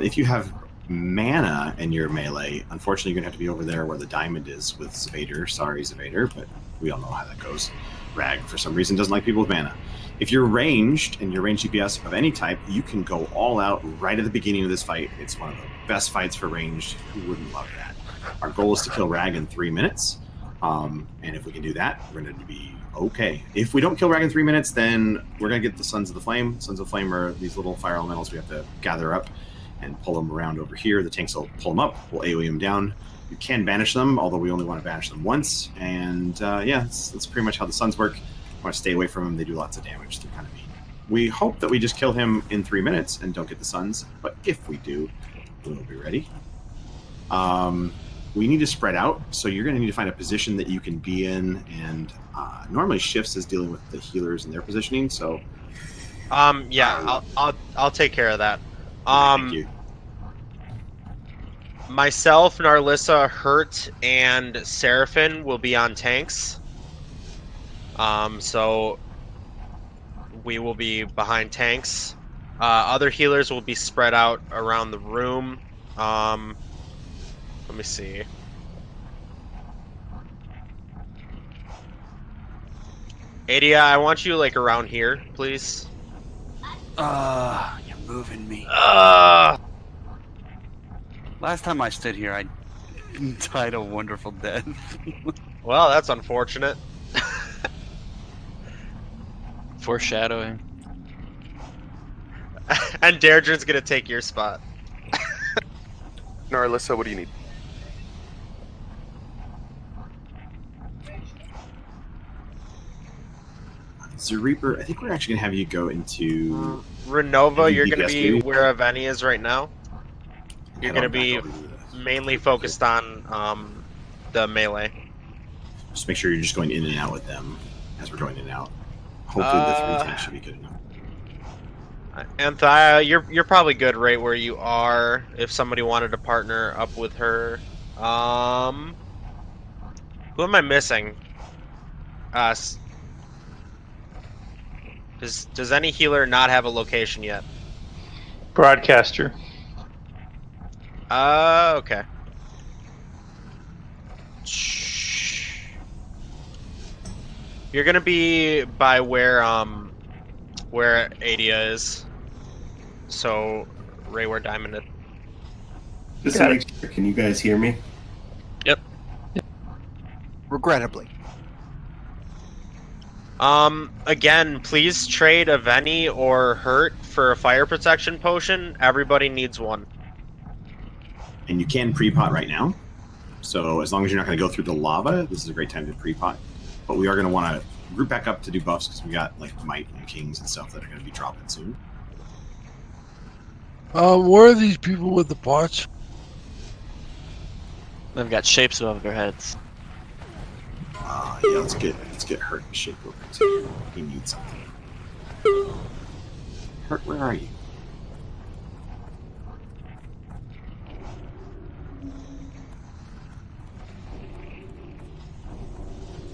If you have mana in your melee, unfortunately, you're going to have to be over there where the diamond is with Zvader. Sorry, Zvader, but we all know how that goes. Rag, for some reason, doesn't like people with mana. If you're ranged, and you're ranged DPS of any type, you can go all out right at the beginning of this fight. It's one of the best fights for ranged. Who wouldn't love that? Our goal is to kill Rag in 3 minutes. And if we can do that, we're going to be okay. If we don't kill Rag in 3 minutes, then we're going to get the Sons of the Flame. Sons of the Flame are these little fire elementals we have to gather up and pull them around over here. The tanks will pull them up. We'll AoE them down. You can banish them, although we only want to banish them once. And yeah, that's pretty much how the Suns work. I want to stay away from them. They do lots of damage. They're kind of mean. We hope that we just kill him in 3 minutes and don't get the Suns. But if we do, we'll be ready. We need to spread out, so you're going to need to find a position that you can be in. And normally Shifts is dealing with the healers and their positioning. So yeah, I'll take care of that. Thank you. Myself, Narlissa, Hurt, and Seraphin will be on tanks. So we will be behind tanks. Other healers will be spread out around the room. Let me see. Adia, I want you like around here, please. You're moving me. Last time I stood here, Died a wonderful death. Well, that's unfortunate. Foreshadowing. And Deirdre's gonna take your spot. Narlissa, what do you need? So Reaper, I think we're actually gonna have you go into Renova, you're gonna DPS be maybe? where Aveni is right now. You're Head gonna on back be over to the- mainly focused on the melee. Just make sure you're just going in and out with them as we're going in and out. Hopefully the 3 tanks should be good enough. Anthea, you're probably good right where you are. If somebody wanted to partner up with her, who am I missing? Does any healer not have a location yet? Broadcaster. Okay. You're gonna be by where Adia is. So right where Diamond is. Just to make sure, can you guys hear me? Yep. Regrettably. Again, please trade Aveni or Hurt for a fire protection potion. Everybody needs one. And you can pre-pot right now. So as long as you're not going to go through the lava, this is a great time to pre-pot. But we are going to want to group back up to do buffs because we got like Might and Kings and stuff that are going to be dropping soon. Where are these people with the pots? They've got shapes above their heads. Yeah, let's get Hurt in shape over here. He needs something. Hurt, where are you?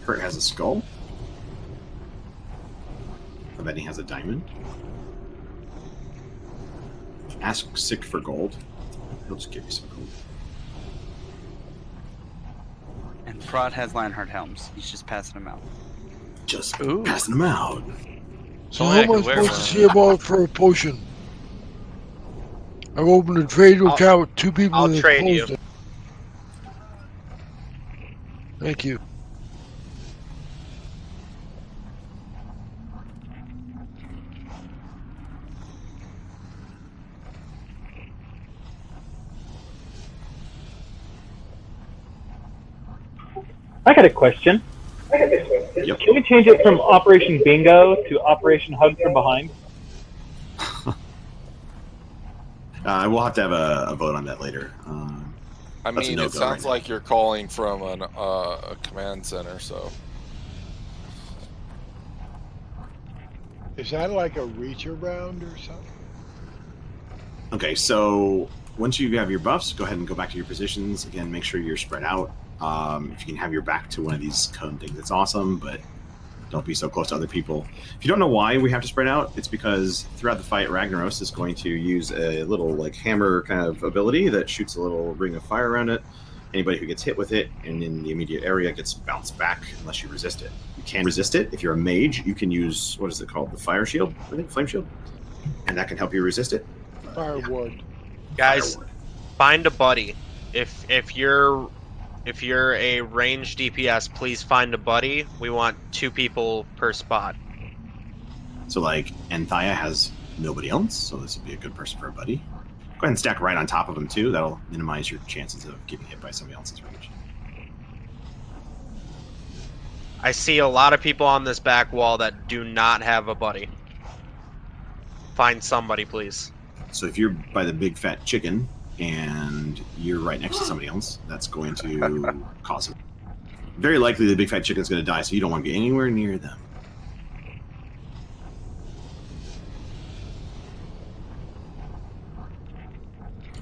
Hurt has a skull. I bet he has a diamond. Ask Sick for gold. He'll just give you some gold. And Prot has Lionheart helms. He's just passing them out. Just passing them out. So how am I supposed to see about for a potion? I've opened a trade account with 2 people I'll that trade closed you. it. Thank you. I got a question. Yep. Can we change it from Operation Bingo to Operation Hug from Behind? We'll have to have a vote on that later. I That's a mean, no-go it sounds right like you're calling from a command center, so. Is that like a reach around or something? Okay, so once you have your buffs, go ahead and go back to your positions. Again, make sure you're spread out. If you can have your back to one of these cone things, it's awesome, but don't be so close to other people. If you don't know why we have to spread out, it's because throughout the fight, Ragnaros is going to use a little like hammer kind of ability that shoots a little ring of fire around it. Anybody who gets hit with it and in the immediate area gets bounced back unless you resist it. You can resist it. If you're a mage, you can use, what is it called? The fire shield, I think, flame shield. And that can help you resist it. Firewood. Guys, find a buddy. If you're a ranged DPS, please find a buddy. We want 2 people per spot. So like Anthea has nobody else, so this would be a good person for a buddy. Go ahead and stack right on top of him too. That'll minimize your chances of getting hit by somebody else's range. I see a lot of people on this back wall that do not have a buddy. Find somebody, please. So if you're by the big fat chicken and you're right next to somebody else, that's going to cause it. Very likely the big fat chicken's going to die, so you don't want to be anywhere near them.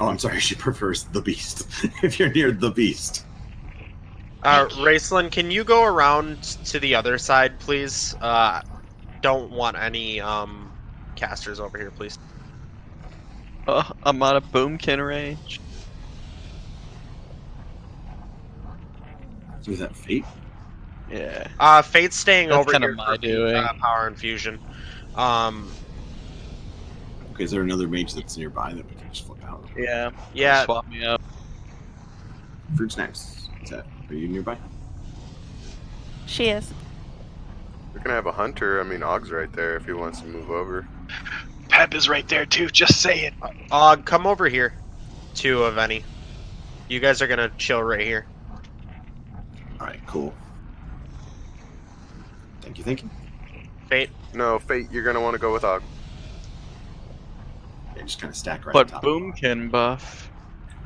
Oh, I'm sorry, she prefers the beast. If you're near the beast. Raceland, can you go around to the other side, please? Don't want any casters over here, please. I'm on a boomkin range. So is that Fate? Yeah. Fate's staying That's over kinda here my for doing. power infusion. Okay, is there another mage that's nearby that we can just flip out? Yeah. Yeah. Swap me up. Fruit snacks. Are you nearby? She is. We're gonna have a hunter. I mean, Og's right there if he wants to move over. Pep is right there too. Just say it. Og, come over here. Two of any. You guys are gonna chill right here. All right, cool. Thank you. Fate. No, Fate. You're gonna want to go with Og. Yeah, just kind of stack right But on top. Boomkin buff.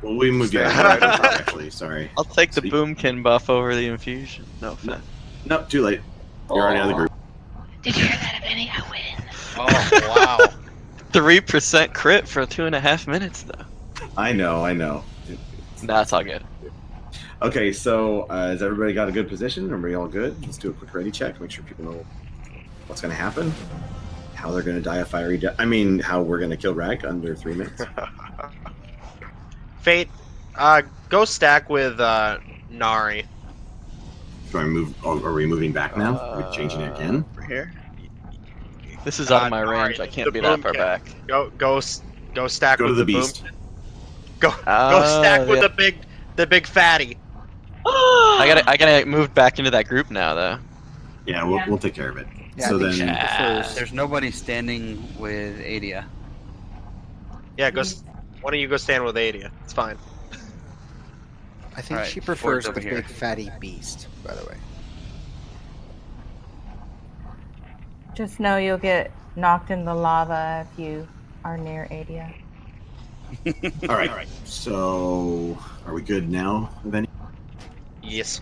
Well, we moved you right on top, actually. Sorry. I'll take the Boomkin buff over the infusion. No offense. Nope, too late. You're already out of the group. Did you hear that, Benny? I win. Oh, wow. 3% crit for 2.5 minutes, though. I know. That's all good. Okay, so has everybody got a good position? Are we all good? Let's do a quick ready check. Make sure people know what's going to happen, how they're going to die a fiery death. I mean, how we're going to kill Rag under 3 minutes. Fate, go stack with Nari. Do I move? Are we moving back now? Are we changing it again? Over here. This is out of my range. I can't be that far back. Go stack Go with to the boom beast. kit. Go stack with the big fatty. I gotta move back into that group now, though. Yeah, we'll take care of it. Yeah, So I think then, she prefers- there's nobody standing with Adia. Yeah, why don't you go stand with Adia? It's fine. I think Alright, she prefers Ford's over the here. big fatty beast, by the way. Just know you'll get knocked in the lava if you are near Adia. all right. So, are we good now, Vinny? Yes.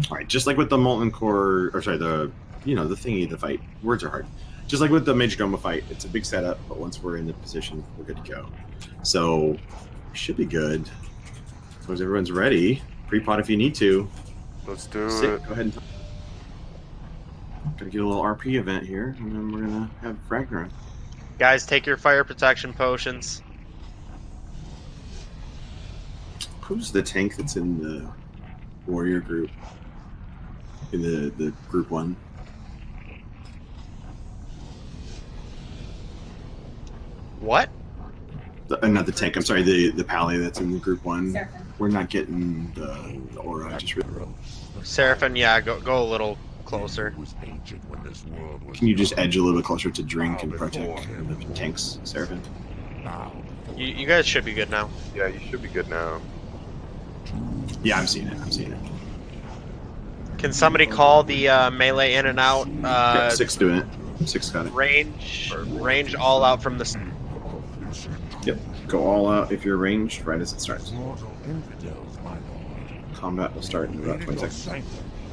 All right. Just like with the Molten Core, or sorry, the thingy, the fight. Words are hard. Just like with the Major Goma fight, it's a big setup, but once we're in the position, we're good to go. So, we should be good. As long as everyone's ready, pre-pot if you need to. Let's do Sit, it. go ahead and. Gonna get a little RP event here, and then we're gonna have Ragnarok. Guys, take your fire protection potions. Who's the tank that's in the warrior group? In the group one? What? Not the tank. I'm sorry. The pally that's in the group one. We're not getting the aura. Just really. Seraphim, yeah, go a little closer. Can you just edge a little bit closer to drink and protect the tanks, Seraphim? You guys should be good now. Yeah, you should be good now. Yeah, I'm seeing it. Can somebody call the melee in and out? Yeah, 6 doing it. 6 got it. Range all out from the. Yep. Go all out if you're ranged right as it starts. Combat will start in about 20 seconds.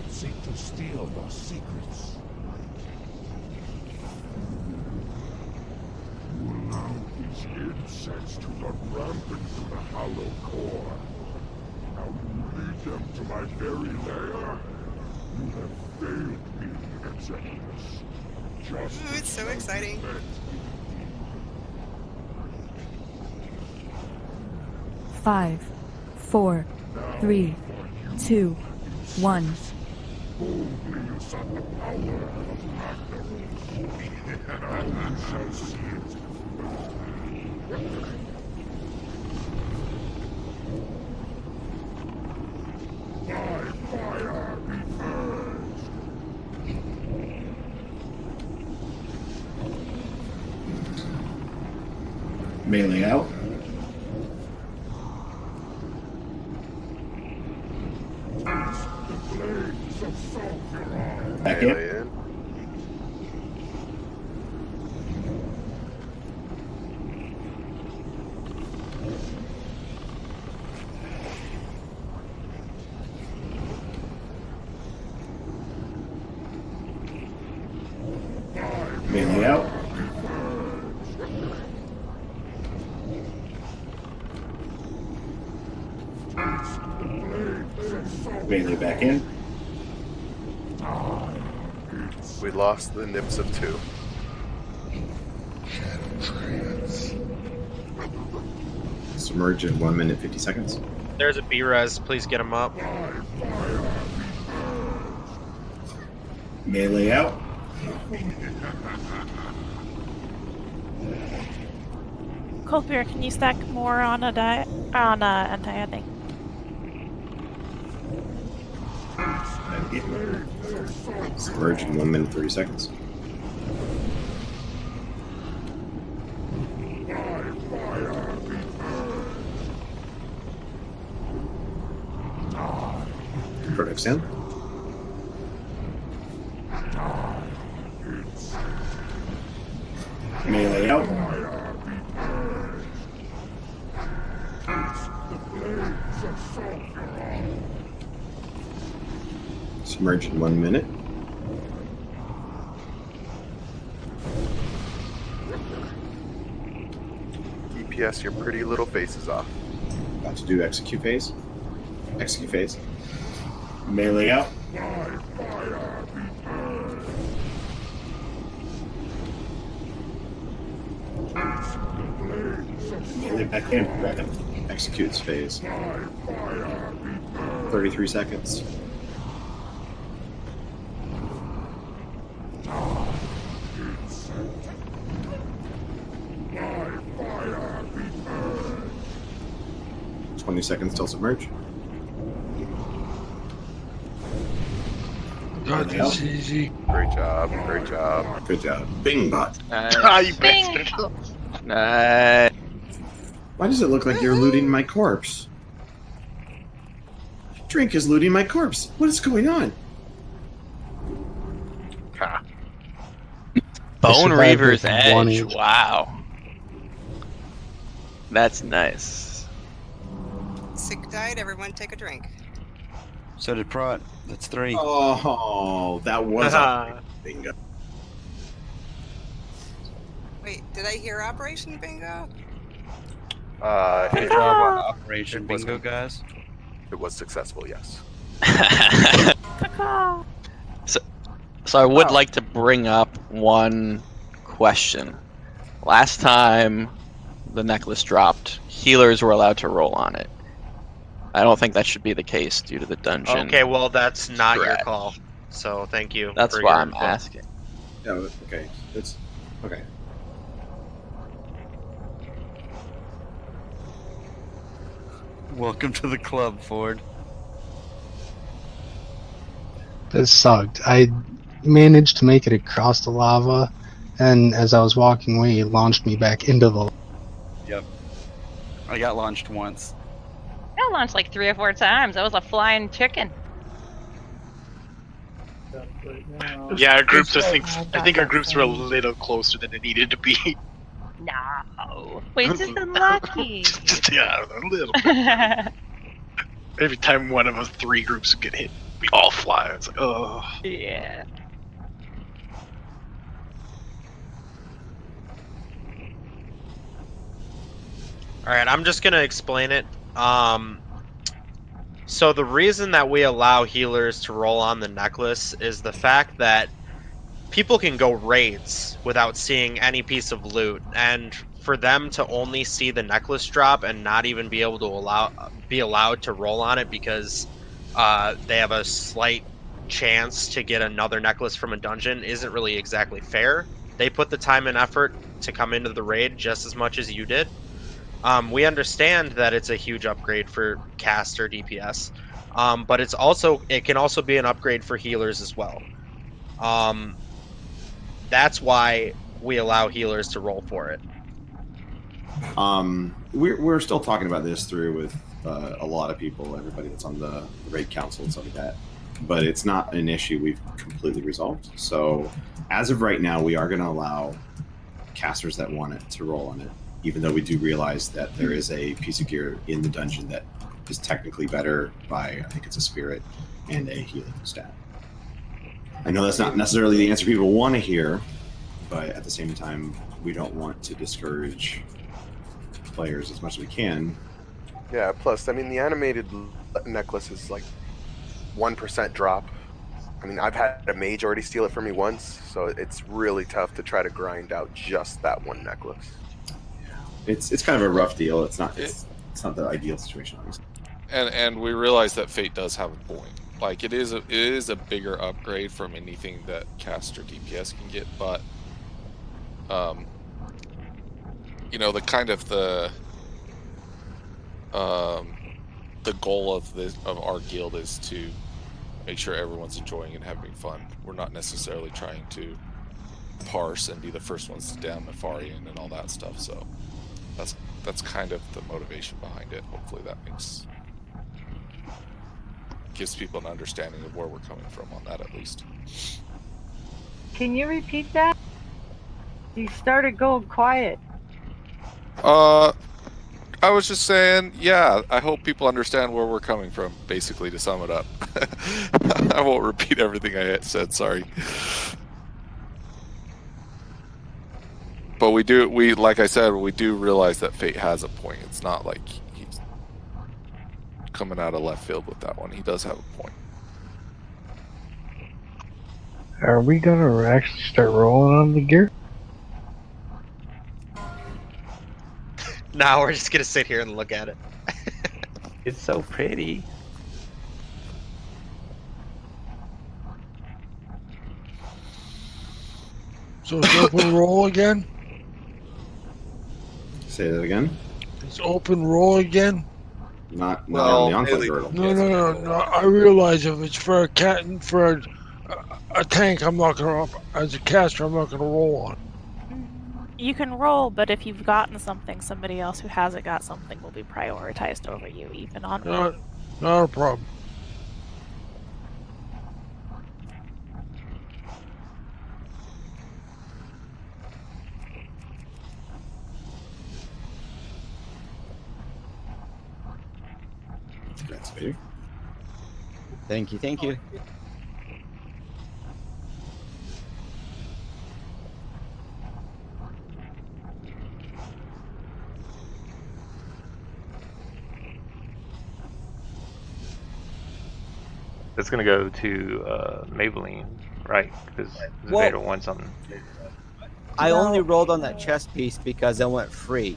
Seek to steal your secrets. You allow these insects to run rampant through the hollow core. Now you lead them to my very lair. You have failed me, Executus. Just Ooh, it's so exciting. Five, 4, 3, 2, 1. boldly usurp the power of Ragnarok. You shall see it. My fire be purged. Melee out. Back in. Melee in. Melee out. Melee back in. We lost the nips of 2. Submerge in 1 minute 50 seconds. There's a B-res. Please get him up. Melee out. Cold beer, can you stack more on anti-adding? Submerge in 1 minute 30 seconds. Product sound. Melee out. Submerge in 1 minute. DPS your pretty little faces off. About to do execute phase. Execute phase. Melee out. Melee back in. Back in. Executes phase. 33 seconds. Seconds till submerge. That's easy. Great job. Great job. Good job. Bing bot. Ah, you bastard. Nice. Why does it look like you're looting my corpse? Drink is looting my corpse. What is going on? Ha. Bone Reaver's one Edge. each. Wow. That's nice. Sick died. Everyone take a drink. So did Prot. That's 3. Oh, that was a bingo. Wait, did I hear Operation Bingo? Good job on Operation Bingo, guys. It was successful, yes. So I would like to bring up one question. Last time the necklace dropped, healers were allowed to roll on it. I don't think that should be the case due to the dungeon. Okay, well that's not your threat. call. So thank you. That's for why your I'm input. asking. Yeah, okay. It's okay. Welcome to the club, Ford. This sucked. I managed to make it across the lava, and as I was walking away, it launched me back into the. Yep. I got launched once. I launched like 3 or 4 times. I was a flying chicken. Yeah, our groups. I think our groups were a little closer than they needed to be. No. Wait, just unlucky. Just, yeah, a little bit. Every time one of us 3 groups would get hit, we all fly. It's like, oh. Yeah. Alright, I'm just gonna explain it. So the reason that we allow healers to roll on the necklace is the fact that people can go raids without seeing any piece of loot, and for them to only see the necklace drop and not even be able to be allowed to roll on it because they have a slight chance to get another necklace from a dungeon isn't really exactly fair. They put the time and effort to come into the raid just as much as you did. We understand that it's a huge upgrade for cast or DPS, but it can also be an upgrade for healers as well. That's why we allow healers to roll for it. We're still talking about this through with a lot of people, everybody that's on the raid council and stuff like that. But it's not an issue we've completely resolved. So as of right now, we are going to allow casters that want it to roll on it, even though we do realize that there is a piece of gear in the dungeon that is technically better by, I think it's a spirit and a healing stat. I know that's not necessarily the answer people want to hear, but at the same time, we don't want to discourage players as much as we can. Yeah, plus, I mean, the animated necklace is like 1% drop. I mean, I've had a mage already steal it from me once, so it's really tough to try to grind out just that one necklace. It's kind of a rough deal. It's not the ideal situation, obviously. And we realize that Fate does have a point. Like it is a bigger upgrade from anything that cast or DPS can get, but you know, the kind of the goal of our guild is to make sure everyone's enjoying and having fun. We're not necessarily trying to parse and be the first ones to down Nefarian and all that stuff. So that's kind of the motivation behind it. Hopefully that gives people an understanding of where we're coming from on that, at least. Can you repeat that? You started going quiet. I was just saying, yeah, I hope people understand where we're coming from, basically, to sum it up. I won't repeat everything I said, sorry. But like I said, we do realize that Fate has a point. It's not like he's coming out of left field with that one. He does have a point. Are we gonna actually start rolling on the gear? Now we're just gonna sit here and look at it. It's so pretty. So it's open roll again? Say that again. It's open roll again? Not on the Enclave girdle. No. I realize if it's for a cat and for a tank, I'm not gonna. As a caster, I'm not gonna roll on. You can roll, but if you've gotten something, somebody else who hasn't got something will be prioritized over you, even on roll. Not a problem. That's big. Thank you. It's gonna go to Maybelline, right? Because Vader wants something. I only rolled on that chest piece because it went free.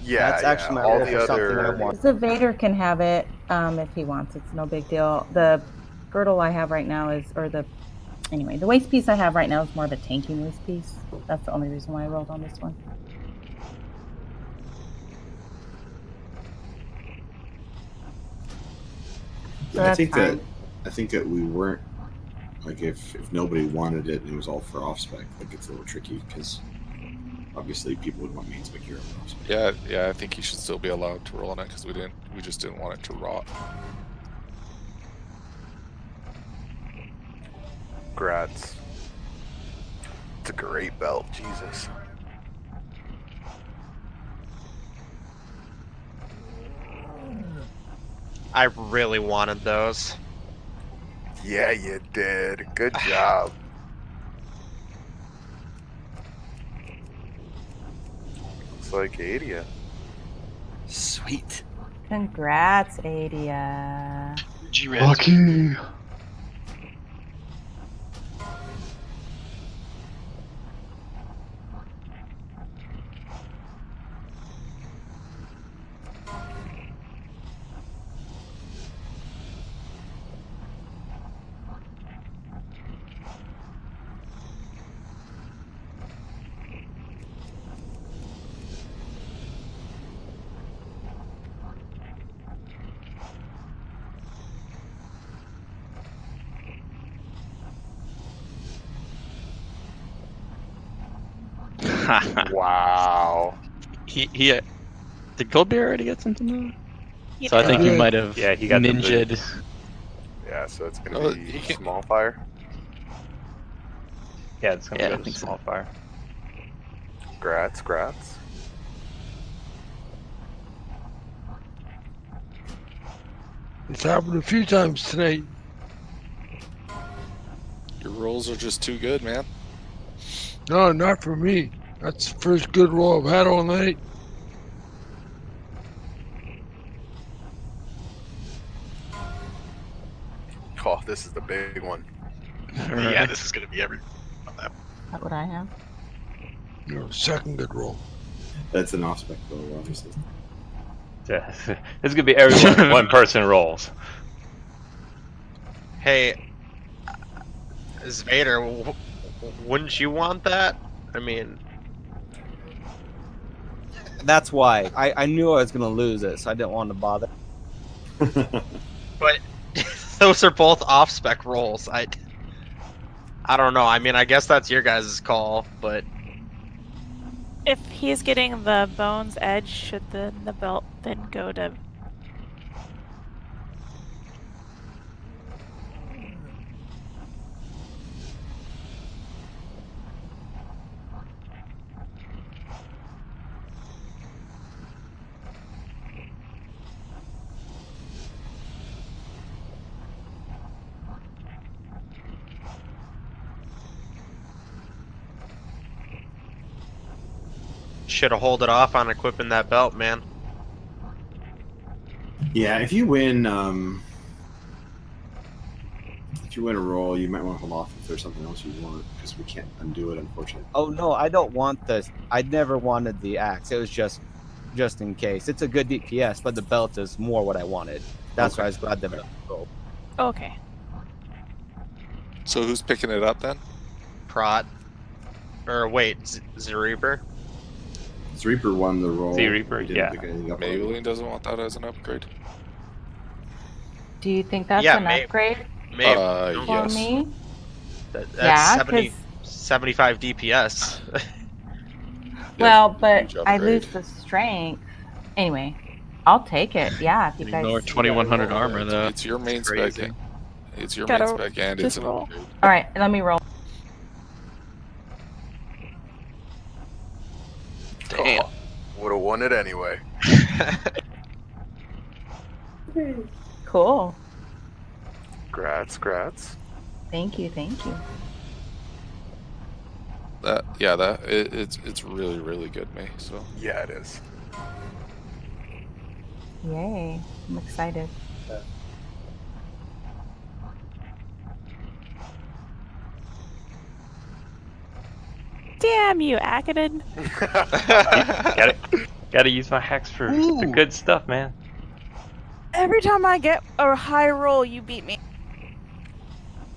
Yeah, that's actually my all roll the for something other- I want. The Vader can have it if he wants. It's no big deal. The girdle I have right now anyway, the waist piece I have right now is more of a tanking waist piece. That's the only reason why I rolled on this one. So I that's think fine. that we weren't like if nobody wanted it and it was all for off spec, like it's a little tricky because obviously people would want main spec hero for off spec. Yeah, I think he should still be allowed to roll on it because we just didn't want it to rot. Grats. It's a great belt, Jesus. I really wanted those. Yeah, you did. Good job. Looks like Adia. Sweet. Congrats, Adia. Lucky. Wow. He did Goldbeer already get something though? Yeah. So I think he might have he got the ninja'd. Yeah, so it's gonna be small fire. Yeah, it's gonna Yeah, I go to think so. small fire. Grats. It's happened a few times tonight. Your rolls are just too good, man. No, not for me. That's the first good roll I've had all night. Oh, this is the big one. Yeah, this is gonna be every. Is that what I have? Your second good roll. That's an off spec roll, obviously. Yeah, it's gonna be everyone. One person rolls. Hey, Vader, wouldn't you want that? I mean, That's why. I knew I was going to lose it, so I didn't want to bother. but those are both off-spec rolls. I don't know. I mean, I guess that's your guys' call, but If he's getting the bones edge, should the belt then go to? should have hold it off on equipping that belt, man. Yeah, if you win a roll, you might want to hold off if there's something else you want, because we can't undo it, unfortunately. Oh no, I don't want this. I never wanted the axe. It was just in case. It's a good DPS, but the belt is more what I wanted. That's why I was glad that it rolled. Okay. So who's picking it up then? Prot. Or wait, Zereber? Zereber won the roll. Zereber, He didn't yeah. pick anything up. Maybelline doesn't want that as an upgrade. Do you think that's Yeah, an upgrade Maybe. for Yes. me? That's Yeah, 75 DPS. Well, but huge I upgrade. lose the strength. Anyway, I'll take it. Yeah, if you guys. Ignore 2100 armor though. It's your main spec. Crazy. It's your Gotta main spec, and it's just an roll. upgrade. All right, let me roll. Damn. Would have won it anyway. Cool. Grats. Thank you. It's really, really good, May. So Yeah, it is. Yay! I'm excited. Damn you, Aakadin. Gotta use my hacks for the good stuff, man. Every time I get a high roll, you beat me.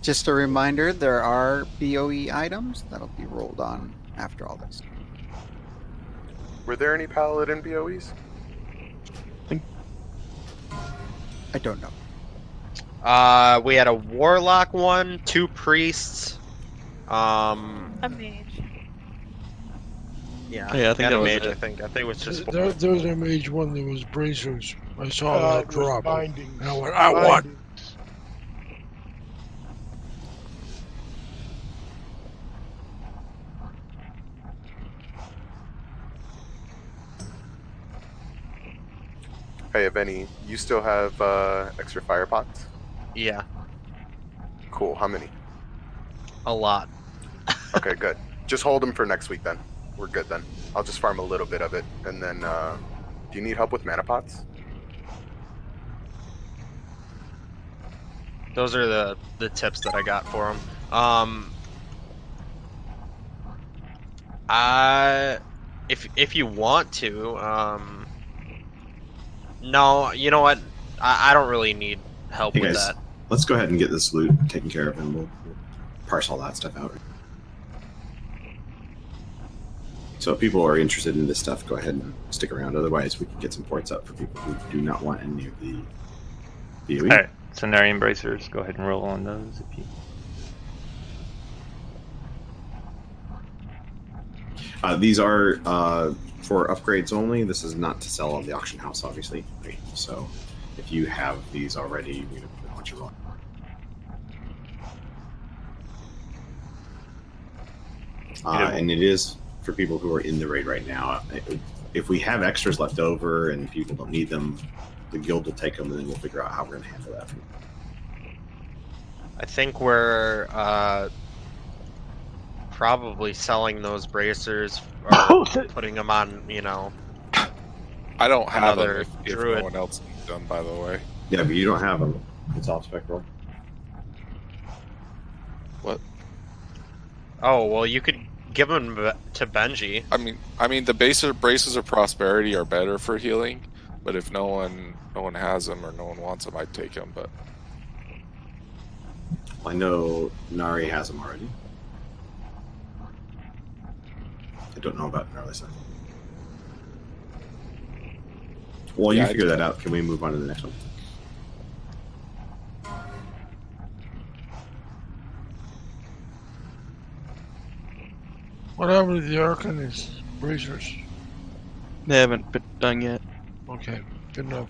Just a reminder, there are BOE items that'll be rolled on after all this. Were there any paladin BOEs? I don't know. We had a warlock one, 2 priests. A mage. Yeah, Yeah, I think and that a was mage. it. I think it was just. There was a mage one that was bracers. I saw that it was Oh, drop. bindings. And I went, I want. Bindings. Hey, if any, you still have extra fire pots? Yeah, Cool. How many? a lot. Okay, good. Just hold them for next week then. We're good then. I'll just farm a little bit of it, and then. Do you need help with mana pots? Those are the tips that I got for them. If you want to, no, you know what? I don't really need help Hey with guys, that. let's go ahead and get this loot taken care of, and we'll parse all that stuff out. So if people are interested in this stuff, go ahead and stick around. Otherwise, we can get some ports up for people who do not want any of the BOE. Alright, Cenarian Bracers, go ahead and roll on those if you. These are for upgrades only. This is not to sell on the auction house, obviously. Right? So if you have these already, we don't want you rolling. And it is for people who are in the raid right now. If we have extras left over and people don't need them, the guild will take them, and then we'll figure out how we're going to handle that. I think we're probably selling those bracers or putting them on, I don't have Another them if druid. no one else needs them, by the way. Yeah, but you don't have them. It's off spec roll. What? Oh, well, you could give them to Benji. I mean, the braces of prosperity are better for healing, but if no one has them or no one wants them, I'd take them. But I know Nari has them already. I don't know about Narlissa. Well, Yeah, you figure that out. Can we move on to the next one? What happened to the Arcanist bracers? They haven't been done yet. Okay, good enough.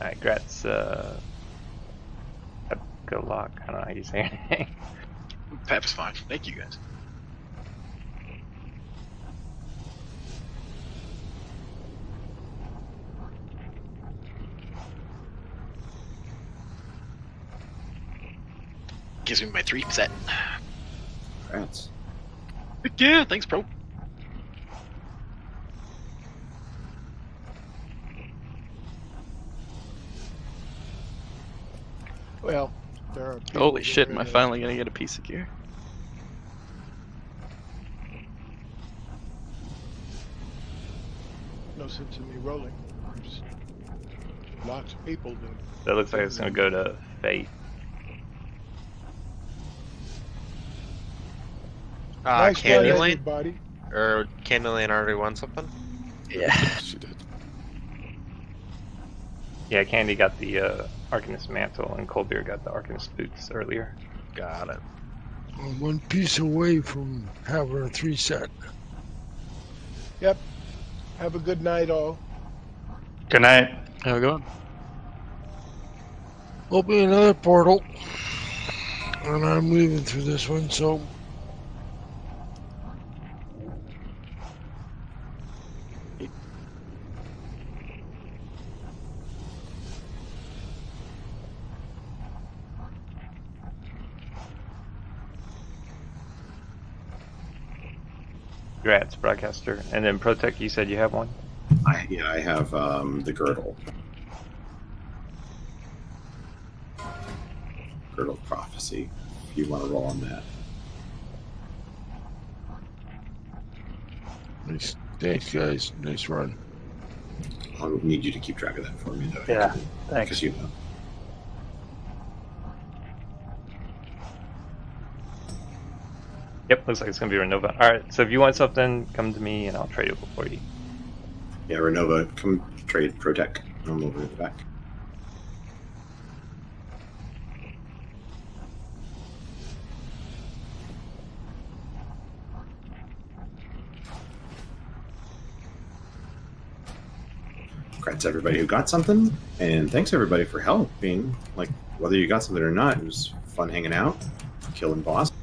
Alright, Gratz, good luck. I don't know how you say your name. Pep's fine. Thank you guys. Gives me my 3%. Congrats. Heck yeah, thanks, bro. Well, there are people Holy shit, am I that- finally gonna get a piece of gear? No sense in me rolling. There's lots of people that. That looks like it's gonna go to Fate. Nice one, Candyland? everybody. Or Candyland already won something? Yeah. She did. Yeah, Candy got the Arcanist mantle, and Coldbeer got the Arcanist boots earlier. Got it. I'm one piece away from having a 3 set. Yep. Have a good night, all. Good night. Have a good one. Open another portal. And I'm leaving through this one, so. Congrats, Broadcaster. And then Protect, you said you have one? I have the girdle. Girdle of Prophecy, if you want to roll on that. Nice. Thanks, guys. Nice run. I'll need you to keep track of that for me, though. Yeah, thanks. Because you know. Yep, looks like it's gonna be Renova. Alright, so if you want something, come to me and I'll trade it for you. Yeah, Renova, come trade Protect. I'm over at the back. Congrats everybody who got something, and thanks everybody for helping. Like, whether you got something or not, it was fun hanging out, killing boss.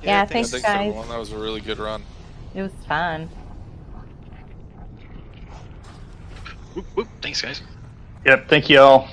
Yeah, thanks, guys. everyone. That was a really good run. It was fun. Whoop, whoop. Thanks, guys. Yep, thank you all.